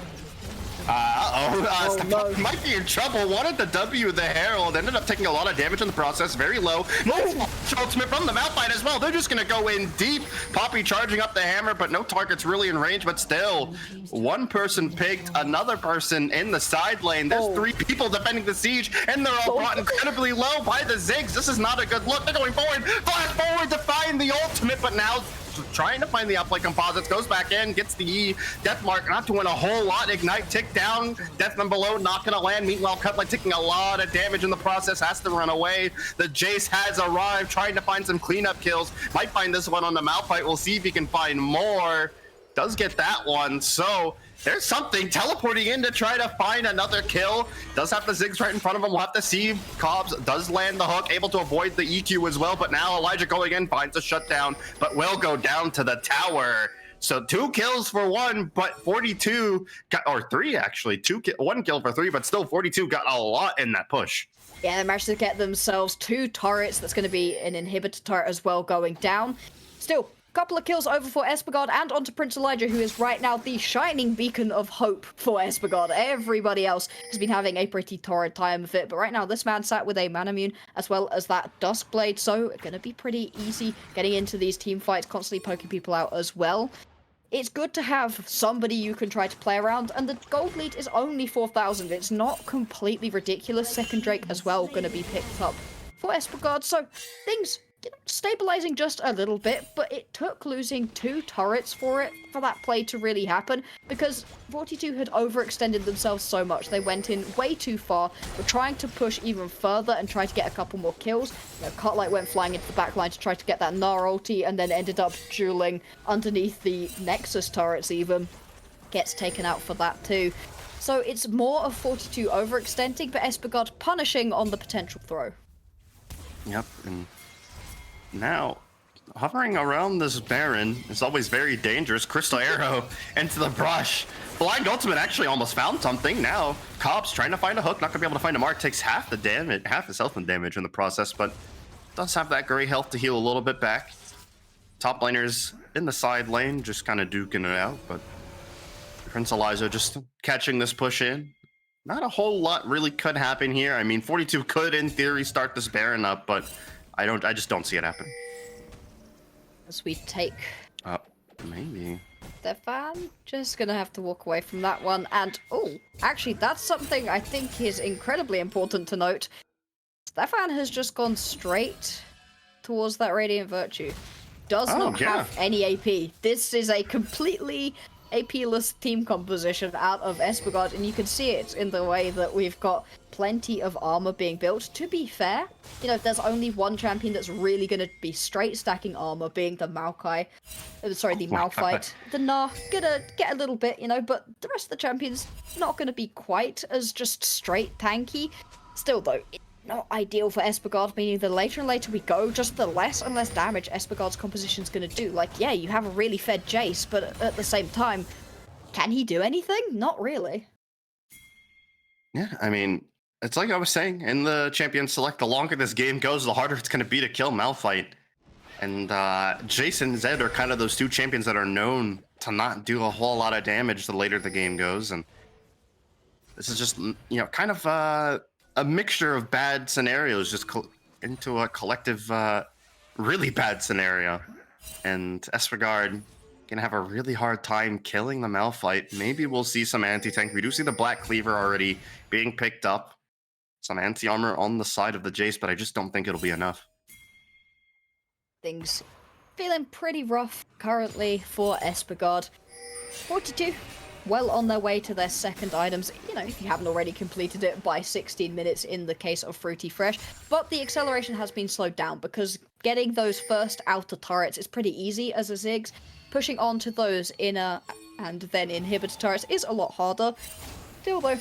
No. Might be in trouble. Wanted the W, the Herald, ended up taking a lot of damage in the process. Very low. Nice ultimate from the Malphite as well. They're just gonna go in deep. Poppy charging up the hammer, but no targets really in range. But still, one person picked, another person in the side lane. There's 3 people defending the siege, and they're all brought incredibly low by the Ziggs. This is not a good look. They're going forward. Flash forward to find the ultimate, but now trying to find the outplay composites, goes back in, gets the E. Death Mark not doing a whole lot. Ignite tick down. Deathman below not gonna land. Meanwhile, Cutlight taking a lot of damage in the process, has to run away. The Jace has arrived, trying to find some cleanup kills. Might find this one on the Malphite. We'll see if he can find more. Does get that one. So there's something teleporting in to try to find another kill. Does have the Ziggs right in front of him. We'll have to see. Cobbs does land the hook, able to avoid the EQ as well. But now Elijah going in, finds a shutdown, but will go down to the tower. So 2 kills for 1, but 42 got, or 3 actually. 1 kill for 3, but still 42 got a lot in that push. Yeah, they managed to get themselves 2 turrets. That's going to be an inhibitor turret as well going down. Still, couple of kills over for Espagard and onto Prince Elijah, who is right now the shining beacon of hope for Espagard. Everybody else has been having a pretty torrid time of it, but right now this man sat with a Manamune as well as that Duskblade, so gonna be pretty easy getting into these team fights, constantly poking people out as well. It's good to have somebody you can try to play around, and the gold lead is only 4,000. It's not completely ridiculous. Second Drake as well gonna be picked up for Espagard, so things stabilizing just a little bit, but it took losing 2 turrets for that play to really happen, because 42 had overextended themselves so much. They went in way too far, were trying to push even further and try to get a couple more kills. Cutlight went flying into the back line to try to get that Gnar ulti, and then ended up dueling underneath the Nexus turrets even. Gets taken out for that too. So it's more of 42 overextending, but Espagard punishing on the potential throw. Yep, and now, hovering around this Baron is always very dangerous. Crystal Arrow into the brush. Blind Ultimate actually almost found something. Now, Cobb's trying to find a hook. Not gonna be able to find a mark. Takes half the damage, half his health and damage in the process, but does have that gray health to heal a little bit back. Top laners in the side lane, just kind of duking it out, but Prince Elijah just catching this push in. not a whole lot really could happen here. I mean, 42 could, in theory, start this Baron up, but I just don't see it happen. As we take Maybe. Stefan, just gonna have to walk away from that one. And, oh, actually, that's something I think is incredibly important to note. Stefan has just gone straight towards that Radiant Virtue. Does not have any AP. This is a completely AP-less team composition out of Espergard, and you can see it in the way that we've got plenty of armor being built. To be fair, you know, there's only one champion that's really going to be straight stacking armor, being the Maokai. Sorry, the Malphite. The Gnar, gonna get a little bit, you know, but the rest of the champions not going to be quite as just straight tanky. Still, though, it's not ideal for Espergard, meaning the later and later we go, just the less and less damage Espergard's composition's going to do. Like, yeah, you have a really fed Jace, but at the same time, can he do anything? Not really. Yeah, I mean, it's like I was saying in the Champion Select, the longer this game goes, the harder it's going to be to kill Malphite. And Jace and Zed are kind of those two champions that are known to not do a whole lot of damage the later the game goes. And this is just, you know, kind of a mixture of bad scenarios just into a collective, really bad scenario. And Espergard gonna have a really hard time killing the Malphite. Maybe we'll see some anti-tank. We do see the Black Cleaver already being picked up. Some anti-armor on the side of the Jace, but I just don't think it'll be enough. Things feeling pretty rough currently for Espergard. 42, well on their way to their second items, you know, if you haven't already completed it by 16 minutes in the case of Fruity Fresh. But the acceleration has been slowed down because getting those first outer turrets is pretty easy as a Ziggs. Pushing on to those inner and then inhibitor turrets is a lot harder. Still though,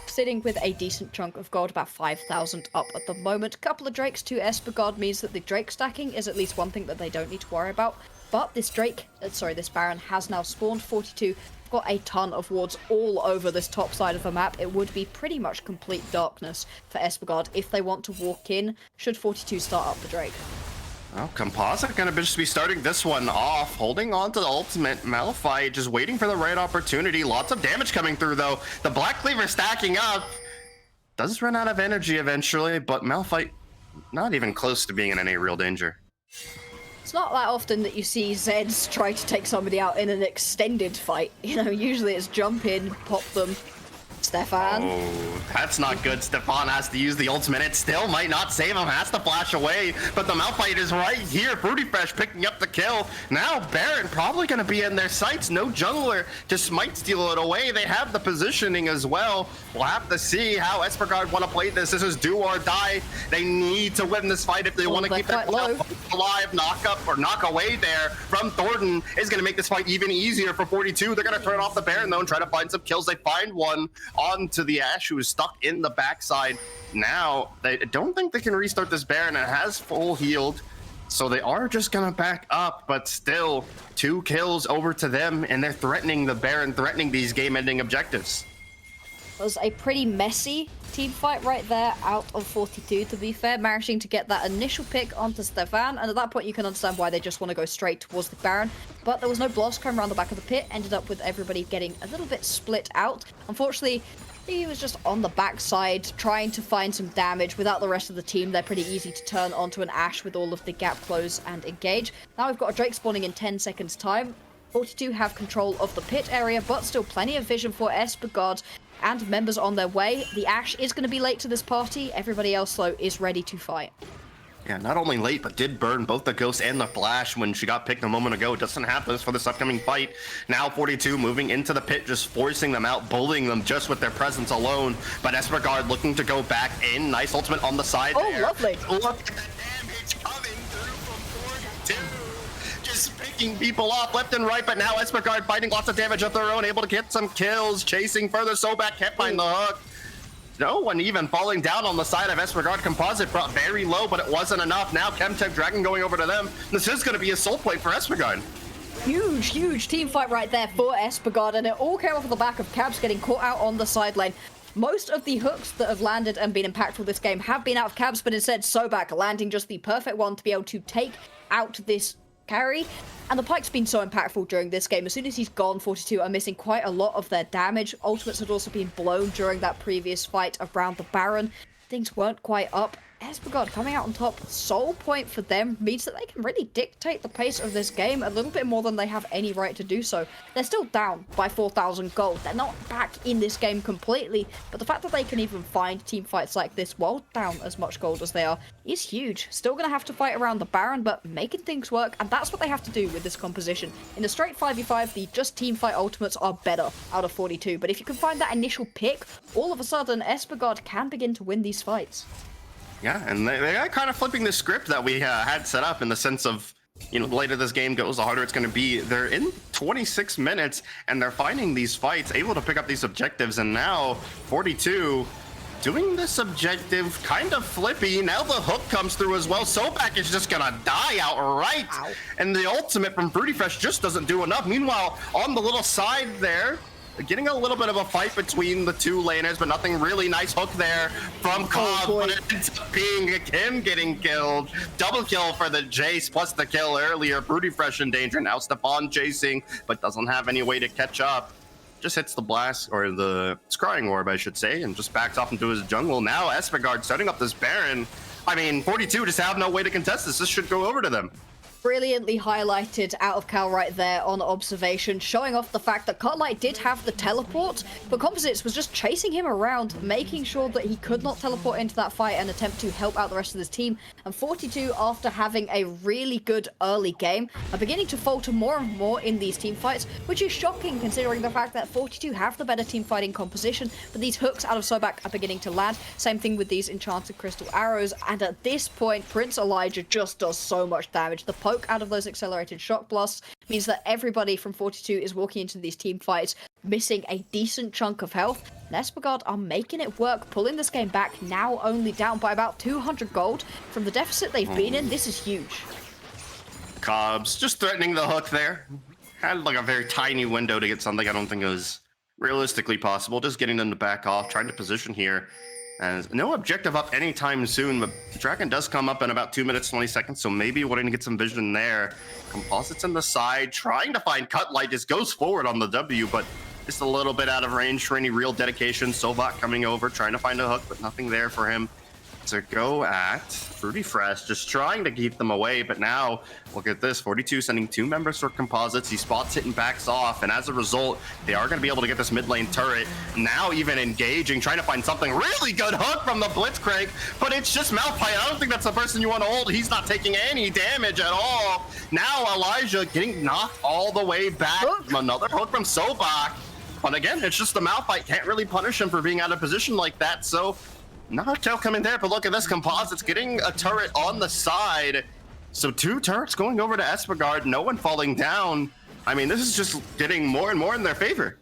sitting with a decent chunk of gold, about 5,000 up at the moment. Couple of Drakes to Espergard means that the Drake stacking is at least one thing that they don't need to worry about. But this this Baron has now spawned. 42 got a ton of wards all over this top side of the map. It would be pretty much complete darkness for Espergard if they want to walk in, should 42 start up the Drake. Well, Composite gonna just be starting this one off, holding on to the ultimate. Malphite just waiting for the right opportunity. Lots of damage coming through though. The Black Cleaver stacking up. Does run out of energy eventually, but Malphite not even close to being in any real danger. It's not that often that you see Zeds try to take somebody out in an extended fight. You know, usually it's jump in, pop them. Stefan. Oh, that's not good. Stefan has to use the ultimate. It still might not save him. Has to flash away. But the Malphite is right here. Fruity Fresh picking up the kill. Now Baron probably going to be in their sights. No jungler. Just might steal it away. They have the positioning as well. We'll have to see how Espergard want to play this. This is do or die. They need to win this fight if they want to keep their alive. Knock up or knock away there from Thornton is going to make this fight even easier for 42. They're going to turn off the Baron though and try to find some kills. They find one onto the Ashe, who is stuck in the backside. Now, they don't think they can restart this Baron. It has full healed, so they are just gonna back up, but still, 2 kills over to them, and they're threatening the Baron, threatening these game-ending objectives. It was a pretty messy team fight right there out of 42, to be fair, managing to get that initial pick onto Stefan, and at that point you can understand why they just want to go straight towards the Baron, but there was no blast coming around the back of the pit, ended up with everybody getting a little bit split out. Unfortunately, he was just on the backside trying to find some damage. Without the rest of the team, they're pretty easy to turn onto an Ashe with all of the gap close and engage. Now we've got a Drake spawning in 10 seconds time. 42 have control of the pit area, but still plenty of vision for Espergard and members on their way. The Ashe is going to be late to this party. Everybody else, though, is ready to fight. Yeah, not only late, but did burn both the Ghost and the Flash when she got picked a moment ago. It doesn't have this for this upcoming fight. Now 42 moving into the pit, just forcing them out, bullying them just with their presence alone. But Espergard looking to go back in. Nice ultimate on the side there. Lovely. Look at the damage coming through from 42. Just picking people off left and right, but now Espergard fighting lots of damage of their own, able to get some kills, chasing further. Sobek kept behind the hook. No one even falling down on the side of Espergard. Composite brought very low, but it wasn't enough. Now Chemtech Dragon going over to them. This is going to be a soul plate for Espergard. Huge team fight right there for Espergard, and it all came off of the back of Cabs getting caught out on the side lane. Most of the hooks that have landed and been impactful this game have been out of Cabs, but instead Sobek landing just the perfect one to be able to take out this carry. And the Pike's been so impactful during this game. As soon as he's gone, 42 are missing quite a lot of their damage. Ultimates had also been blown during that previous fight around the Baron. Things weren't quite up. Espagard coming out on top, sole point for them, means that they can really dictate the pace of this game a little bit more than they have any right to do so. They're still down by 4,000 gold. They're not back in this game completely, but the fact that they can even find team fights like this while down as much gold as they are is huge. Still going to have to fight around the Baron, but making things work, and that's what they have to do with this composition. In a straight 5v5, the just team fight ultimates are better out of 42, but if you can find that initial pick, all of a sudden, Espagard can begin to win these fights. Yeah, and they are kind of flipping the script that we had set up in the sense of, you know, the later this game goes, the harder it's going to be. They're in 26 minutes, and they're finding these fights, able to pick up these objectives, and now 42 doing this objective kind of flippy. Now the hook comes through as well. Sobak is just going to die outright, and the ultimate from Fruity Fresh just doesn't do enough. Meanwhile, on the little side there, getting a little bit of a fight between the two laners, but nothing really. Nice hook there from Cobb, but it ends up being him getting killed. Double kill for the Jace, plus the kill earlier. Fruity Fresh in danger. Now Stefan chasing, but doesn't have any way to catch up. Just hits the blast, or the Scrying Orb, I should say, and just backs off into his jungle. Now Espagard setting up this Baron. I mean, 42 just have no way to contest this. This should go over to them. Brilliantly highlighted out of Cal right there on observation, showing off the fact that Cutlight did have the teleport, but Composites was just chasing him around, making sure that he could not teleport into that fight and attempt to help out the rest of his team. And 42, after having a really good early game, are beginning to falter more and more in these team fights, which is shocking considering the fact that 42 have the better team fighting composition, but these hooks out of Sobak are beginning to land. Same thing with these enchanted crystal arrows, and at this point, Prince Elijah just does so much damage. The poke out of those accelerated shock blasts means that everybody from 42 is walking into these team fights missing a decent chunk of health. And Espagard are making it work, pulling this game back, now only down by about 200 gold from the deficit they've been in. This is huge. Cobbs just threatening the hook there. Had like a very tiny window to get something I don't think it was realistically possible. Just getting them to back off, trying to position here. And no objective up anytime soon, but the Dragon does come up in about 2 minutes, 20 seconds, so maybe wanting to get some vision there. Composites on the side, trying to find Cutlight, just goes forward on the W, but just a little bit out of range for any real dedication. Sobak coming over, trying to find a hook, but nothing there for him to go at. Fruity Fresh just trying to keep them away, but now look at this. 42 sending 2 members for Composites. He spots it and backs off, and as a result, they are going to be able to get this mid lane turret. Now even engaging, trying to find something. Really good hook from the Blitzcrank, but it's just Malphite. I don't think that's the person you want to hold. He's not taking any damage at all. Now Elijah getting knocked all the way back. Another hook from Sobak. But again, it's just the Malphite. Can't really punish him for being out of position like that, so not a kill coming there, but look at this. Composites getting a turret on the side. So 2 turrets going over to Espagard, no one falling down. I mean, this is just getting more and more in their favor.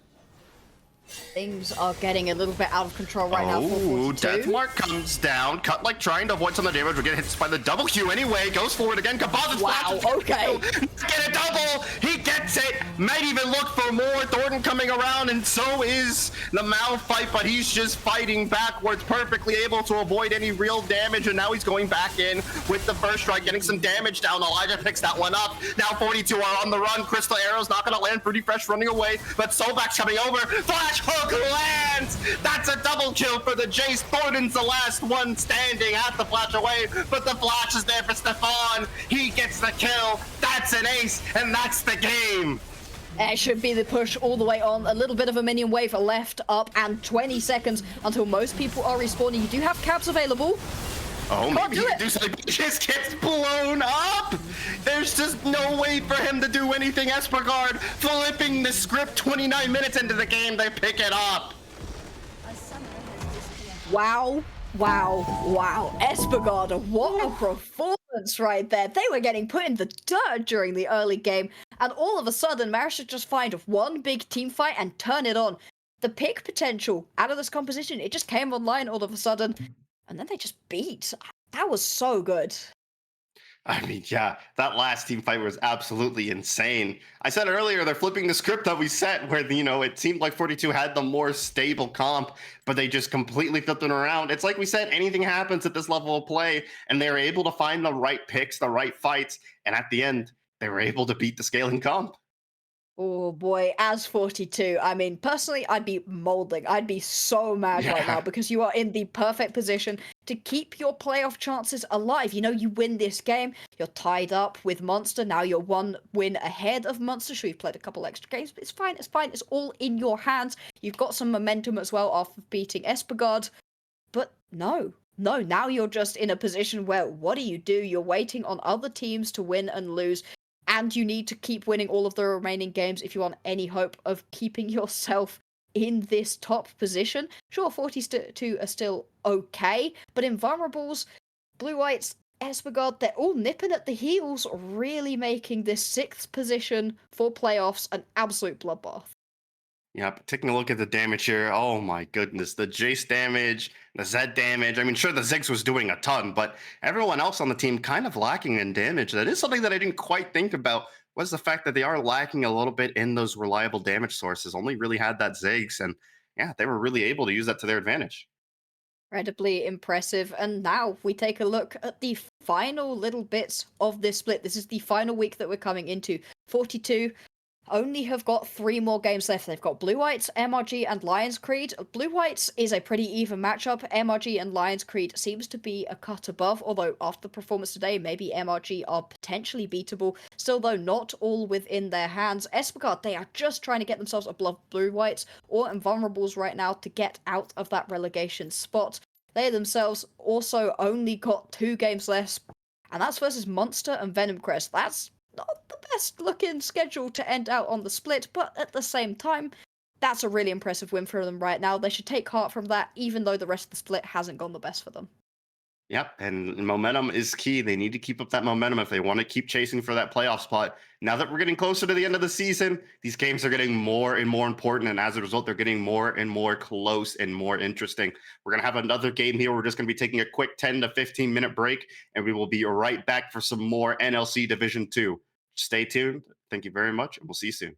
Things are getting a little bit out of control right now for 42. Deathmark comes down. Cutlight trying to avoid some of the damage. We're getting hit by the double Q anyway. Goes forward again. Composites. Wow, okay. Get a double. He gets it. Might even look for more. Thornton coming around, and so is the Malphite, but he's just fighting backwards, perfectly able to avoid any real damage, and now he's going back in with the first strike, getting some damage down. Elijah picks that one up. Now 42 are on the run. Crystal Arrow's not going to land. Fruity Fresh running away, but Sobak's coming over. Flash hook lands. That's a double kill for the Jace. Thornton's the last one standing. Has to flash away, but the flash is there for Stefan. He gets the kill. That's an ace, and that's the game. It should be the push all the way on. A little bit of a minion wave left up, and 20 seconds until most people are respawning. You do have caps available. Oh, maybe he can do something. He just gets blown up. There's just no way for him to do anything. Espagard flipping the script. 29 minutes into the game, they pick it up. Wow. Wow, wow. Espagard, what a performance right there. They were getting put in the dirt during the early game, and all of a sudden managed to just find one big team fight and turn it on. The pick potential out of this composition, it just came online all of a sudden, and then they just beat. That was so good. I mean, yeah, that last team fight was absolutely insane. I said earlier, they're flipping the script that we set where, you know, it seemed like 42 had the more stable comp, but they just completely flipped it around. It's like we said, anything happens at this level of play, and they're able to find the right picks, the right fights, and at the end, they were able to beat the scaling comp. Oh boy, as 42, I mean, personally, I'd be molding. I'd be so mad right now Yeah. because you are in the perfect position to keep your playoff chances alive. You know, you win this game, you're tied up with Monster. Now you're one win ahead of Monster. Sure, you've played a couple extra games, but it's fine, it's fine. It's all in your hands. You've got some momentum as well after beating Espagard. But no, now you're just in a position where what do? You're waiting on other teams to win and lose, and you need to keep winning all of the remaining games if you want any hope of keeping yourself in this top position. Sure, 42 are still okay, but Invulnerables, Blue Whites, Espagard, they're all nipping at the heels, really making this 6th position for playoffs an absolute bloodbath. Yep, taking a look at the damage here. Oh my goodness, the Jace damage, the Zed damage. I mean, sure, the Ziggs was doing a ton, but everyone else on the team kind of lacking in damage. That is something that I didn't quite think about, was the fact that they are lacking a little bit in those reliable damage sources. Only really had that Ziggs, and yeah, they were really able to use that to their advantage. Incredibly impressive. And now we take a look at the final little bits of this split. This is the final week that we're coming into. 42 only have got 3 more games left. They've got Blue Whites, MRG, and Lions Creed. Blue Whites is a pretty even matchup. MRG and Lions Creed seems to be a cut above, although after the performance today, maybe MRG are potentially beatable. Still, though, not all within their hands. Espagard, they are just trying to get themselves above Blue Whites or Invulnerables right now to get out of that relegation spot. They themselves also only got 2 games left, and that's versus Monster and Venom Crest. That's not the best looking schedule to end out on the split, but at the same time, that's a really impressive win for them right now. They should take heart from that, even though the rest of the split hasn't gone the best for them. Yep, and momentum is key. They need to keep up that momentum if they want to keep chasing for that playoff spot. Now that we're getting closer to the end of the season, these games are getting more and more important, and as a result, they're getting more and more close and more interesting. We're going to have another game here. We're just going to be taking a quick 10 to 15-minute break, and we will be right back for some more NLC Division 2. Stay tuned. Thank you very much, and we'll see you soon.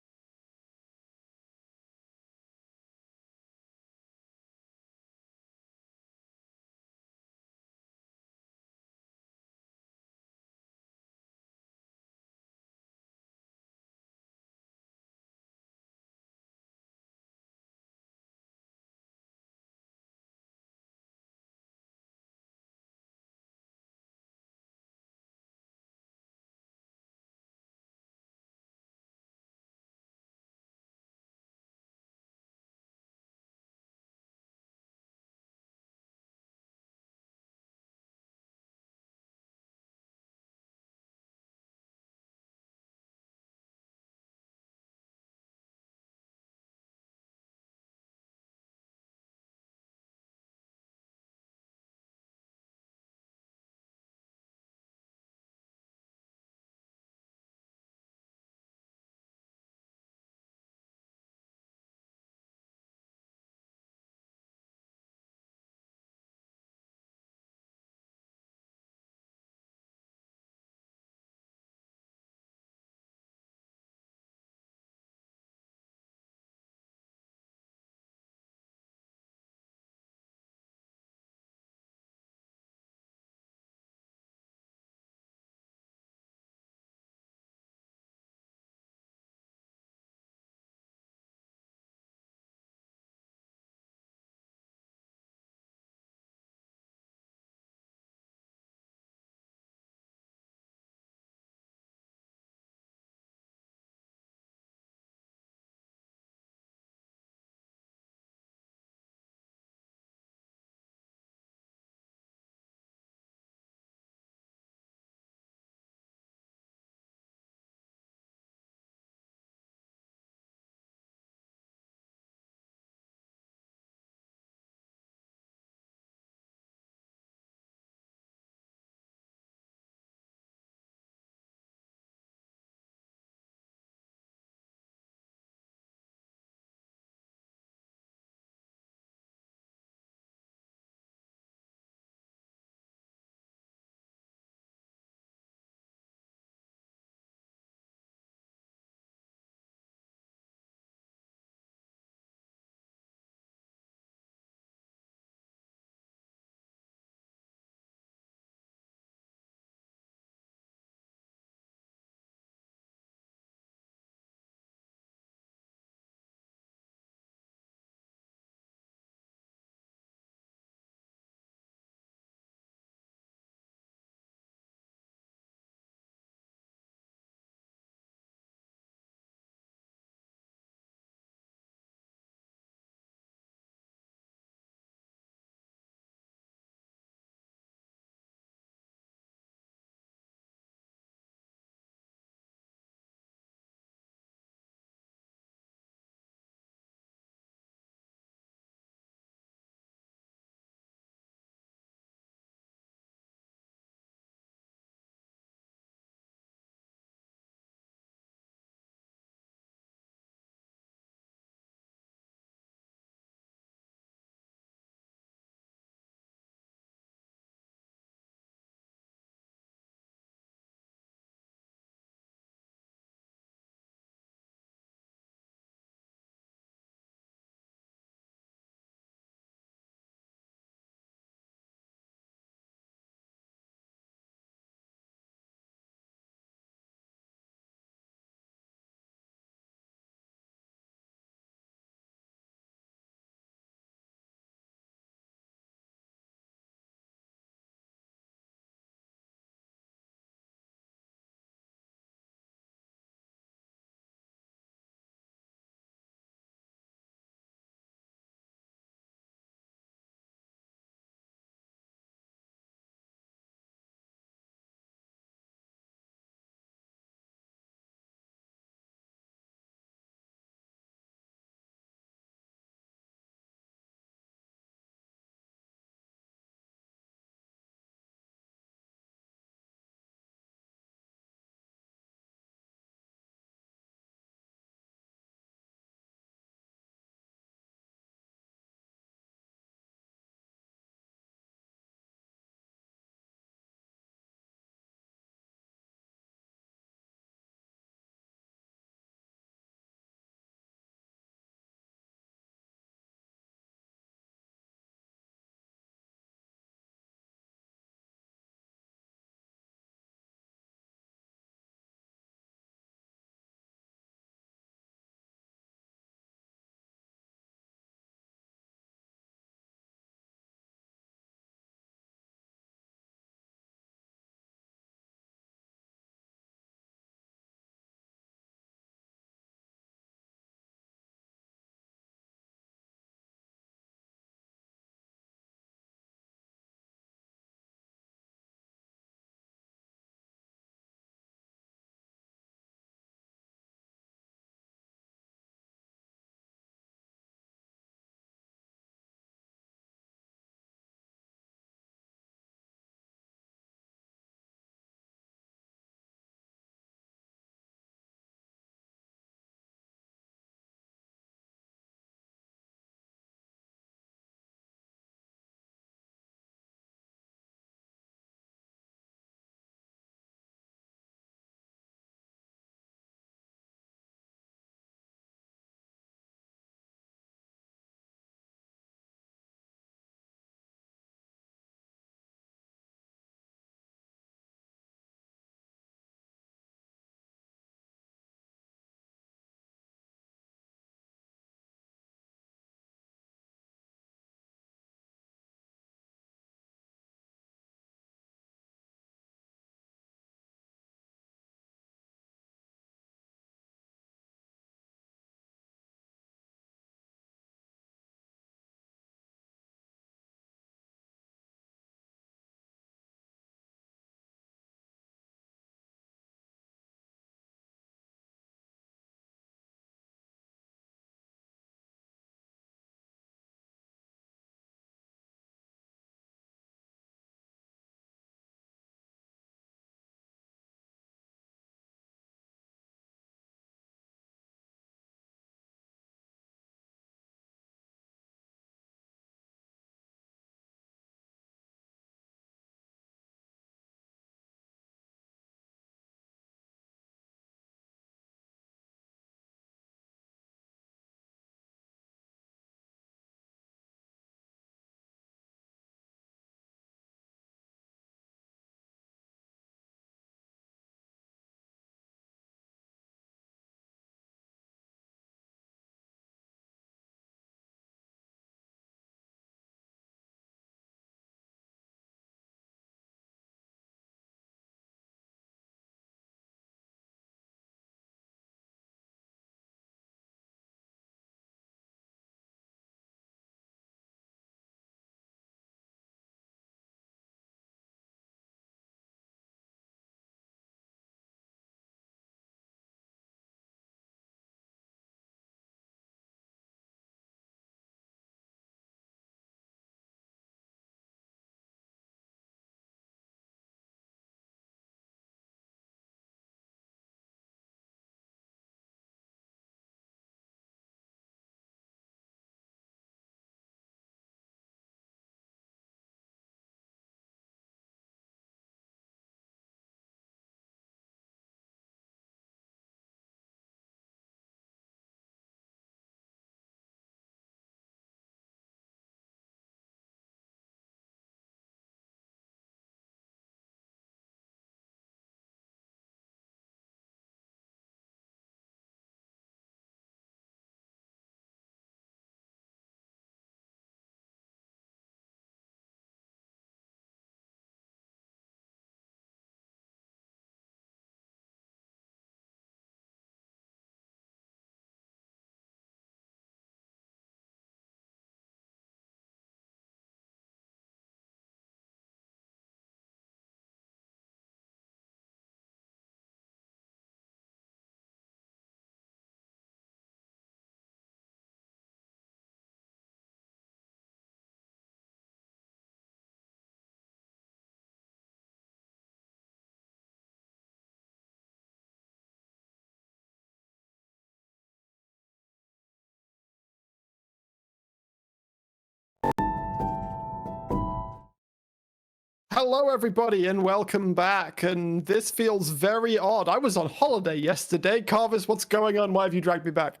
Hello, everybody, and welcome back. And this feels very odd. I was on holiday yesterday. Carvis, what's going on? Why have you dragged me back?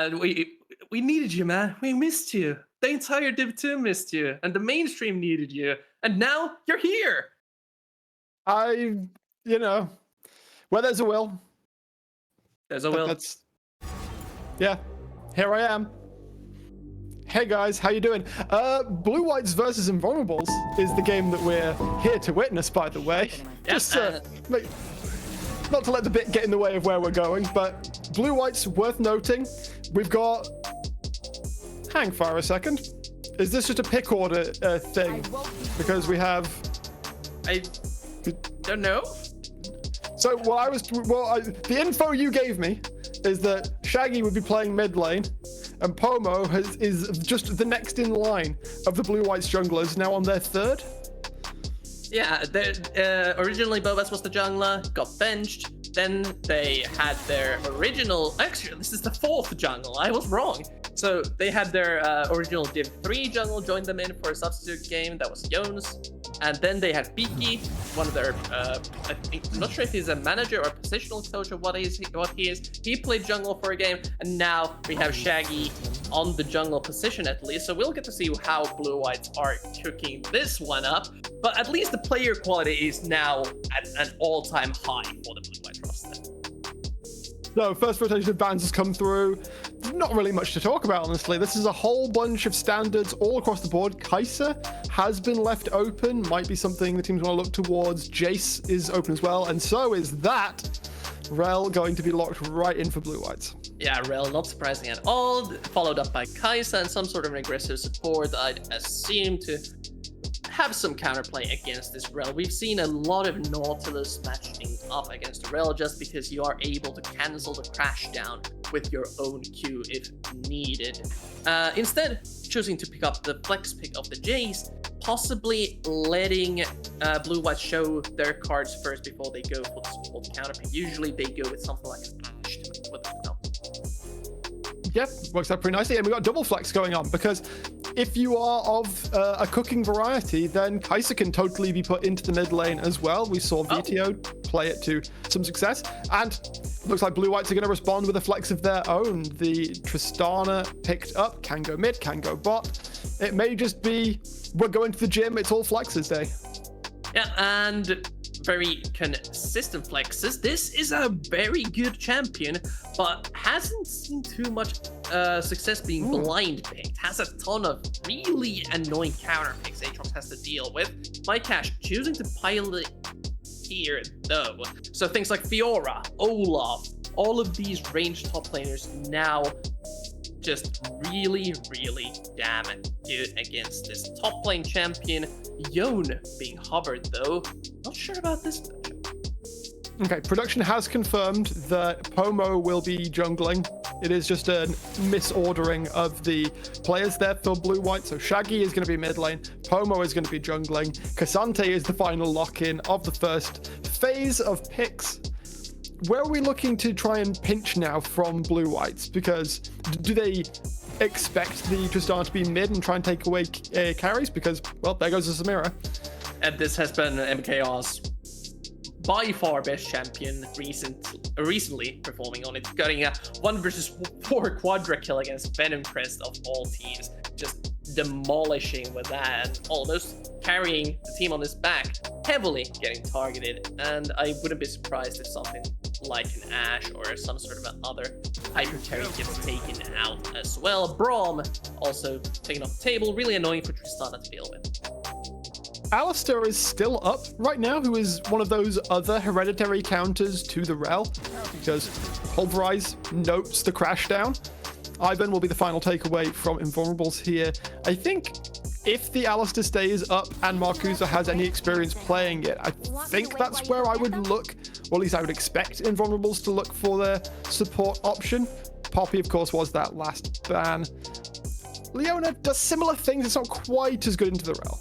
We needed you, man. We missed you. The entire Div 2 missed you, and the mainstream needed you. And now you're here. Where there's a will. There's a will. Yeah, here I am. Hey guys, how you doing? Blue Whites versus Invulnerables is the game that we're here to witness, by the way. Yeah, Just not to let the bit get in the way of where we're going, but Blue Whites worth noting. We've got. Hang fire a second. Is this just a pick order thing? Because we have. I don't know. So the info you gave me is that Shaggy would be playing mid lane, and Pomo is just the next in line of the Blue Whites junglers, now on their third. Yeah, originally Bobas was the jungler, got benched. Then they had their original. Actually, this is the fourth jungle. I was wrong. So they had their original Div 3 jungle join them in for a substitute game. That was Jones. And then they had Piki, one of their, I'm not sure if he's a manager or a positional coach or what he is. He played jungle for a game, and now we have Shaggy on the jungle position at least. So we'll get to see how Blue Whites are cooking this one up. But at least the player quality is now at an all-time high for the Blue Whites roster. So first rotation of bans has come through. Not really much to talk about, honestly. This is a whole bunch of standards all across the board. Kai'Sa has been left open. Might be something the teams want to look towards. Jace is open as well, and so is that. Rel going to be locked right in for Blue Whites. Yeah, Rel, not surprising at all. Followed up by Kai'Sa and some sort of an aggressive support, I'd assume, to have some counterplay against this Rel. We've seen a lot of Nautilus matching up against Rel just because you are able to cancel the crash down with your own Q if needed. Instead, choosing to pick up the flex pick of the Jace, possibly letting Blue White show their cards first before they go for the support counterpick. Usually they go with something like an Ash to with them. Yep, works out pretty nicely. And we've got double flex going on because if you are of a cooking variety, then Kai'Sa can totally be put into the mid lane as well. We saw VTO play it to some success. And looks like Blue Whites are going to respond with a flex of their own. The Tristana picked up, can go mid, can go bot. It may just be, we're going to the gym, it's all flexes day. Yeah, and very consistent flexes. This is a very good champion, but hasn't seen too much success being blind picked. Has a ton of really annoying counter picks Aatrox has to deal with. MyCash choosing to pilot here though. So things like Fiora, Olaf, all of these ranged top laners now just really, really damn good against this top lane champion. Yone being hovered though. Not sure about this matchup. Okay, production has confirmed that Pomo will be jungling. It is just a misordering of the players there for Blue White. So Shaggy is going to be mid lane, Pomo is going to be jungling, Cassante is the final lock-in of the first phase of picks. Where are we looking to try and pinch now from Blue Whites? Because do they expect the Tristana to be mid and try and take away carries? Because, well, there goes the Samira. And this has been MKR's by far best champion recently performing on it, getting a 1 versus 4 quadra kill against Venom Crest of all teams, just demolishing with that and almost carrying the team on his back, heavily getting targeted. And I wouldn't be surprised if something like an Ashe or some sort of another Hyper Terry gets taken out as well. Braum also taken off the table, really annoying for Tristana to deal with. Alistair is still up right now, who is one of those other hereditary counters to the Rel, because Pulverize notes the crash down. Ivan will be the final takeaway from Invulnerables here. I think if the Alistair stays up and Marcusa has any experience playing it, I think that's where I would look, or at least I would expect Invulnerables to look for their support option. Poppy, of course, was that last ban. Leona does similar things, it's not quite as good into the Rel.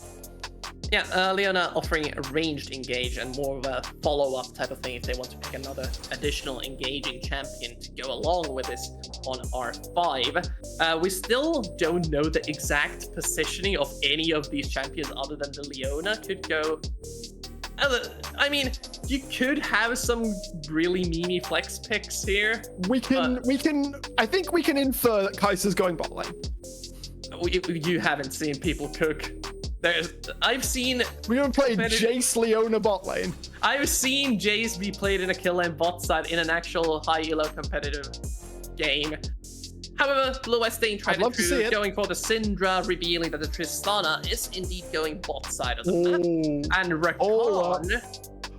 Yeah, Leona offering a ranged engage and more of a follow-up type of thing if they want to pick another additional engaging champion to go along with this on R5. We still don't know the exact positioning of any of these champions other than the Leona. Could go... I mean, you could have some really memey flex picks here. I think we can infer that Kaiser's going bot lane. You haven't seen people cook. I've seen... We're going to play Jace Leona bot lane. I've sane Jace be played in a kill lane bot side in an actual high elo competitive game. However, Blue West Stain tried it through, going for the Syndra, revealing that the Tristana is indeed going bot side of the map. And Rakan...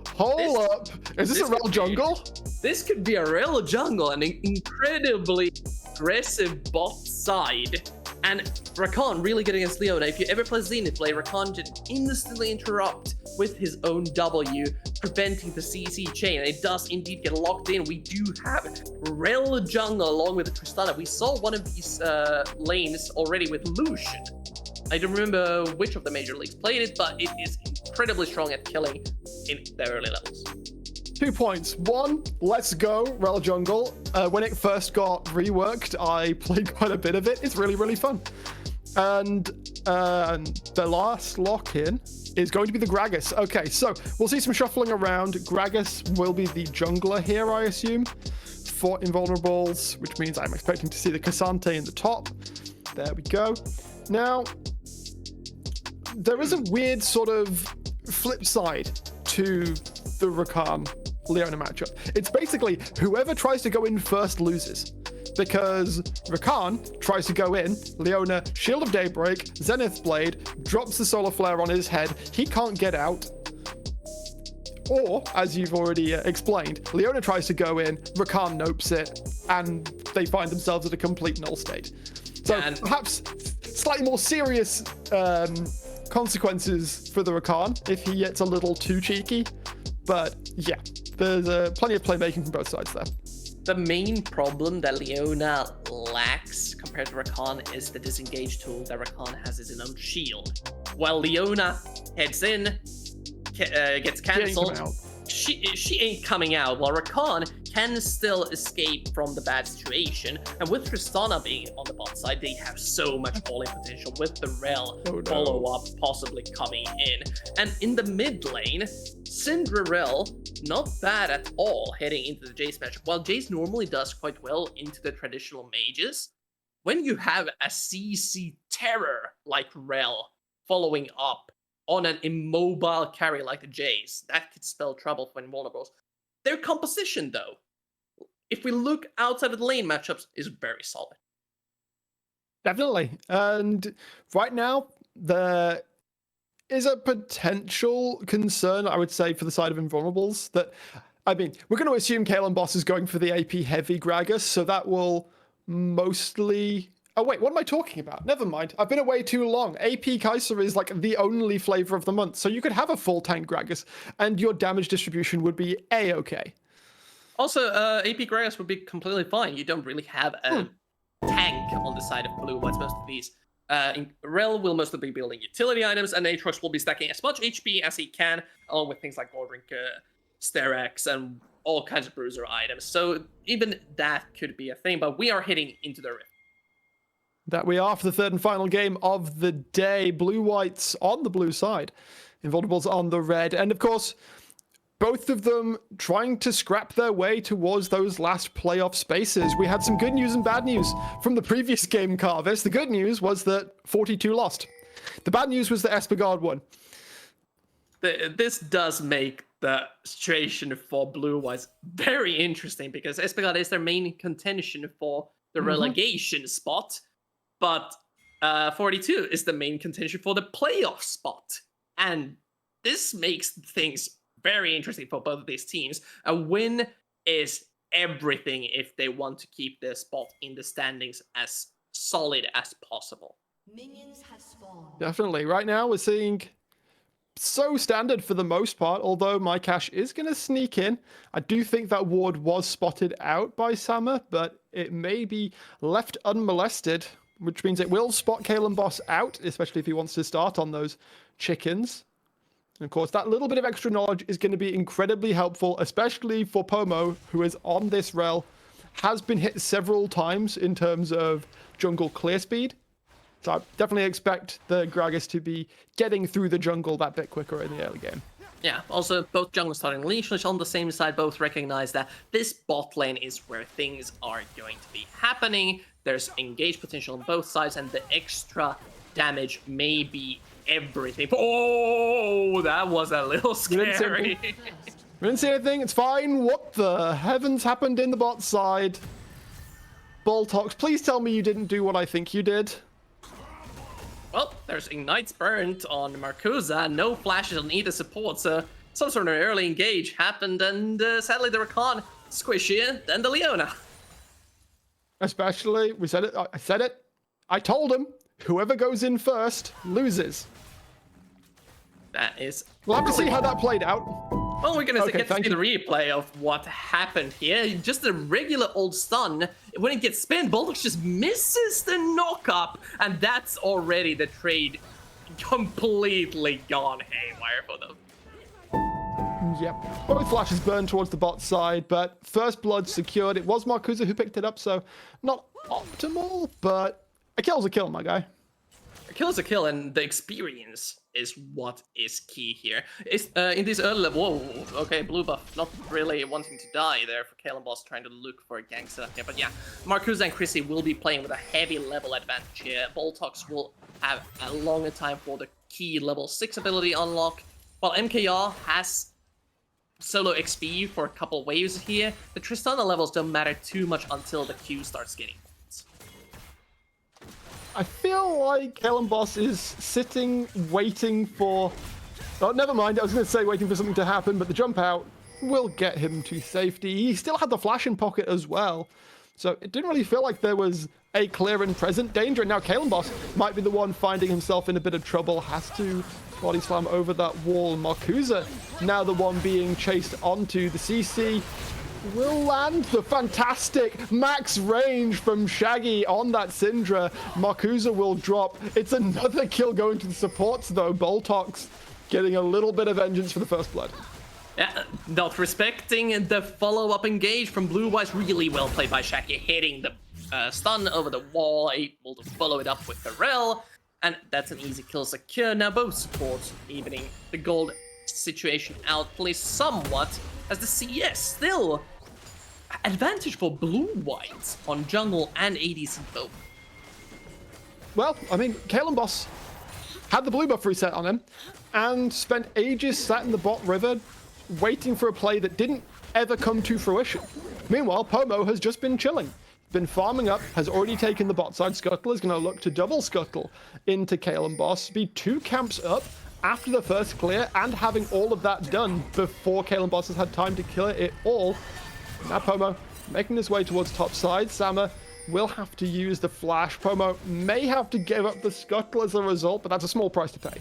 Hold up. Is this a real jungle? This could be a real jungle, an incredibly aggressive bot side. And Rakan really good against Leona. If you ever play Zenith play, Rakan just instantly interrupt with his own W, preventing the CC chain. And it does indeed get locked in. We do have real jungle along with the Tristana. We saw one of these lanes already with Lucian. I don't remember which of the major leagues played it, but it is incredibly strong at killing in the early levels. 2 points. One, let's go, Rel Jungle. When it first got reworked, I played quite a bit of it. It's really, really fun. And the last lock-in is going to be the Gragas. Okay, so we'll see some shuffling around. Gragas will be the jungler here, I assume, for Invulnerables, which means I'm expecting to see the Cassante in the top. There we go. Now, there is a weird sort of flip side to the Rakan Leona matchup. It's basically whoever tries to go in first loses. Because Rakan tries to go in, Leona, Shield of Daybreak, Zenith Blade, drops the Solar Flare on his head, he can't get out. Or, as you've already explained, Leona tries to go in, Rakan nopes it, and they find themselves at a complete null state. So perhaps slightly more serious consequences for the Rakan if he gets a little too cheeky. But yeah, there's plenty of playmaking from both sides there. The main problem that Leona lacks compared to Rakan is the disengage tool that Rakan has as an own shield. While Leona heads in, gets cancelled, she ain't coming out, while Rakan can still escape from the bad situation. And with Tristana being on the bot side, they have so much falling potential with the Rel follow-up possibly coming in. And in the mid lane, Syndra Rel, not bad at all heading into the Jace matchup. While Jace normally does quite well into the traditional mages, when you have a CC terror like Rel following up on an immobile carry like the Jace, that could spell trouble for Invulnerables. Their composition, though, if we look outside of the lane matchups, is very solid. Definitely. And right now, there is a potential concern, I would say, for the side of Invulnerables. That, I mean, we're going to assume Kalen Boss is going for the AP heavy Gragas, so that will mostly... Oh, wait, what am I talking about? Never mind. I've been away too long. AP Kaiser is like the only flavor of the month, so you could have a full tank Gragas, and your damage distribution would be A-okay. Also, AP Gragas would be completely fine. You don't really have a tank on the side of blue, what's most of these. Rel will mostly be building utility items, and Aatrox will be stacking as much HP as he can, along with things like Goldrink, Sterex, and all kinds of bruiser items. So even that could be a thing, but we are heading into the Rift. That we are for the third and final game of the day. Blue-whites on the blue side, Invulnerables on the red, and of course, both of them trying to scrap their way towards those last playoff spaces. We had some good news and bad news from the previous game, Carvis. The good news was that 42 lost. The bad news was that Espigard won. This does make the situation for Blue-whites very interesting, because Espigard is their main contention for the relegation spot. But 42 is the main contention for the playoff spot. And this makes things very interesting for both of these teams. A win is everything if they want to keep their spot in the standings as solid as possible. Minions have spawned. Definitely. Right now we're seeing so standard for the most part, although my cash is going to sneak in. I do think that ward was spotted out by Sama, but it may be left unmolested, which means it will spot Kalen Boss out, especially if he wants to start on those chickens. And of course, that little bit of extra knowledge is going to be incredibly helpful, especially for Pomo, who is on this rel, has been hit several times in terms of jungle clear speed. So I definitely expect the Gragas to be getting through the jungle that bit quicker in the early game. Yeah, also both jungle starting Leash on the same side both recognize that this bot lane is where things are going to be happening. There's engaged potential on both sides, and the extra damage may be everything. Oh, that was a little scary. We didn't see anything, it's fine. What the heavens happened in the bot side? Boltox, please tell me you didn't do what I think you did. Well, there's Ignites burnt on Marcusa, no flashes on either support, so some sort of early engage happened, and sadly the Rakan squishier than the Leona. Especially, we said it, I said it, I told him, whoever goes in first loses. That is... We'll have to see how that played out. Well, we're gonna get to see you. the replay of what happened here. Just a regular old stun. When it gets spin, Boltox just misses the knock-up, and that's already the trade completely gone haywire for them. Yep. Both flashes burned towards the bot side, but first blood secured. It was Marcusa who picked it up, so not optimal, but a kill's a kill, my guy. A kill is a kill, and the experience is what is key here. Is in this early level, whoa, okay, blue buff, not really wanting to die there for Kalen Boss, trying to look for a gang setup here. But yeah, Marcusa and Chrissy will be playing with a heavy level advantage here. Boltox will have a longer time for the key level 6 ability unlock, while MKR has solo XP for a couple waves here. The Tristana levels don't matter too much until the Q starts getting. I feel like Kalen Boss is sitting, waiting for... Oh, never mind, I was going to say waiting for something to happen, but the jump out will get him to safety. He still had the flash in pocket as well, so it didn't really feel like there was a clear and present danger. And now Kalen Boss might be the one finding himself in a bit of trouble, has to body slam over that wall. Marcusa now the one being chased onto the CC. Will land the fantastic max range from Shaggy on that Syndra. Marcusa will drop. It's another kill going to the supports though. Boltox getting a little bit of vengeance for the first blood. Yeah, not respecting the follow-up engage from Blue Eyes. Really well played by Shaggy, hitting the stun over the wall, able to follow it up with the rel. And that's an easy kill secure. Now both supports evening the gold situation out, at least somewhat, as the CS still advantage for Blue Whites on jungle and ADC both. Well, I mean, Kalen Boss had the blue buff reset on him and spent ages sat in the bot river waiting for a play that didn't ever come to fruition. Meanwhile, Pomo has just been chilling, been farming up, has already taken the bot side. Scuttle is going to look to double Scuttle into Kalen Boss, be 2 camps up after the first clear, and having all of that done before Kalen Boss has had time to kill it all. Now Pomo making his way towards top side. Sama will have to use the flash. Pomo may have to give up the Scuttle as a result, but that's a small price to pay.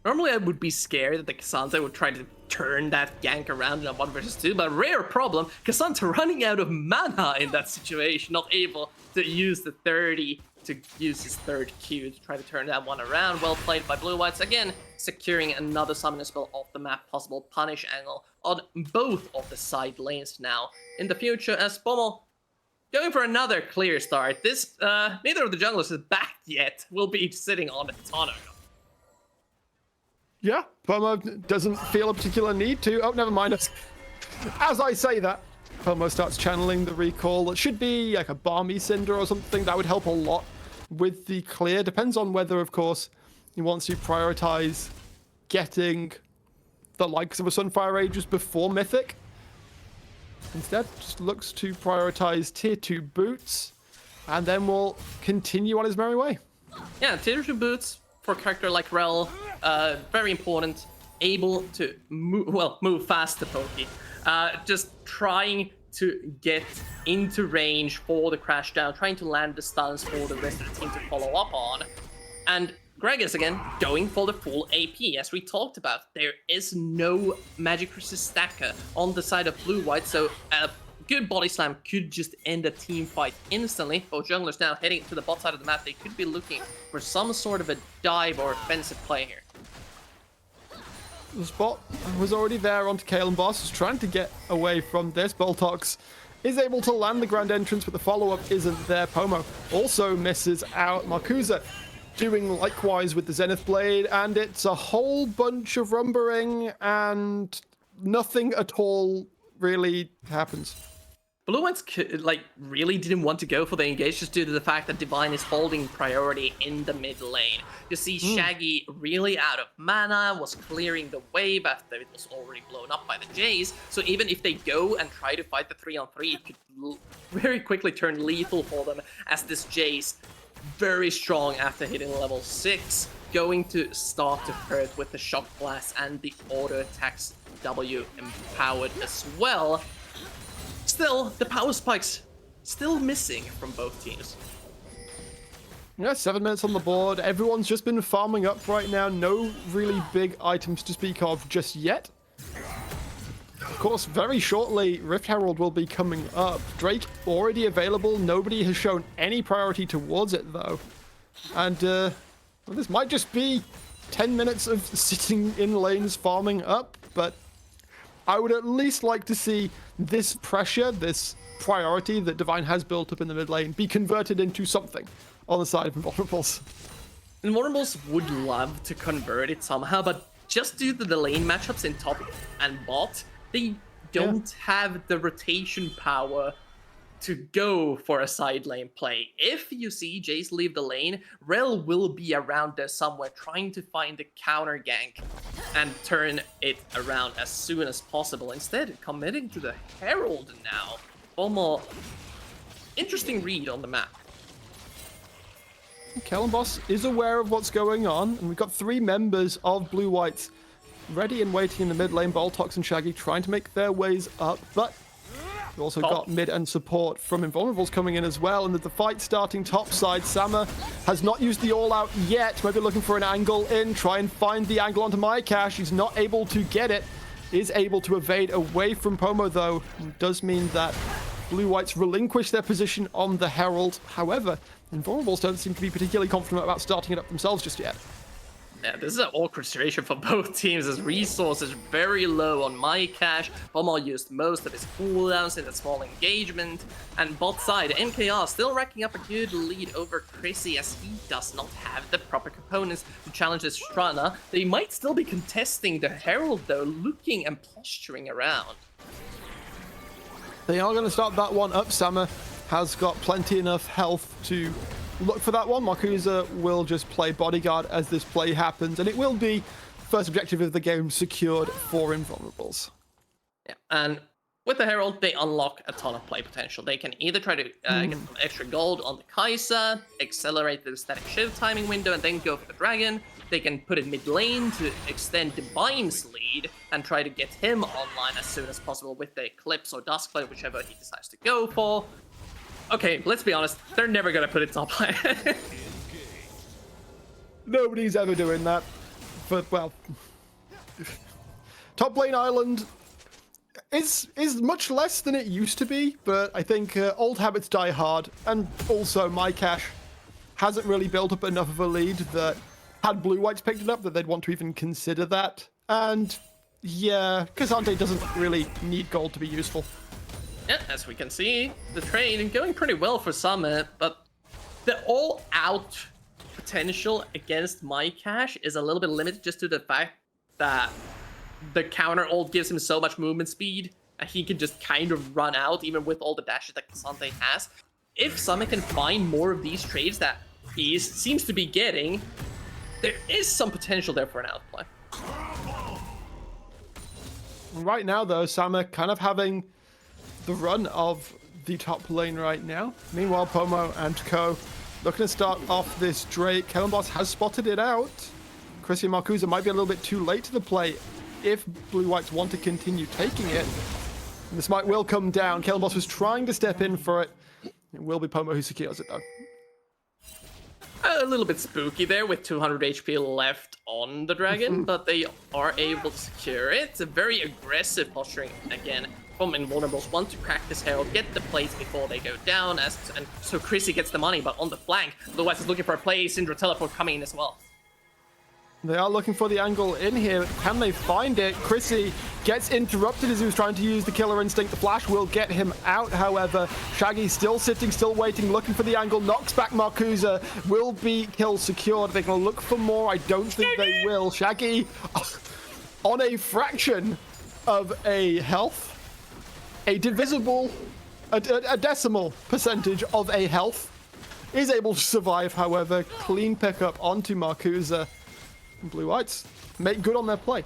Normally I would be scared that the Cassandra would try to turn that gank around in a 1 versus 2, but rare problem, Cassandra running out of mana in that situation, not able to use the 30 to use his third Q to try to turn that one around. Well played by Blue Whites, again securing another summoner spell off the map, possible punish angle on both of the side lanes now in the future, as Pommel going for another clear start. This neither of the junglers is back yet, will be sitting on a ton of them. Yeah, Pomo doesn't feel a particular need to. Oh, never mind. As I say that, Pomo starts channeling the recall. It should be like a Balmy Cinder or something. That would help a lot with the clear. Depends on whether, of course, he wants to prioritize getting the likes of a Sunfire Aegis before Mythic. Instead, just looks to prioritize tier 2 boots, and then will continue on his merry way. Yeah, tier 2 boots for a character like Rel, very important. Able to move fast to Pokey. Just trying to get into range for the crash down, trying to land the stuns for the rest of the team to follow up on. And Gragas again going for the full AP, as we talked about. There is no Magic Resist stacker on the side of Blue White, so a good body slam could just end a team fight instantly. Both junglers now heading to the bot side of the map. They could be looking for some sort of a dive or offensive play here. The spot was already there onto Kale and Boss, is trying to get away from this. Boltox is able to land the grand entrance, but the follow-up isn't there. Pomo also misses out. Marcusa doing likewise with the Zenith Blade, and it's a whole bunch of rumbering, and nothing at all really happens. Blue Ones like really didn't want to go for the engage just due to the fact that Divine is holding priority in the mid lane. You see Shaggy really out of mana, was clearing the wave after it was already blown up by the Jays. So even if they go and try to fight the 3-on-3, it could very quickly turn lethal for them, as this Jays, very strong after hitting level 6, going to start to hurt with the Shock Blast and the auto attacks W empowered as well. Still, the power spikes still missing from both teams. Yeah, 7 minutes on the board. Everyone's just been farming up right now. No really big items to speak of just yet. Of course, very shortly, Rift Herald will be coming up. Drake already available. Nobody has shown any priority towards it, though. And well, this might just be 10 minutes of sitting in lanes farming up, but I would at least like to see this pressure, this priority that Divine has built up in the mid lane, be converted into something on the side of Invulnerables. Invulnerables would love to convert it somehow, but just due to the lane matchups in top and bot, they don't have the rotation power to go for a side lane play. If you see Jace leave the lane, Rel will be around there somewhere trying to find the counter gank and turn it around as soon as possible. Instead, committing to the Herald now. One more interesting read on the map. Kellenboss is aware of what's going on, and we've got 3 members of Blue Whites ready and waiting in the mid lane. Boltox and Shaggy trying to make their ways up, but we've also got mid and support from Invulnerables coming in as well, and the fight starting top side. Sama has not used the all-out yet, maybe looking for an angle in, try and find the angle onto Mycash. He's not able to get it, is able to evade away from Pomo though. It does mean that Blue Whites relinquish their position on the Herald. However, Invulnerables don't seem to be particularly confident about starting it up themselves just yet. Yeah, this is an awkward situation for both teams as resources very low on Mycash. Pomo used most of his cooldowns in the small engagement. And bot side, MKR still racking up a good lead over Chrissy as he does not have the proper components to challenge this Strana. They might still be contesting the Herald though, looking and posturing around. They are going to start that one up. Sama has got plenty enough health to look for that one. Marcusa will just play bodyguard as this play happens, and it will be first objective of the game secured for Invulnerables. Yeah, and with the Herald, they unlock a ton of play potential. They can either try to get some extra gold on the Kai'Sa, accelerate the static shift timing window, and then go for the Dragon. They can put it mid lane to extend Divine's lead and try to get him online as soon as possible with the Eclipse or Duskblade, whichever he decides to go for. Okay, let's be honest, they're never gonna put it top lane. Nobody's ever doing that. But, well, top lane island is much less than it used to be, but I think old habits die hard, and also Mycash hasn't really built up enough of a lead that had Blue Whites picked it up that they'd want to even consider that. And yeah, Kazante doesn't really need gold to be useful. Yeah, as we can see, the trade going pretty well for Summit, but the all-out potential against Mycash is a little bit limited just to the fact that the counter ult gives him so much movement speed, and he can just kind of run out even with all the dashes that Kazante has. If Summit can find more of these trades that he seems to be getting, there is some potential there for an outplay. Right now, though, Sama kind of having the run of the top lane right now. Meanwhile, Pomo and Co looking to start off this Drake. Kellenboss has spotted it out. Chrissy and Marcusa might be a little bit too late to the play if Blue Whites want to continue taking it. And this might will come down. Kellenboss was trying to step in for it. It will be Pomo who secures it, though. A little bit spooky there with 200 HP left on the Dragon, but they are able to secure it. It's a very aggressive posturing again from Invulnerables. Want to crack this Herald, get the plates before they go down, and so Chrissy gets the money, but on the flank, Blue Whites is looking for a play. Syndra teleport coming in as well. They are looking for the angle in here. Can they find it? Chrissy gets interrupted as he was trying to use the killer instinct. The flash will get him out, however. Shaggy still sitting, still waiting, looking for the angle. Knocks back Marcusa. Will be kill secured. They're going to look for more. I don't think they will. Shaggy on a fraction of a health. A divisible, a decimal percentage of a health. Is able to survive, however. Clean pickup onto Marcusa. Blue Whites make good on their play.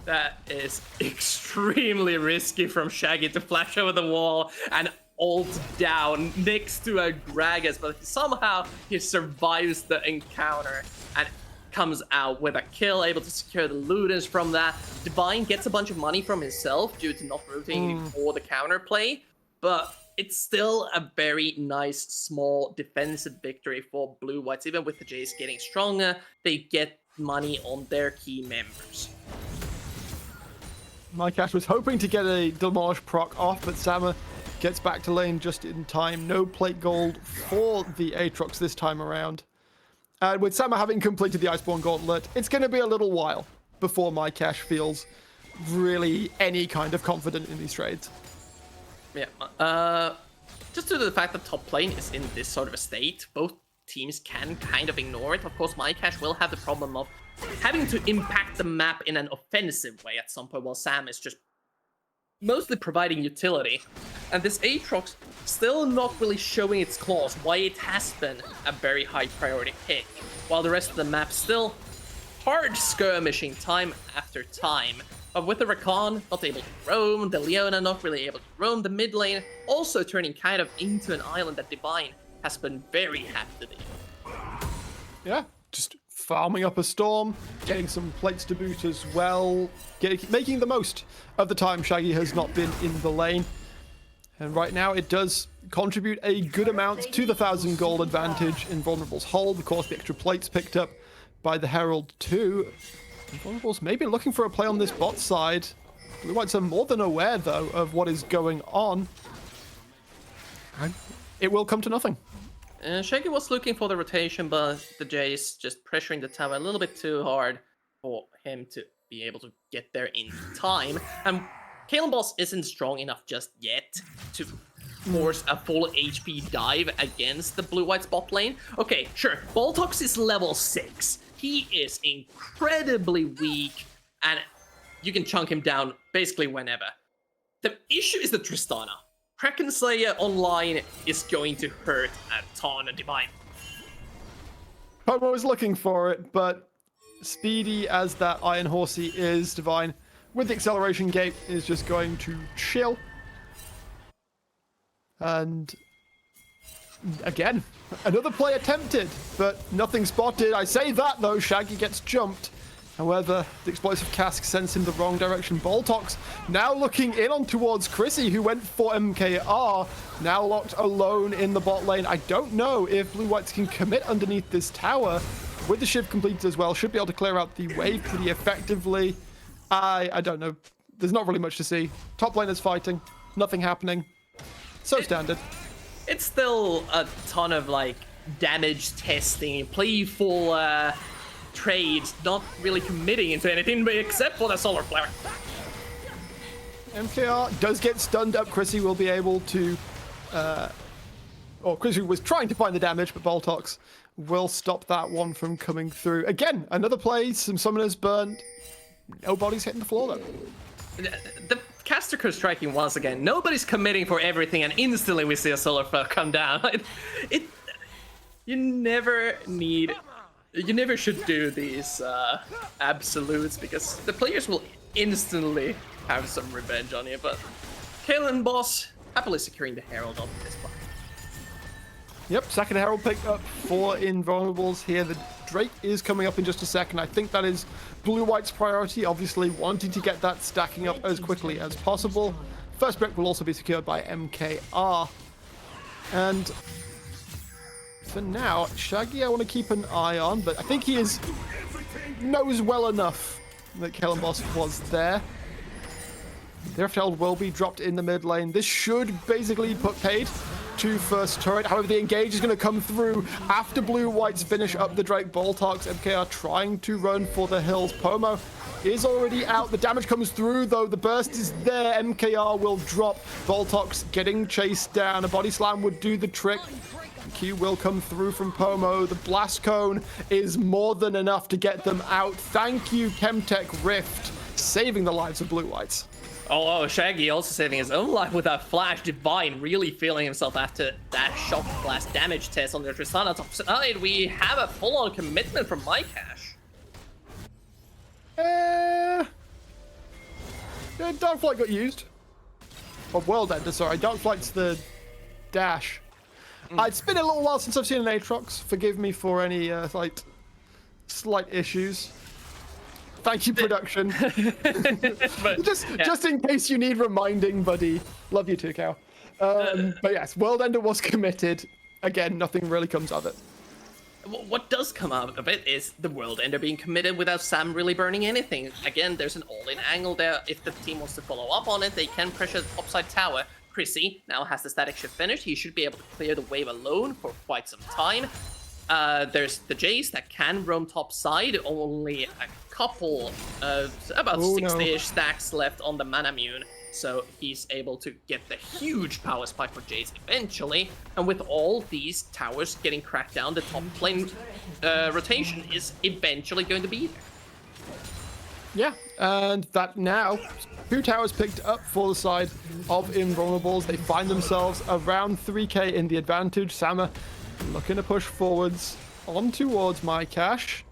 That is extremely risky from Shaggy to flash over the wall and ult down next to a Gragas, but somehow he survives the encounter and comes out with a kill, able to secure the looters from that. Divine gets a bunch of money from himself due to not rotating for the counterplay, but it's still a very nice, small defensive victory for Blue Whites. Even with the Jays getting stronger, they get money on their key members. Mycash was hoping to get a Demolish proc off, but Sama gets back to lane just in time. No plate gold for the Aatrox this time around. And with Sama having completed the Iceborne Gauntlet, it's going to be a little while before Mycash feels really any kind of confident in these trades. Yeah, just due to the fact that top lane is in this sort of a state, both teams can kind of ignore it. Of course, Mycash will have the problem of having to impact the map in an offensive way at some point, while Sam is just mostly providing utility. And this Aatrox still not really showing its claws, why it has been a very high priority pick, while the rest of the map still hard skirmishing time after time. But with the Rakan not able to roam, the Leona not really able to roam, the mid lane also turning kind of into an island that Divine has been very happy to be. Yeah, just farming up a storm, getting some plates to boot as well, making the most of the time Shaggy has not been in the lane. And right now it does contribute a good amount to the 1,000 gold advantage Invulnerable's hold. Of course, the extra plates picked up by the Herald too. Invulnerable's maybe looking for a play on this bot side. Blue Whites are more than aware, though, of what is going on. And it will come to nothing. Shaggy was looking for the rotation, but the Jays just pressuring the tower a little bit too hard for him to be able to get there in time. And Kalen Boss isn't strong enough just yet to force a full HP dive against the Blue White bot lane. Okay, sure, Boltox is level 6. He is incredibly weak, and you can chunk him down basically whenever. The issue is the Tristana. Kraken Slayer online is going to hurt a ton of Divine. Pomo is looking for it, but speedy as that Iron Horsey is, Divine, with the acceleration gate, is just going to chill. And again, another play attempted, but nothing spotted. I say that though, Shaggy gets jumped. However, the explosive cask sends him the wrong direction. Boltox now looking in on towards Chrissy, who went for MKR, now locked alone in the bot lane. I don't know if Blue Whites can commit underneath this tower. With the shift completed as well, should be able to clear out the wave pretty effectively. I don't know. There's not really much to see. Top lane is fighting, nothing happening. So standard. It's still a ton of like damage testing, playful trades, not really committing into anything except for the solar flare. MKR does get stunned up. Chrissy will be able to, or Chrissy was trying to find the damage, but Boltox will stop that one from coming through. Again, another play, some summoners burned. Nobody's hitting the floor though. The caster curse striking once again. Nobody's committing for everything, and instantly we see a solar flare come down. You never should do these absolutes, because the players will instantly have some revenge on you. But Kalen Boss happily securing the Herald on this part. Yep, second Herald picked up for Invulnerables here. The Drake is coming up in just a second. I think that is Blue White's priority, obviously wanting to get that stacking up as quickly as possible. First brick will also be secured by MKR. And for now, Shaggy I want to keep an eye on, but I think he knows well enough that Kellen Boss was there. The Herald will be dropped in the mid lane. This should basically put paid to first turret. However, the engage is going to come through after Blue Whites finish up the Drake Boltox. MKR trying to run for the hills. Pomo is already out. The damage comes through, though. The burst is there. MKR will drop. Boltox getting chased down. A body slam would do the trick. Q will come through from Pomo. The blast cone is more than enough to get them out. Thank you, Chemtech Rift, saving the lives of Blue Whites. Oh, Shaggy also saving his own life with that flash. Divine really feeling himself after that shock blast damage test on the Tristana top side. We have a full-on commitment from Mycash. Darkflight got used. Or World Ender, sorry. Darkflight's the dash. It's been a little while since I've seen an Aatrox. Forgive me for any slight issues. Thank you, production. just in case you need reminding, buddy. Love you too, Cow. But yes, World Ender was committed. Again, nothing really comes of it. What does come out of it is the World Ender being committed without Sam really burning anything. Again, there's an all-in angle there. If the team wants to follow up on it, they can pressure the topside tower. Chrissy now has the static shift finished. He should be able to clear the wave alone for quite some time. There's the Jace that can roam top side. Only a couple, about 60-ish stacks left on the Manamune. So he's able to get the huge power spike for Jace eventually. And with all these towers getting cracked down, the top lane rotation is eventually going to be there. Yeah, and that now, 2 towers picked up for the side of Invulnerables. They find themselves around 3k in the advantage. Sama looking to push forwards on towards Mycash.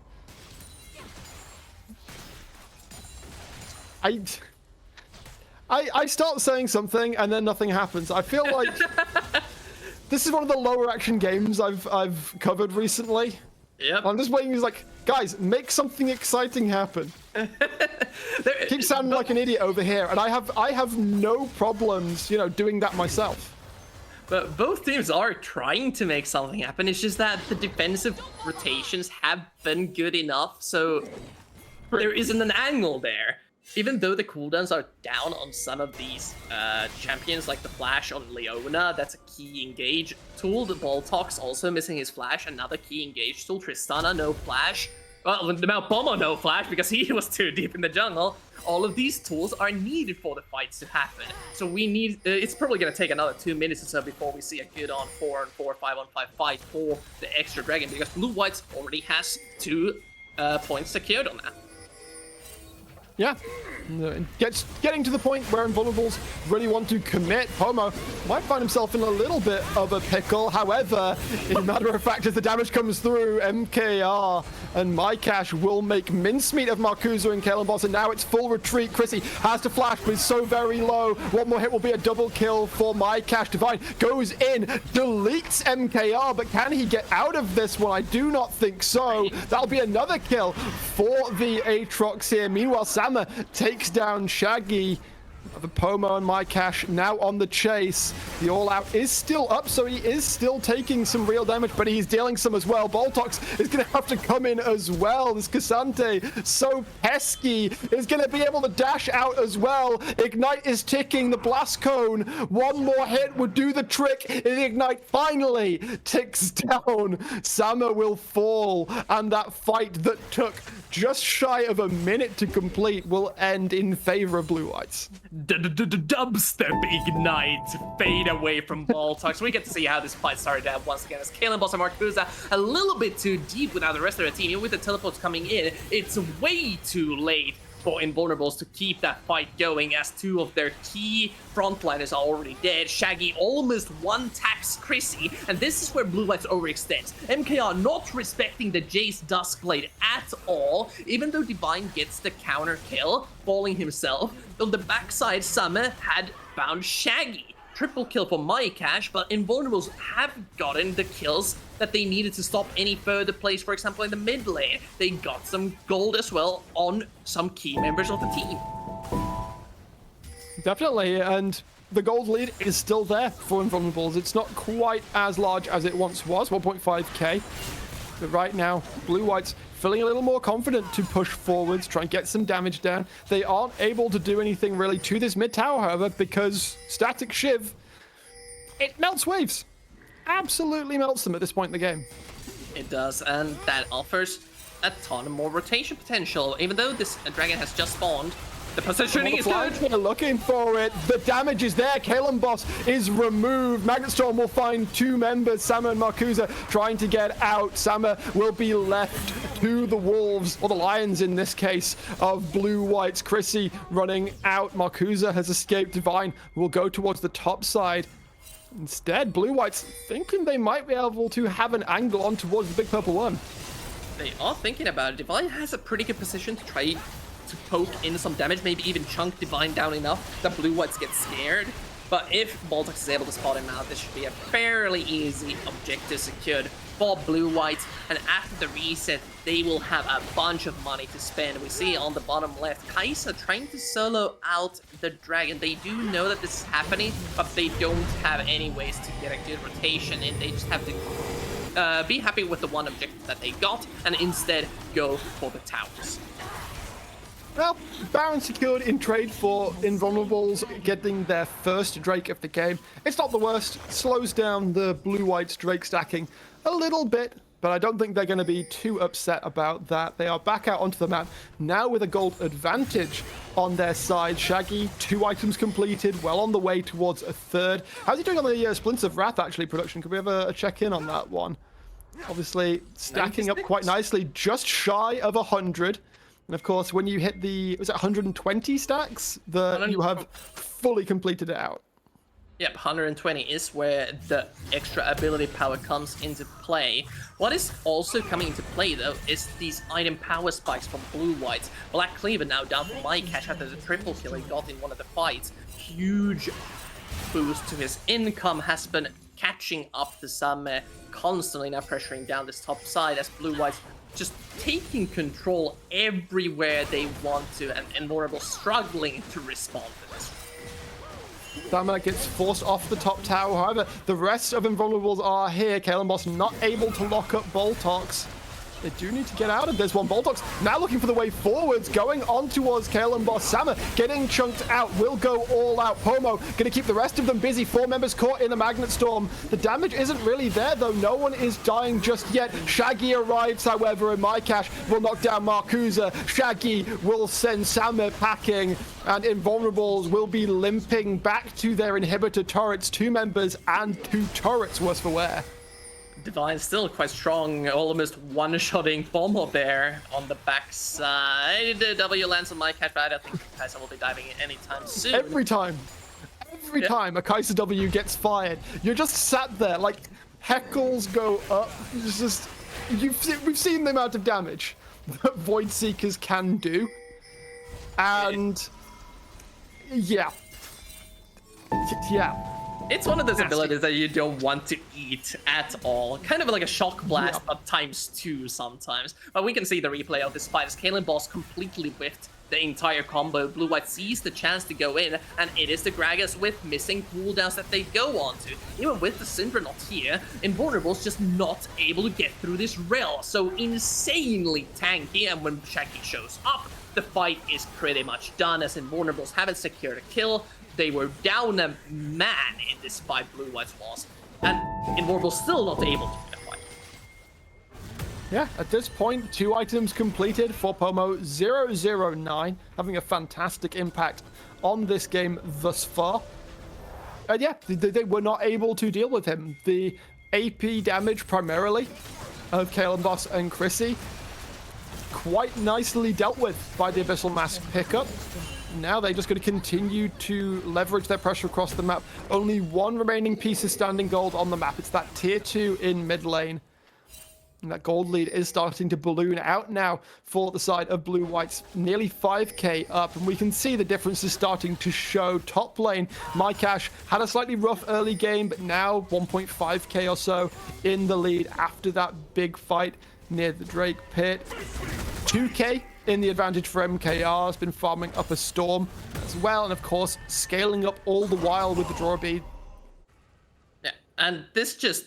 I start saying something and then nothing happens. I feel like this is one of the lower action games I've covered recently. Yep. I'm just waiting. He's like, guys, make something exciting happen. Keep sounding like an idiot over here, and I have no problems, doing that myself. But both teams are trying to make something happen. It's just that the defensive rotations have been good enough, so there isn't an angle there. Even though the cooldowns are down on some of these champions, like the Flash on Leona, that's a key engage tool. The Boltox also missing his Flash, another key engage tool. Tristana, no Flash. Well, now Pomo, no Flash, because he was too deep in the jungle. All of these tools are needed for the fights to happen. So we need, it's probably going to take another 2 minutes or so before we see a good on 4-on-4, 5-on-5 fight for the extra dragon, because Blue Whites already has 2 points secured on that. Yeah, getting to the point where Invulnerables really want to commit. Pomo might find himself in a little bit of a pickle. However, in a matter of fact, as the damage comes through, MKR and Mycash will make mincemeat of Marcusa and Kalenboss, and now it's full retreat. Chrissy has to flash, but he's so very low. One more hit will be a double kill for Mycash. Divine goes in, deletes MKR, but can he get out of this one? I do not think so. That'll be another kill for the Aatrox here. Meanwhile, Sama takes down Shaggy. The Pomo and Mycash now on the chase. The all-out is still up, so he is still taking some real damage, but he's dealing some as well. Boltox is going to have to come in as well. This Cassante, so pesky, is going to be able to dash out as well. Ignite is ticking. The blast cone, one more hit would do the trick. And Ignite finally ticks down. Sama will fall, and that fight that took just shy of a minute to complete will end in favor of Blue Whites. Dubstep Ignite, fade away from Boltox. We get to see how this fight started out once again as Kalenboss and Marcusa a little bit too deep without the rest of the team. Even with the teleports coming in, it's way too late for Invulnerables to keep that fight going as 2 of their key frontliners are already dead. Shaggy almost one-taps Chrissy, and this is where Blue Whites overextends. MKR not respecting the Jace Duskblade at all, even though Divine gets the counter kill, falling himself. On the backside, Summer had found Shaggy. Triple kill for Mycash, but Invulnerables have gotten the kills that they needed to stop any further plays, for example, in the mid lane. They got some gold as well on some key members of the team. Definitely, and the gold lead is still there for Invulnerables. It's not quite as large as it once was, 1.5k. But right now, Blue Whites feeling a little more confident to push forwards, try and get some damage down. They aren't able to do anything really to this mid tower, however, because Static Shiv, it melts waves. absolutely melts them at this point in the game. It does, and that offers a ton more rotation potential. Even though this dragon has just spawned, the positioning is good. They're looking for it. The damage is there. Kalen Boss is removed. Magnet Storm will find two members, Sama and Marcusa, trying to get out. Sama will be left to the wolves, or the lions in this case, of Blue Whites. Chrissy running out. Marcusa has escaped. Divine will go towards the top side. Instead, Blue Whites thinking they might be able to have an angle on towards the big purple one. They are thinking about it. Divine has a pretty good position to try to poke in some damage, maybe even chunk Divine down enough that Blue Whites get scared. But if Baltox is able to spot him out, this should be a fairly easy objective secured for Blue Whites. And after the reset, they will have a bunch of money to spend. We see on the bottom left, Kai'Sa trying to solo out the dragon. They do know that this is happening, but they don't have any ways to get a good rotation, and they just have to be happy with the one objective that they got, and instead go for the towers. Well, Baron secured in trade for Invulnerables getting their first Drake of the game. It's not the worst. Slows down the Blue-White's Drake stacking a little bit, but I don't think they're going to be too upset about that. They are back out onto the map, now with a gold advantage on their side. Shaggy, 2 items completed, well on the way towards a third. How's he doing on the Splints of Wrath, actually, production? Could we have a check-in on that one? Obviously, stacking 96. up quite nicely, just shy of 100. And of course, when you hit the, was it 120 stacks? You have fully completed it out. Yep, 120 is where the extra ability power comes into play. What is also coming into play, though, is these item power spikes from Blue Whites. Black Cleaver now down for my cash after the triple kill he got in one of the fights. Huge boost to his income, has been catching up to some constantly now pressuring down this top side as Blue Whites just taking control everywhere they want to, and Invulnerable struggling to respond to this. Sama gets forced off the top tower. However, the rest of Invulnerables are here. Kalen Boss not able to lock up Boltox. They do need to get out of this one. Boltox now looking for the way forwards, going on towards Kalen Boss. Sama getting chunked out, will go all out. Pomo going to keep the rest of them busy. 4 members caught in the Magnet Storm. The damage isn't really there, though. No one is dying just yet. Shaggy arrives, however, and MyCash will knock down Marcusa. Shaggy will send Sama packing, and Invulnerables will be limping back to their inhibitor turrets. 2 members and 2 turrets, worse for wear. Divine still quite strong, almost one-shotting Bomber there on the backside. W lands on my cat, but I don't think Kai'Sa will be diving in anytime soon. Every time a Kai'Sa W gets fired, you're just sat there, like, heckles go up. It's just, we've seen the amount of damage that Void Seekers can do. And, yeah. It's one of those abilities that you don't want to eat at all. Kind of like a shock blast, but ×2 sometimes. But we can see the replay of this fight as Kalen Boss completely whiffed the entire combo. Blue White sees the chance to go in, and it is the Gragas with missing cooldowns that they go on to. Even with the Syndra not here, Invulnerable's just not able to get through this rail. So insanely tanky, and when Shaggy shows up, the fight is pretty much done as Invulnerables haven't secured a kill. They were down a man in this fight Blue Whites was, and Invulnerable still not able to win a fight. Yeah, at this point, 2 items completed for Pomo. 009, having a fantastic impact on this game thus far. And yeah, they were not able to deal with him. The AP damage primarily of Kalen Boss and Chrissy, quite nicely dealt with by the Abyssal Mask pickup. Now they're just going to continue to leverage their pressure across the map. Only 1 remaining piece of standing gold on the map. It's that tier 2 in mid lane. And that gold lead is starting to balloon out now for the side of Blue Whites. Nearly 5k up, and we can see the differences starting to show. Top lane, MyCash had a slightly rough early game, but now 1.5k or so in the lead after that big fight near the Drake pit. 2k in the advantage for MKR, has been farming up a storm as well, and of course scaling up all the while with the draw bead. Yeah, and this just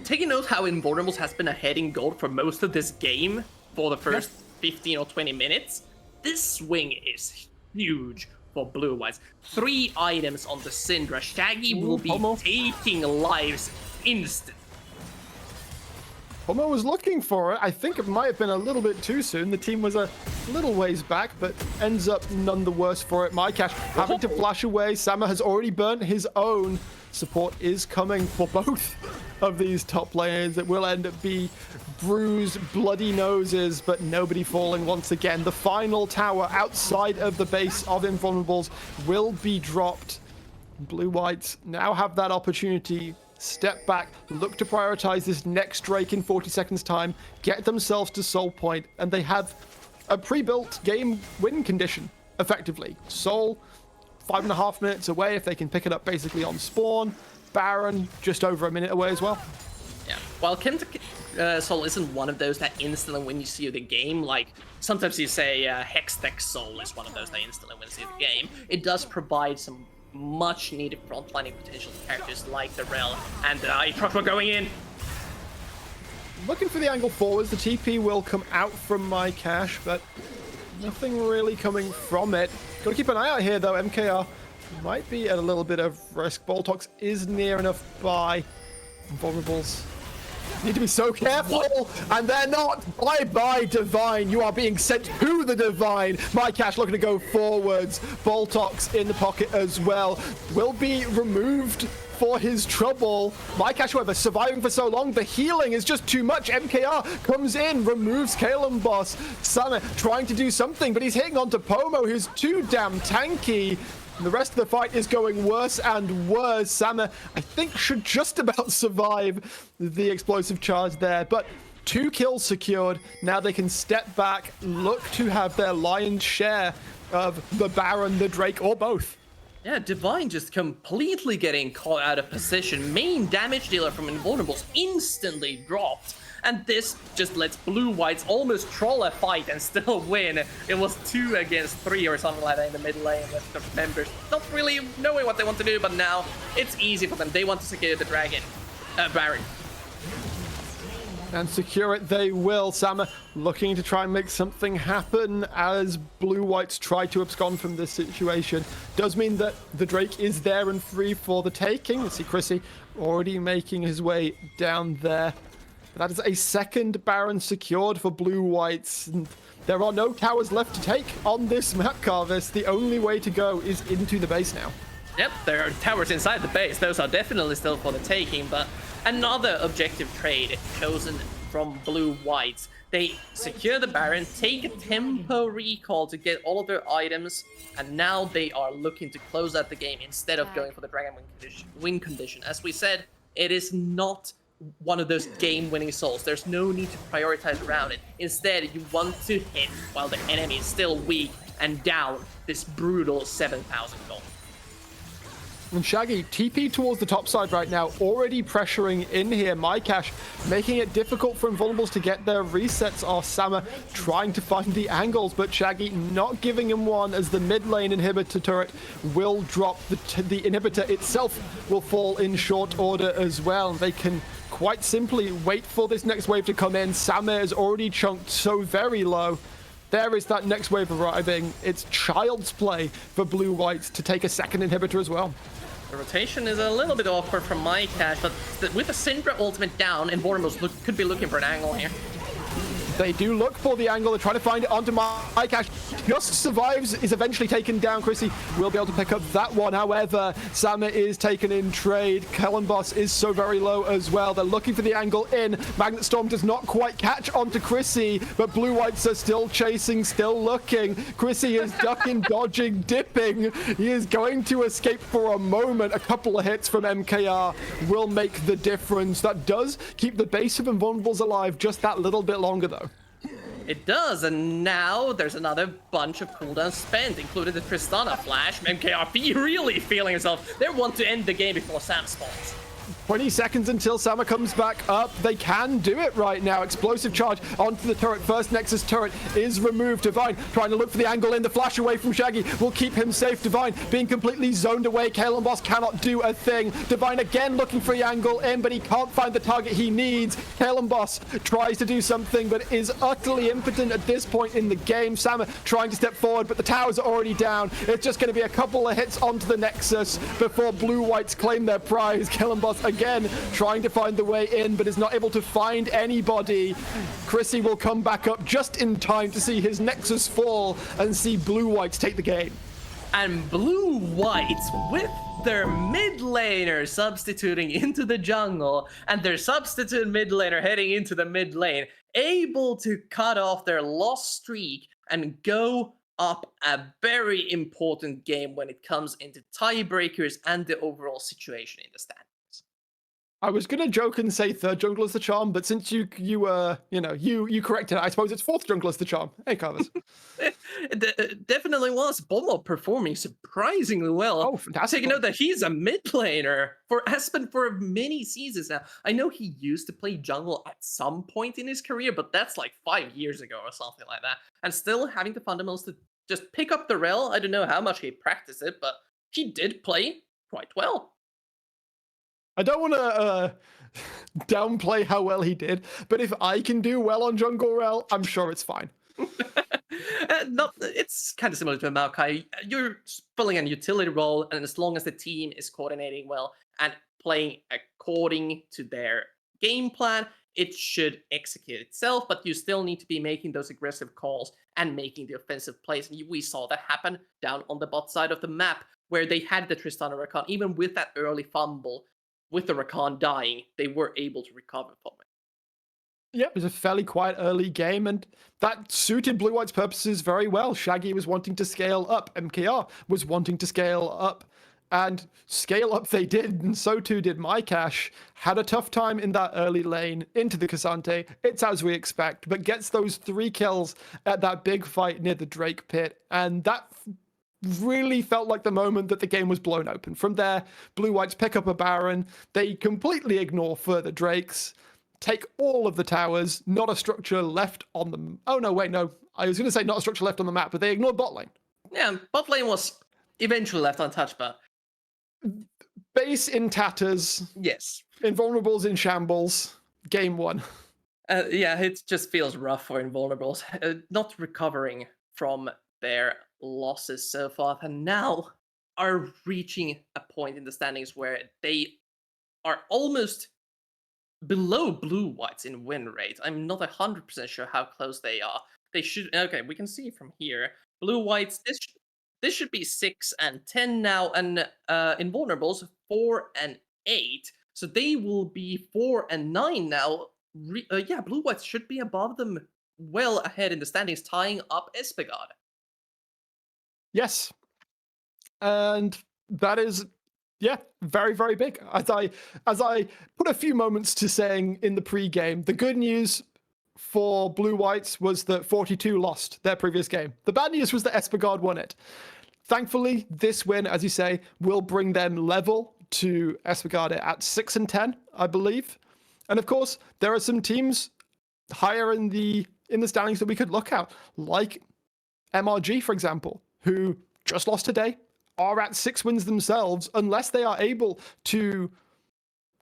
taking note how Invulnerables has been ahead in gold for most of this game for the first 15 or 20 minutes. This swing is huge for Blue Whites. 3 items on the Syndra. Shaggy will be taking lives instant. Homo was looking for it. I think it might have been a little bit too soon. The team was a little ways back, but ends up none the worse for it. MyCash having to flash away. Sama has already burnt his own. Support is coming for both of these top players. It will end up be bruised, bloody noses, but nobody falling once again. The final tower outside of the base of Invulnerables will be dropped. Blue Whites now have that opportunity. Step back, look to prioritize this next Drake in 40 seconds time, get themselves to Soul Point, and they have a pre-built game win condition, effectively. Soul, 5.5 minutes away if they can pick it up basically on spawn. Baron, just over a minute away as well. Yeah, while Soul isn't one of those that instantly wins you the game, like sometimes you say Hextech Soul is one of those that instantly wins you the game, it does provide some much needed frontlining potential characters like the Rel and the Aatrox going in. Looking for the angle forwards. The TP will come out from MyCash, but nothing really coming from it. Gotta keep an eye out here though. MKR might be at a little bit of risk. Boltox is near enough by. Invulnerables need to be so careful, and they're not. Bye-bye, Divine. You are being sent to the Divine. MyCash looking to go forwards. Boltox in the pocket as well. Will be removed for his trouble. MyCash, however, surviving for so long, the healing is just too much. MKR comes in, removes Kalem Boss. Sama trying to do something, but he's hitting onto Pomo, who's too damn tanky. And the rest of the fight is going worse and worse. Sama, I think, should just about survive the explosive charge there. But 2 kills secured. Now they can step back, look to have their lion's share of the Baron, the Drake, or both. Yeah, Divine just completely getting caught out of position. Main damage dealer from Invulnerables instantly dropped. And this just lets Blue Whites almost troll a fight and still win. It was 2 against 3 or something like that in the mid lane with the members not really knowing what they want to do, but now it's easy for them. They want to secure the Baron. And secure it they will. Sama looking to try and make something happen as Blue Whites try to abscond from this situation. Does mean that the Drake is there and free for the taking. You see Chrissy already making his way down there. That is a second Baron secured for Blue Whites. And there are no towers left to take on this map, Carvis. The only way to go is into the base now. Yep, there are towers inside the base. Those are definitely still for the taking, but another objective trade chosen from Blue Whites. They secure the Baron, take a tempo recall to get all of their items, and now they are looking to close out the game instead of going for the Dragon win condition. As we said, it is not one of those game-winning souls. There's no need to prioritize around it. Instead, you want to hit while the enemy is still weak and down this brutal 7,000 gold. And Shaggy, TP towards the top side right now, already pressuring in here. MyCash making it difficult for Invulnerables to get their resets off. Sama trying to find the angles, but Shaggy not giving him one as the mid lane inhibitor turret will drop. The inhibitor itself will fall in short order as well. They can quite simply wait for this next wave to come in. Sama is already chunked so very low. There is that next wave arriving. It's child's play for Blue Whites to take a second inhibitor as well. The rotation is a little bit awkward from MyCash, but with the Syndra ultimate down, Invulnerables could be looking for an angle here. They do look for the angle. They're trying to find it onto MyCash. Just survives, is eventually taken down. Chrissy will be able to pick up that one. However, Sama is taken in trade. Kalem Boss is so very low as well. They're looking for the angle in. Magnet Storm does not quite catch onto Chrissy, but Blue Whites are still chasing, still looking. Chrissy is ducking, dodging, dipping. He is going to escape for a moment. A couple of hits from MKR will make the difference. That does keep the base of Invulnerables alive just that little bit longer, though. It does, and now there's another bunch of cooldowns spent, including the Tristana flash. MKRP really feeling himself. They want to end the game before Sam spawns. 20 seconds until Sama comes back up. They can do it right now. Explosive charge onto the turret. First Nexus turret is removed. Divine trying to look for the angle in. The flash away from Shaggy will keep him safe. Divine being completely zoned away. Kalem Boss cannot do a thing. Divine again looking for the angle in, but he can't find the target he needs. Kalem Boss tries to do something, but is utterly impotent at this point in the game. Sama trying to step forward, but the towers are already down. It's just going to be a couple of hits onto the Nexus before Blue Whites claim their prize. Kalem Boss again trying to find the way in, but is not able to find anybody. Chrissy will come back up just in time to see his Nexus fall and see Blue Whites take the game. And Blue Whites with their mid laner substituting into the jungle and their substitute mid laner heading into the mid lane, able to cut off their lost streak and go up a very important game when it comes into tiebreakers and the overall situation in the standings. I was gonna joke and say third jungle is the charm, but since you corrected it, I suppose it's fourth jungle is the charm. Hey, Carlos. It definitely was. Bomo performing surprisingly well. Oh, fantastic. Taking note that he's a mid laner has been for many seasons now. I know he used to play jungle at some point in his career, but that's like 5 years ago or something like that. And still having the fundamentals to just pick up the rel. I don't know how much he practiced it, but he did play quite well. I don't want to downplay how well he did, but if I can do well on jungle rel, I'm sure it's fine. It's kind of similar to Maokai. You're filling a utility role, and as long as the team is coordinating well and playing according to their game plan, it should execute itself, but you still need to be making those aggressive calls and making the offensive plays. And we saw that happen down on the bot side of the map, where they had the Tristana Rakan, even with that early fumble, with the Rakan dying, they were able to recover from it. Yeah, it was a fairly quiet early game, and that suited Blue White's purposes very well. Shaggy was wanting to scale up, MKR was wanting to scale up, and scale up they did, and so too did MyCash. Had a tough time in that early lane into the Cassante. It's as we expect, but gets those 3 kills at that big fight near the Drake pit, and that really felt like the moment that the game was blown open. From there, Blue Whites pick up a Baron, they completely ignore further Drakes, take all of the towers, not a structure left on them. Oh no, wait, no. I was going to say not a structure left on the map, but they ignored bot lane. Yeah, bot lane was eventually left untouched, but... Base in tatters. Yes. Invulnerables in shambles. Game 1. Yeah, it just feels rough for Invulnerables. Not recovering from their losses so far, and now are reaching a point in the standings where they are almost below Blue Whites in win rate. I'm not 100% sure how close they are. They should... Okay, we can see from here. Blue Whites, this should be 6 and 10 now, and Invulnerables 4 and 8. So they will be 4 and 9 now. Yeah, Blue Whites should be above them, well ahead in the standings, tying up Espegard. Yes. And that is, yeah, very, very big. As I put a few moments to saying in the pre-game, the good news for Blue Whites was that 42 lost their previous game. The bad news was that Espegard won it. Thankfully, this win, as you say, will bring them level to Espegard at 6 and 10, I believe. And of course, there are some teams higher in the standings that we could look at, like MRG, for example, who just lost today, are at 6 wins themselves, unless they are able to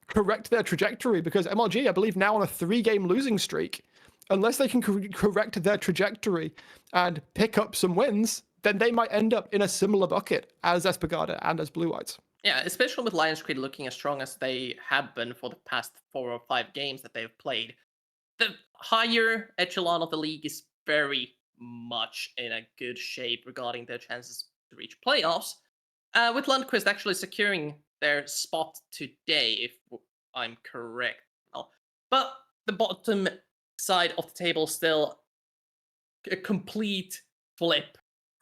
correct their trajectory, because MRG, I believe, now on a 3-game losing streak. Unless they can correct their trajectory and pick up some wins, then they might end up in a similar bucket as Espegard and as Blue Whites. Yeah, especially with Lions Creed looking as strong as they have been for the past 4 or 5 games that they've played. The higher echelon of the league is very much in a good shape regarding their chances to reach playoffs. With Lundqvist actually securing their spot today, if I'm correct. But the bottom side of the table still a complete flip.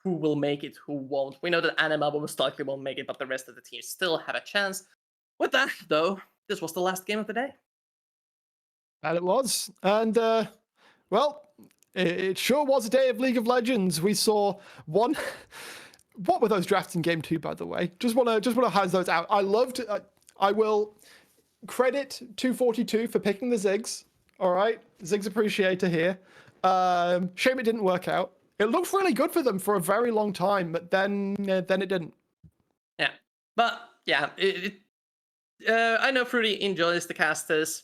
Who will make it, who won't. We know that Anima most likely won't make it, but the rest of the teams still have a chance. With that, though, this was the last game of the day. And it was. And, well, it sure was a day of League of Legends. We saw one... What were those drafts in Game 2, by the way? Just want to hand those out. I loved... I will credit 242 for picking the Ziggs. All right? Ziggs appreciator here. Shame it didn't work out. It looked really good for them for a very long time, but then it didn't. Yeah, but yeah, I know Fruity enjoys the casters,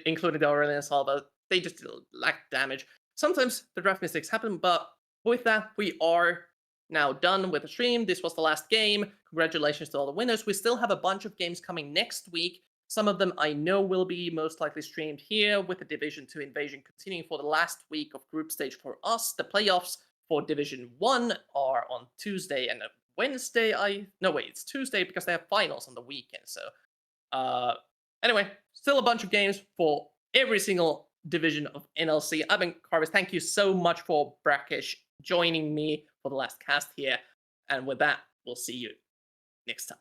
including the Aurelion Assault, but they just lack damage. Sometimes the draft mistakes happen, but with that, we are now done with the stream. This was the last game. Congratulations to all the winners. We still have a bunch of games coming next week, Some of them I know will be most likely streamed here, with the Division 2 invasion continuing for the last week of group stage for us. The playoffs for Division 1 are on Tuesday and Wednesday. No, wait, it's Tuesday because they have finals on the weekend. So, anyway, still a bunch of games for every single division of NLC. I've been Carvis. Thank you so much for Brackish joining me for the last cast here. And with that, we'll see you next time.